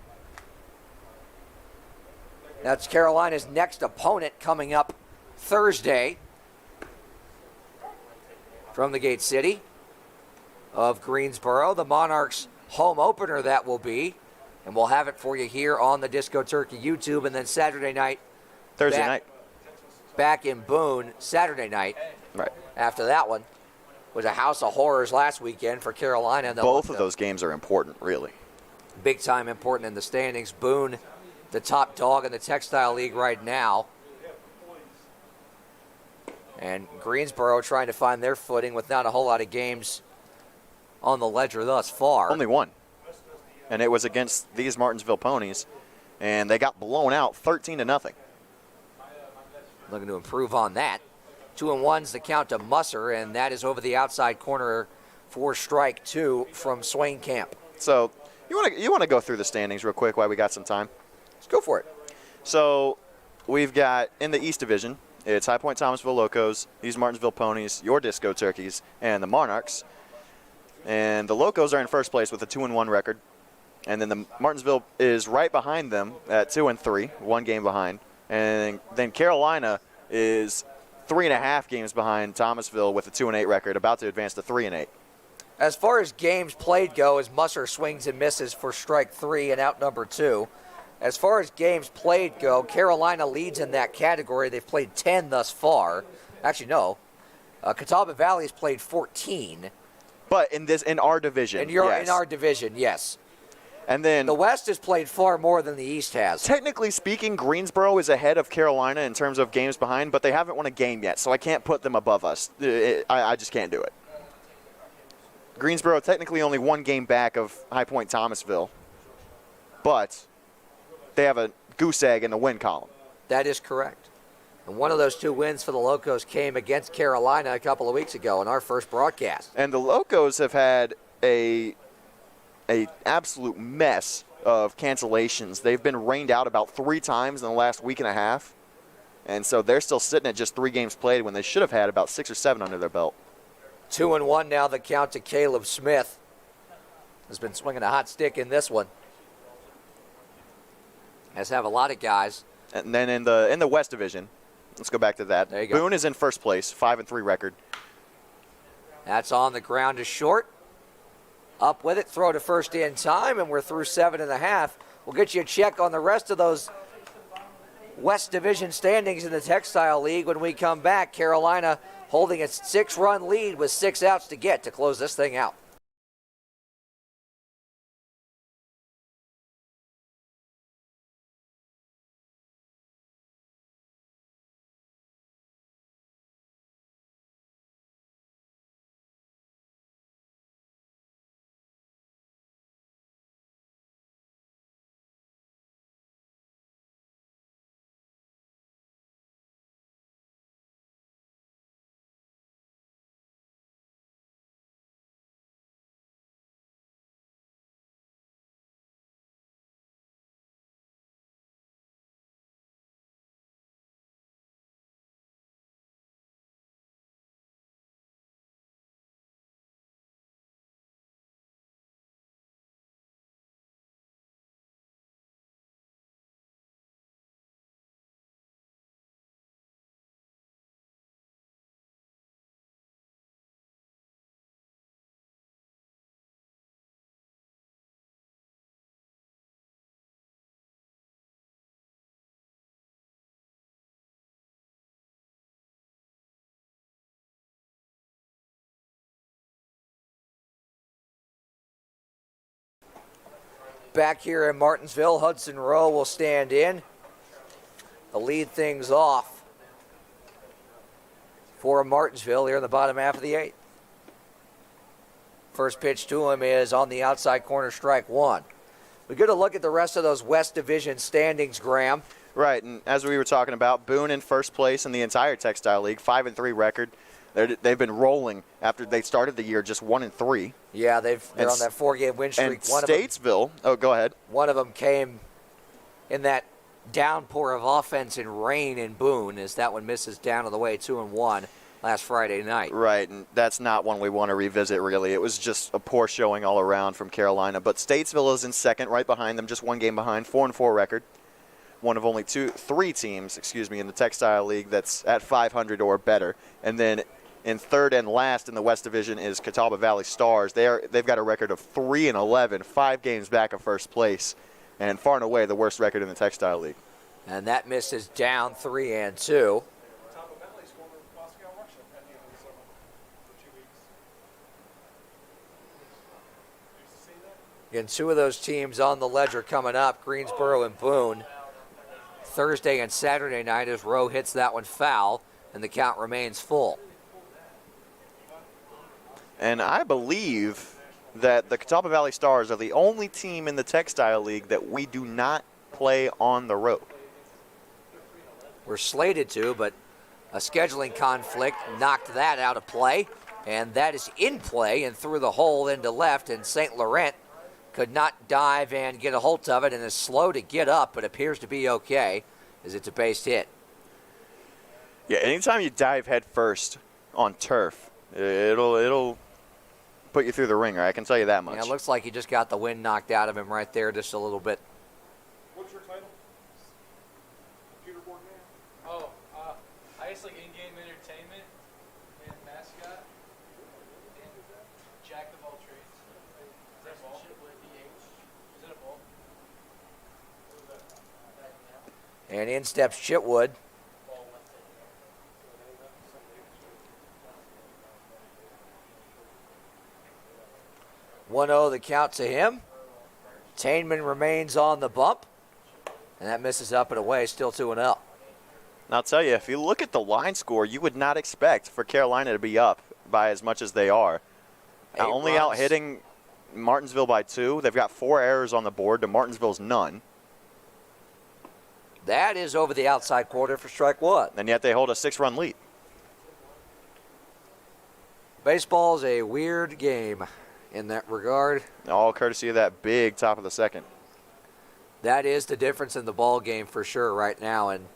That's Carolina's next opponent coming up Thursday from the Gate City of Greensboro. The Monarchs home opener that will be, and we'll have it for you here on the Disco Turkey YouTube, and then Saturday night. Thursday night. Back in Boone Saturday night. Right. After that one was a house of horrors last weekend for Carolina. And both of those games are important, really. Big time important in the standings. Boone, the top dog in the Textile League right now. And Greensboro trying to find their footing with not a whole lot of games on the ledger thus far. Only one. And it was against these Martinsville Ponies, and they got blown out 13-0. Looking to improve on that. 2-1's the count to Musser, and that is over the outside corner for strike 2 from Swain Camp. So you want to go through the standings real quick while we got some time? Let's go for it. So we've got in the East Division, it's High Point Thomasville Locos, these Martinsville Ponies, your Disco Turkeys, and the Monarchs. And the Locos are in first place with a 2-1 record. And then the Martinsville is right behind them at 2-3, 1 game behind. And then Carolina is 3.5 games behind Thomasville with a 2-8 record, about to advance to 3-8. As far as games played go, as Musser swings and misses for strike 3 and out number 2. As far as games played go, Carolina leads in that category. They've played 10 thus far. Actually, no. Catawba Valley has played 14. But in our division, yes. In our division, yes. And then the West has played far more than the East has. Technically speaking, Greensboro is ahead of Carolina in terms of games behind, but they haven't won a game yet, so I can't put them above us. I just can't do it. Greensboro technically only 1 game back of High Point Thomasville, but they have a goose egg in the win column. That is correct. And one of those 2 wins for the Locos came against Carolina a couple of weeks ago in our first broadcast. And the Locos have had a absolute mess of cancellations. They've been rained out about 3 times in the last week and a half. And so they're still sitting at just 3 games played when they should have had about 6 or 7 under their belt. 2-1 now, the count to Caleb Smith. Has been swinging a hot stick in this one. Has have a lot of guys. And then in the West Division, let's go back to that. There you go. Boone is in first place, 5-3 record. That's on the ground to short. Up with it, throw to first in time, and we're through 7.5. We'll get you a check on the rest of those West Division standings in the Textile League when we come back. Carolina holding a 6-run lead with 6 outs to get to close this thing out. Back here in Martinsville, Hudson Rowe will stand in to lead things off for Martinsville here in the bottom half of the 8th. First pitch to him is on the outside corner, strike one. We get a look at the rest of those West Division standings, Graham. Right, and as we were talking about, Boone in first place in the entire Textile League, 5-3 record. They've been rolling after they started the year just 1-3. Yeah, they're on that 4-game win streak. And Statesville, go ahead. One of them came in that downpour of offense and rain in Boone, as that one misses down to the way 2-1 last Friday night. Right, and that's not one we want to revisit, really. It was just a poor showing all around from Carolina. But Statesville is in second, right behind them, just 1 game behind, 4-4 record. One of only three teams, in the Textile League that's at 500 or better. And then in third and last in the West Division is Catawba Valley Stars. They've got a record of 3-11, 5 games back of first place, and far and away the worst record in the Textile League. And that misses down 3-2. Again, 2 of those teams on the ledger coming up, Greensboro and Boone. Thursday and Saturday night as Rowe hits that one foul, and the count remains full. And I believe that the Catawba Valley Stars are the only team in the Textile League that we do not play on the road. We're slated to, but a scheduling conflict knocked that out of play, and that is in play and through the hole into left, and St. Laurent could not dive and get a hold of it, and is slow to get up, but appears to be okay as it's a base hit. Yeah, anytime you dive head first on turf, it'll put you through the ringer. I can tell you that much. Yeah, it looks like he just got the wind knocked out of him right there just a little bit. What's your title? Computer board man? Oh, I guess like in-game entertainment and mascot and jack of all trades. Is that a ball? Is that a ball? And in steps Chitwood. 1-0 the count to him. Tainman remains on the bump, and that misses up and away, still 2-0. And I'll tell you, if you look at the line score, you would not expect for Carolina to be up by as much as they are. Only out hitting Martinsville by 2. They've got 4 errors on the board to Martinsville's none. That is over the outside quarter for strike one. And yet they hold a 6-run lead. Baseball's a weird game in that regard. All courtesy of that big top of the second. That is the difference in the ball game for sure right now, and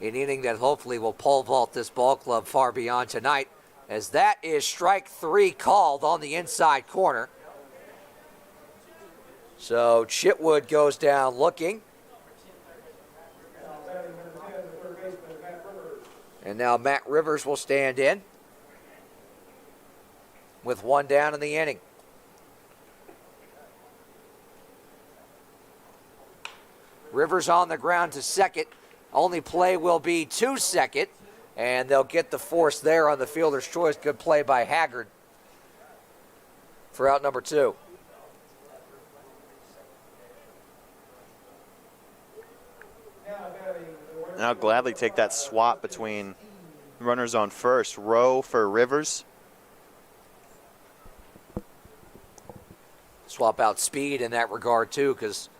an inning that hopefully will pole vault this ball club far beyond tonight, as that is strike 3 called on the inside corner. So Chitwood goes down looking. And now Matt Rivers will stand in with 1 down in the inning. Rivers on the ground to second. Only play will be to second, and they'll get the force there on the fielder's choice. Good play by Haggard for out number 2. And I'll gladly take that swap between runners on first. Rowe for Rivers. Swap out speed in that regard, too, because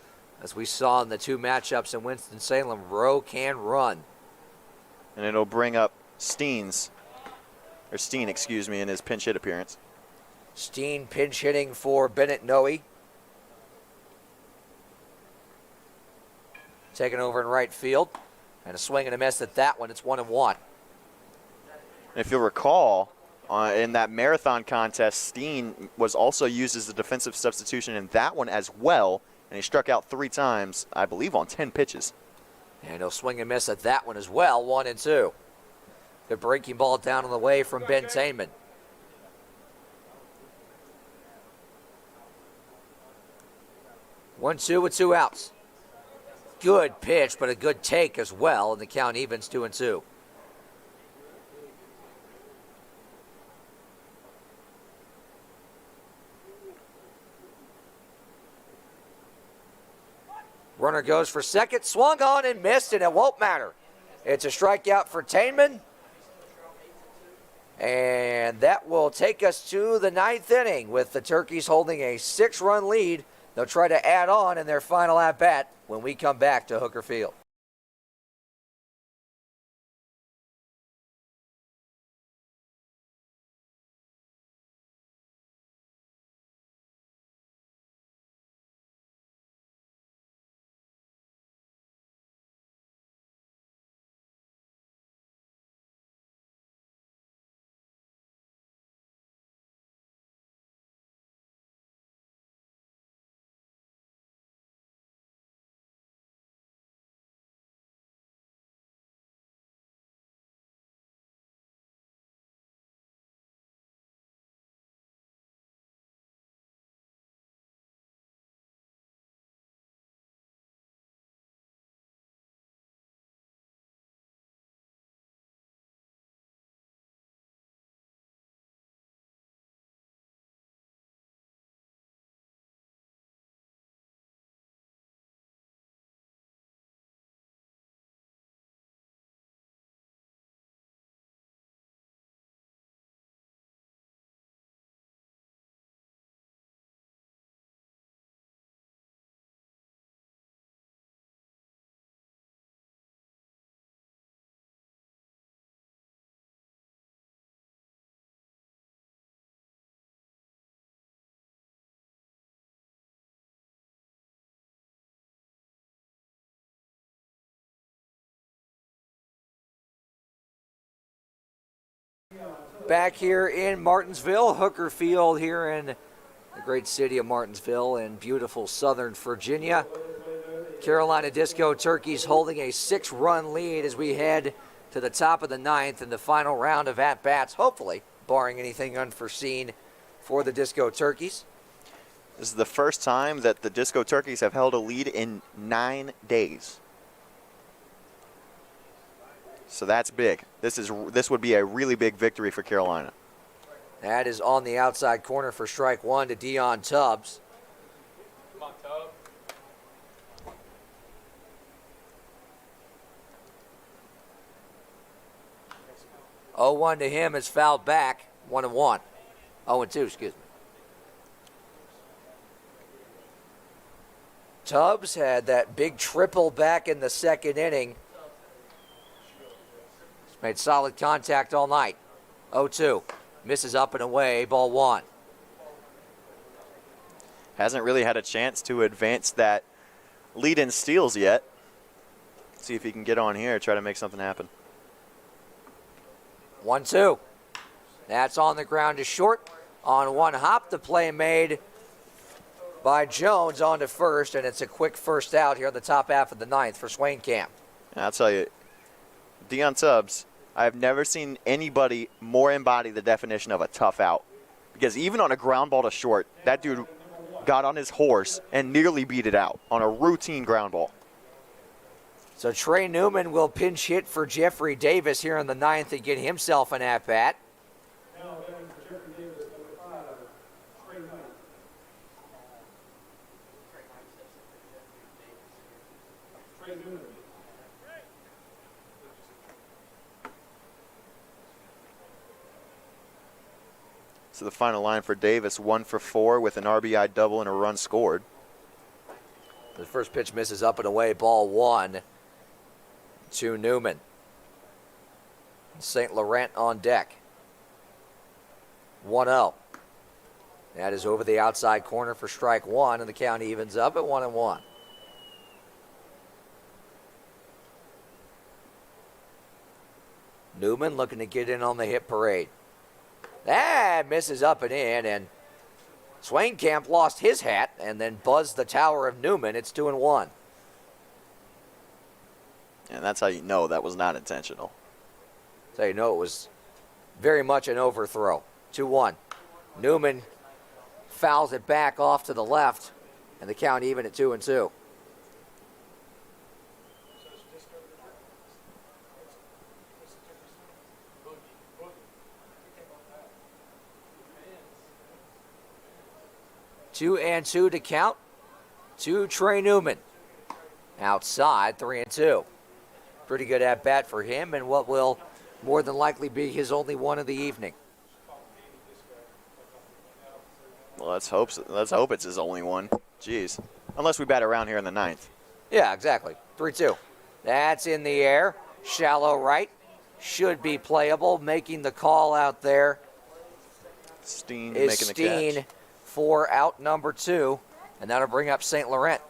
as we saw in the 2 matchups in Winston-Salem, Rowe can run. And it'll bring up Steen, in his pinch hit appearance. Steen pinch hitting for Bennett Noe. Taking over in right field. And a swing and a miss at that one. It's 1-1. And if you'll recall, in that marathon contest, Steen was also used as a defensive substitution in that one as well. And he struck out 3 times, I believe, on 10 pitches. And he'll swing and miss at that one as well, 1-2. Good breaking ball down on the way from Ben Tainman. One, 2 with 2 outs. Good pitch, but a good take as well, and the count evens 2-2. Runner goes for second, swung on and missed, and it won't matter. It's a strikeout for Tainman. And that will take us to the 9th inning with the Turkeys holding a 6-run lead. They'll try to add on in their final at-bat when we come back to Hooker Field. Back here in Martinsville, Hooker Field here in the great city of Martinsville in beautiful southern Virginia. Carolina Disco Turkeys holding a 6-run lead as we head to the top of the 9th in the final round of at-bats, hopefully, barring anything unforeseen for the Disco Turkeys. This is the first time that the Disco Turkeys have held a lead in 9 days. So that's big. This would be a really big victory for Carolina. That is on the outside corner for strike one to Dion Tubbs. Come on, Tubb. 0-1 to him is fouled back. 1-1. 0-2, excuse me. Tubbs had that big triple back in the second inning. He's made solid contact all night. 0-2. Misses up and away. Ball one. Hasn't really had a chance to advance that lead in steals yet. See if he can get on here, try to make something happen. 1-2. That's on the ground to short. On one hop, the play made by Jones on to first, and it's a quick first out here in the top half of the ninth for Swainkamp. I'll tell you, Dion Tubbs, I've never seen anybody more embody the definition of a tough out. Because even on a ground ball to short, that dude got on his horse and nearly beat it out on a routine ground ball. So Trey Newman will pinch hit for Jeffrey Davis here in the ninth to get himself an at-bat. Now batting for Jeffrey Davis, number 5, Trey Newman. Trey Newman. So the final line for Davis, 1 for 4 with an RBI double and a run scored. The first pitch misses up and away, ball one to Newman. St. Laurent on deck. 1-0. That is over the outside corner for strike one, and the count evens up at 1-1. Newman looking to get in on the hit parade. That misses up and in, and Swainkamp lost his hat and then buzzed the tower of Newman. It's 2-1. And that's how you know that was not intentional. So you know it was very much an overthrow. 2-1. Newman fouls it back off to the left, and the count even at 2-2. Two and two to count to Trey Newman. Outside, 3-2. Pretty good at bat for him, and what will more than likely be his only one of the evening. Well, let's hope it's his only one. Jeez. Unless we bat around here in the ninth. Yeah, exactly. 3-2. That's in the air. Shallow right. Should be playable. Making the call out there Steen is making the Steen catch. for out number 2. And that'll bring up St. Laurent.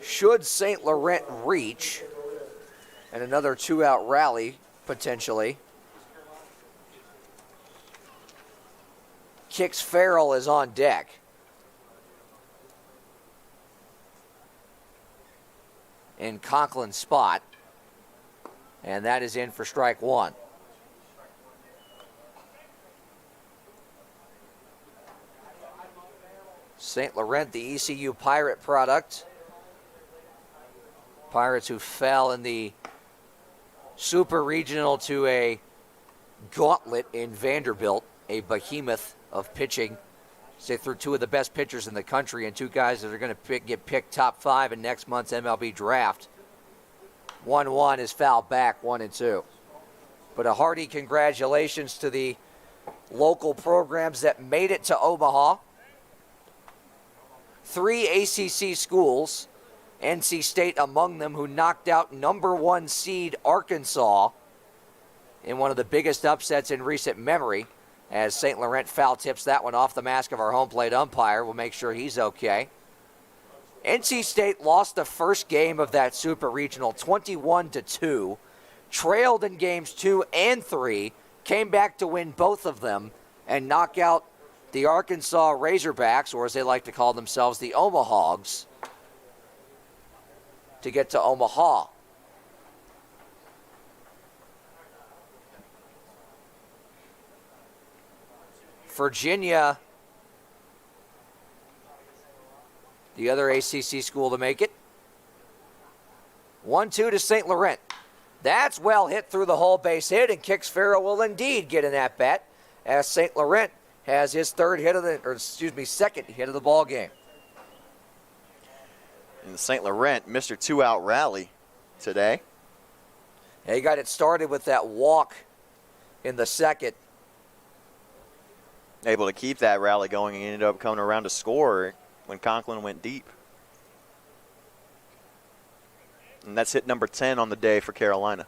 Should St. Laurent reach, and another 2-out rally potentially, Kix Farrell is on deck. In Conklin's spot, and that is in for strike 1. St. Laurent, the ECU Pirate product. Pirates who fell in the Super Regional to a gauntlet in Vanderbilt, a behemoth of pitching. They threw 2 of the best pitchers in the country and 2 guys that are going to get picked top 5 in next month's MLB draft. 1-1 is fouled back, 1-2. But a hearty congratulations to the local programs that made it to Omaha. 3 ACC schools, NC State among them, who knocked out number 1 seed Arkansas in one of the biggest upsets in recent memory, as St. Laurent foul tips that one off the mask of our home plate umpire. We'll make sure he's okay. NC State lost the first game of that Super Regional 21-2, trailed in games 2 and 3, came back to win both of them, and knock out the Arkansas Razorbacks, or as they like to call themselves, the Omahogs, to get to Omaha. Virginia, the other ACC school to make it. 1-2 to St. Laurent. That's well hit through the hole, base hit, and Kix Farrell will indeed get an at-bat as St. Laurent has his second hit of the ball game. And St. Laurent, Mr. 2-out rally today. He got it started with that walk in the second. Able to keep that rally going and ended up coming around to score when Conklin went deep. And that's hit number 10 on the day for Carolina.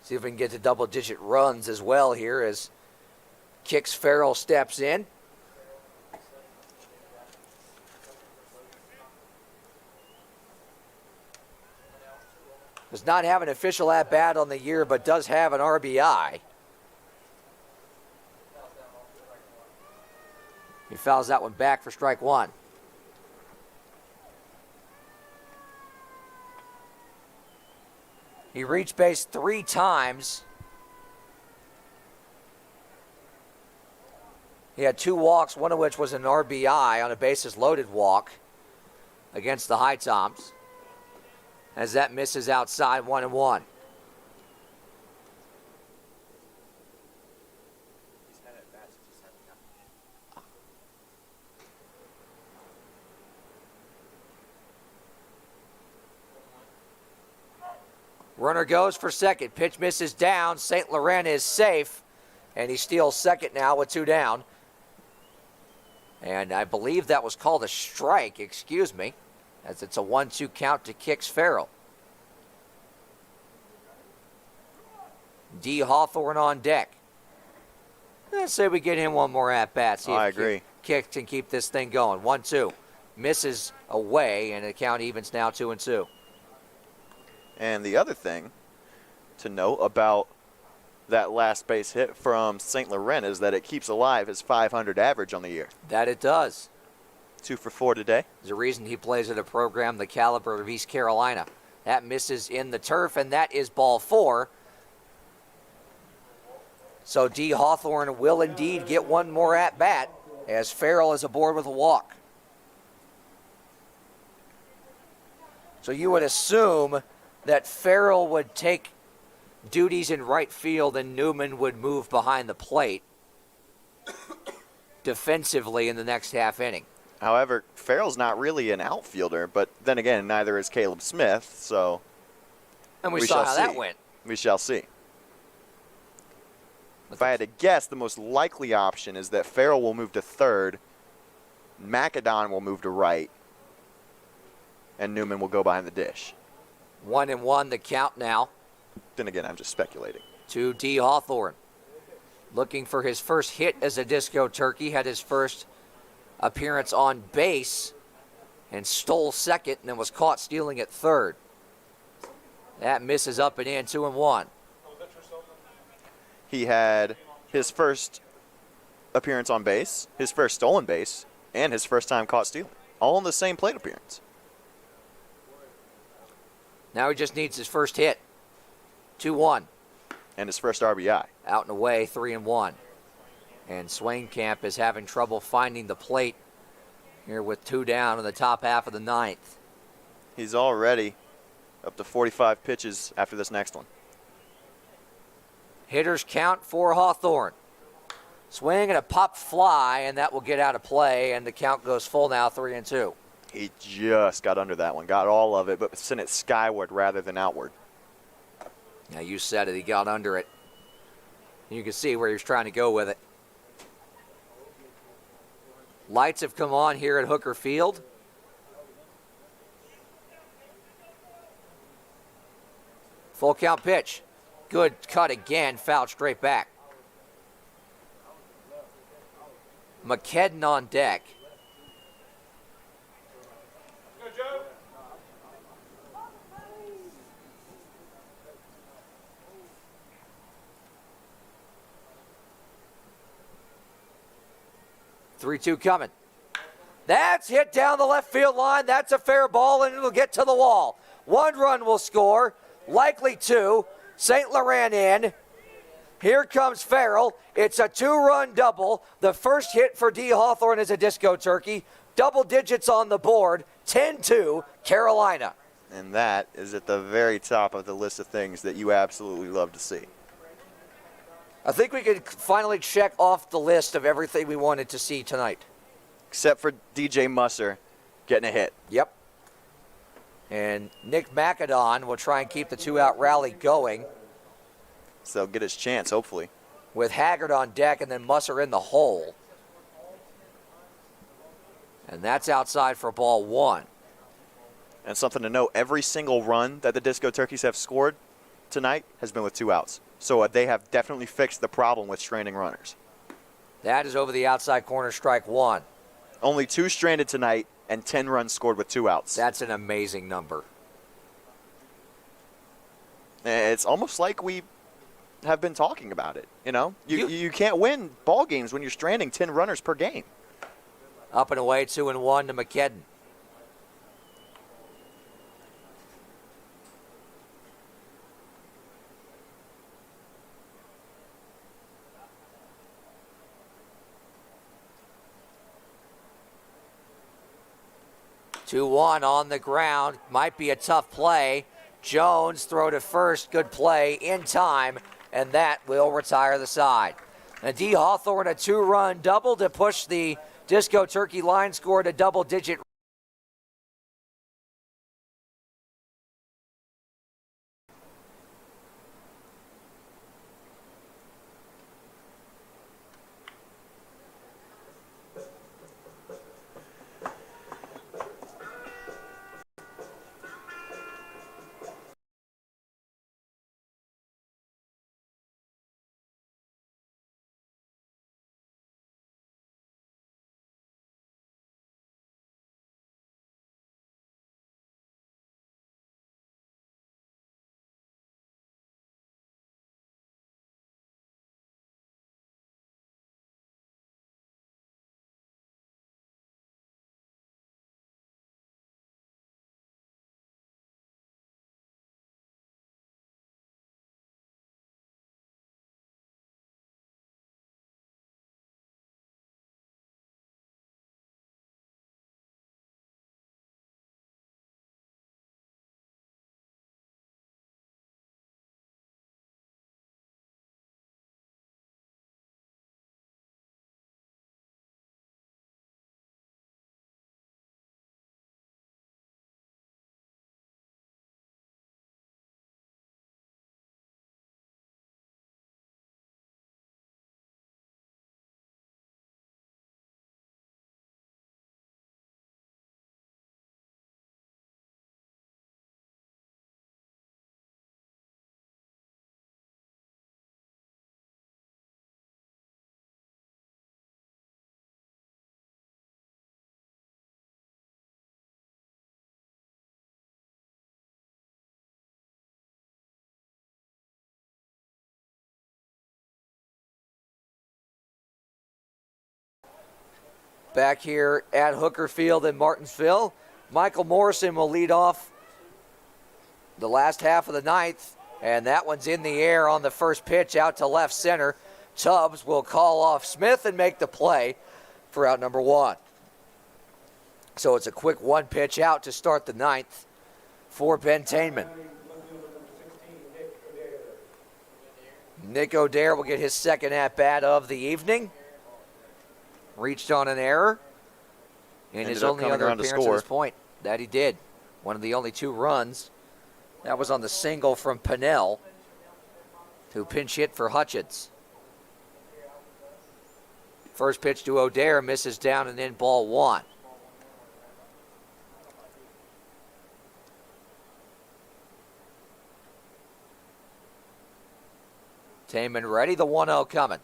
See if we can get to double-digit runs as well here as Kix Farrell steps in. Does not have an official at-bat on the year, but does have an RBI. He fouls that one back for strike 1. He reached base 3 times. He had 2 walks, one of which was an RBI on a bases-loaded walk against the High Toms, as that misses outside, 1-1. Runner goes for second. Pitch misses down. St. Laurent is safe, and he steals second now with 2 down. And I believe that was called a strike, excuse me, as it's a 1-2 count to Kix Farrell. D. Hawthorne on deck. Let's say we get him one more at-bat. See I if agree. Kix can keep this thing going. 1-2. Misses away, and the count evens now 2-2. And the other thing to note about that last base hit from St. Laurent is that it keeps alive his 500 average on the year. That it does. 2 for 4 today. There's a reason he plays at a program the caliber of East Carolina. That misses in the turf, and that is ball 4. So D. Hawthorne will indeed get one more at-bat as Farrell is aboard with a walk. So you would assume that Farrell would take duties in right field and Newman would move behind the plate defensively in the next half inning. However, Farrell's not really an outfielder, but then again, neither is Caleb Smith, so And we we saw shall how see. that went. We shall see. If I had to guess, the most likely option is that Farrell will move to third, Macadon will move to right, and Newman will go behind the dish. 1-1 the count now Then again, I'm just speculating. to D. Hawthorne. Looking for his first hit as a Disco Turkey. Had his first appearance on base and stole second and then was caught stealing at third. That misses up and in, 2-1. He had his first appearance on base, his first stolen base, and his first time caught stealing, all in the same plate appearance. Now he just needs his first hit. 2-1. And his first RBI. Out and away, 3-1. And Swainkamp is having trouble finding the plate here with 2 down in the top half of the ninth. He's already up to 45 pitches after this next one. Hitters count for Hawthorne. Swing and a pop fly, and that will get out of play, and the count goes full now, 3-2. He just got under that one, got all of it, but sent it skyward rather than outward. Now you said it, he got under it. You can see where he was trying to go with it. Lights have come on here at Hooker Field. Full count pitch. Good cut again, fouled straight back. McKedden on deck. Go, Joe. Three-two coming. That's hit down the left field line. That's a fair ball, and it'll get to the wall. 1 run will score, likely 2. St. Laurent in. Here comes Farrell. It's a 2-run double. The first hit for D. Hawthorne is a Disco Turkey. Double digits on the board. 10-2, Carolina. And that is at the very top of the list of things that you absolutely love to see. I think we could finally check off the list of everything we wanted to see tonight. Except for DJ Musser getting a hit. Yep. And Nick Macadon will try and keep the 2-out rally going So he'll get his chance, hopefully. with Haggard on deck and then Musser in the hole. And that's outside for ball 1. And something to note, every single run that the Disco Turkeys have scored tonight has been with 2 outs. So they have definitely fixed the problem with stranding runners. That is over the outside corner, strike 1. Only 2 stranded tonight and 10 runs scored with 2 outs. That's an amazing number. It's almost like we have been talking about it. You know, you can't win ball games when you're stranding 10 runners per game. Up and away, 2-1 to McKedden. Two one on the ground. Might be a tough play. Jones throw to first. Good play in time, and that will retire the side. And D. Hawthorne a 2-run double to push the Disco Turkey line score to double-digit. back here at Hooker Field in Martinsville. Michael Morrison will lead off the last half of the ninth, and that one's in the air on the first pitch out to left center. Tubbs will call off Smith and make the play for out number 1. So it's a quick one pitch out to start the ninth for Ben Tainman. Nick O'Dare will get his second at-bat of the evening. Reached on an error in his only other appearance at this point. That he did. One of the only 2 runs. That was on the single from Pinnell, who pinch hit for Hutchins. First pitch to O'Dare, misses down and in, ball 1. Tainman ready, the 1-0 coming.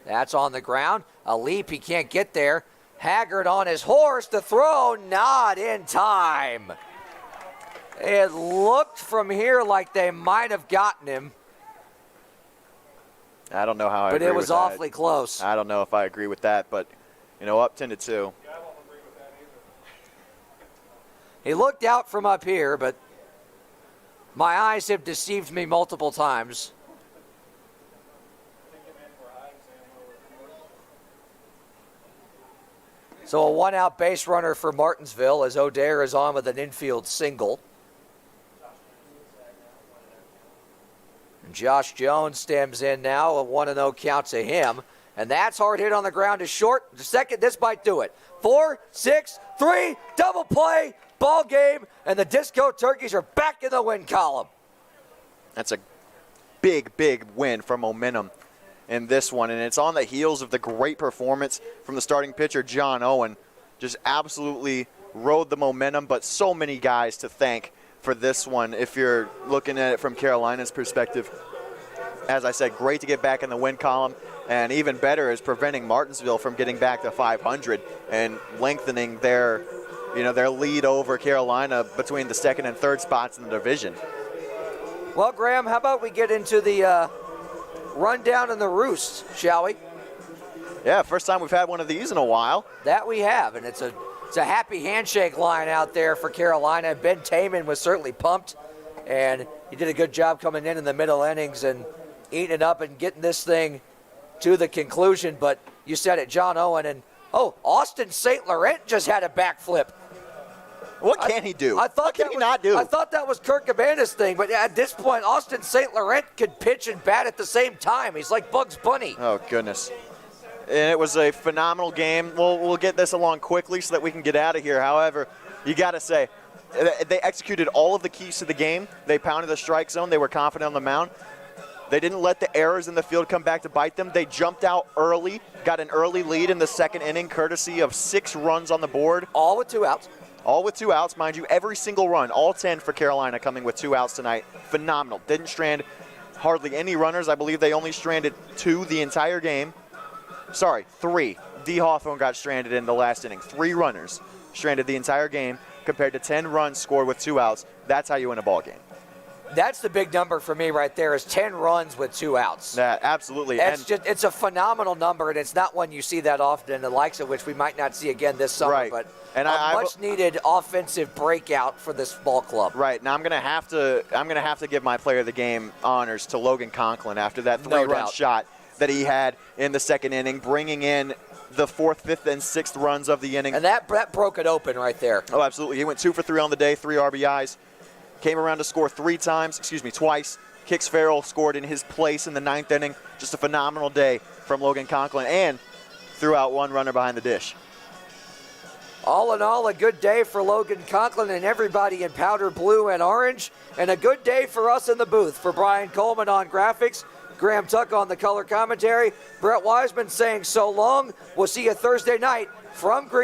That's on the ground. A leap, he can't get there. Haggard on his horse, the throw, not in time. It looked from here like they might have gotten him. I don't know how I agree with that. But it was awfully close. I don't know if I agree with that, but, up 10-2. He looked out from up here, but my eyes have deceived me multiple times. So a 1-out base runner for Martinsville as O'Dare is on with an infield single. And Josh Jones stems in now, a 1-0 count to him. And that's hard hit on the ground to short. The second, this might do it. 4, 6, 3, double play, ball game, and the Disco Turkeys are back in the win column. That's a big, big win for momentum in this one, and it's on the heels of the great performance from the starting pitcher, John Owen. Just absolutely rode the momentum, but so many guys to thank for this one if you're looking at it from Carolina's perspective. As I said, great to get back in the win column, and even better is preventing Martinsville from getting back to 500 and lengthening their lead over Carolina between the second and third spots in the division. Well, Graham, how about we get into the rundown in the roost, shall we? Yeah, first time we've had one of these in a while. That we have, and it's a happy handshake line out there for Carolina. Ben Tainman was certainly pumped, and he did a good job coming in the middle innings and eating it up and getting this thing to the conclusion. But you said it, John Owen, and Austin St. Laurent just had a backflip. What can he do? What can he not do? I thought that was Kirk Cabana's thing, but at this point, Austin St. Laurent could pitch and bat at the same time. He's like Bugs Bunny. Oh, goodness. And it was a phenomenal game. We'll get this along quickly so that we can get out of here. However, you got to say, they executed all of the keys to the game. They pounded the strike zone. They were confident on the mound. They didn't let the errors in the field come back to bite them. They jumped out early, got an early lead in the second inning, courtesy of 6 runs on the board. All with 2 outs. All with 2 outs, mind you, every single run, all 10 for Carolina coming with 2 outs tonight. Phenomenal. Didn't strand hardly any runners. I believe they only stranded 2 the entire game. Sorry, 3. D. Hawthorne got stranded in the last inning. 3 runners stranded the entire game compared to 10 runs scored with 2 outs. That's how you win a ball game. That's the big number for me right there is 10 runs with 2 outs. Yeah, absolutely. It's a phenomenal number, and it's not one you see that often, and the likes of which we might not see again this summer. Right. But and a much-needed offensive breakout for this ball club. Right. Now I'm gonna have to give my player of the game honors to Logan Conklin after that 3-run shot that he had in the second inning, bringing in the 4th, 5th, and 6th runs of the inning. And that broke it open right there. Oh, absolutely. He went 2 for 3 on the day, 3 RBIs. Came around to score twice. Kix Farrell scored in his place in the 9th inning. Just a phenomenal day from Logan Conklin, and threw out 1 runner behind the dish. All in all, a good day for Logan Conklin and everybody in powder blue and orange, and a good day for us in the booth. For Brian Coleman on graphics, Graham Tuck on the color commentary, Brett Wiseman saying so long. We'll see you Thursday night from Green.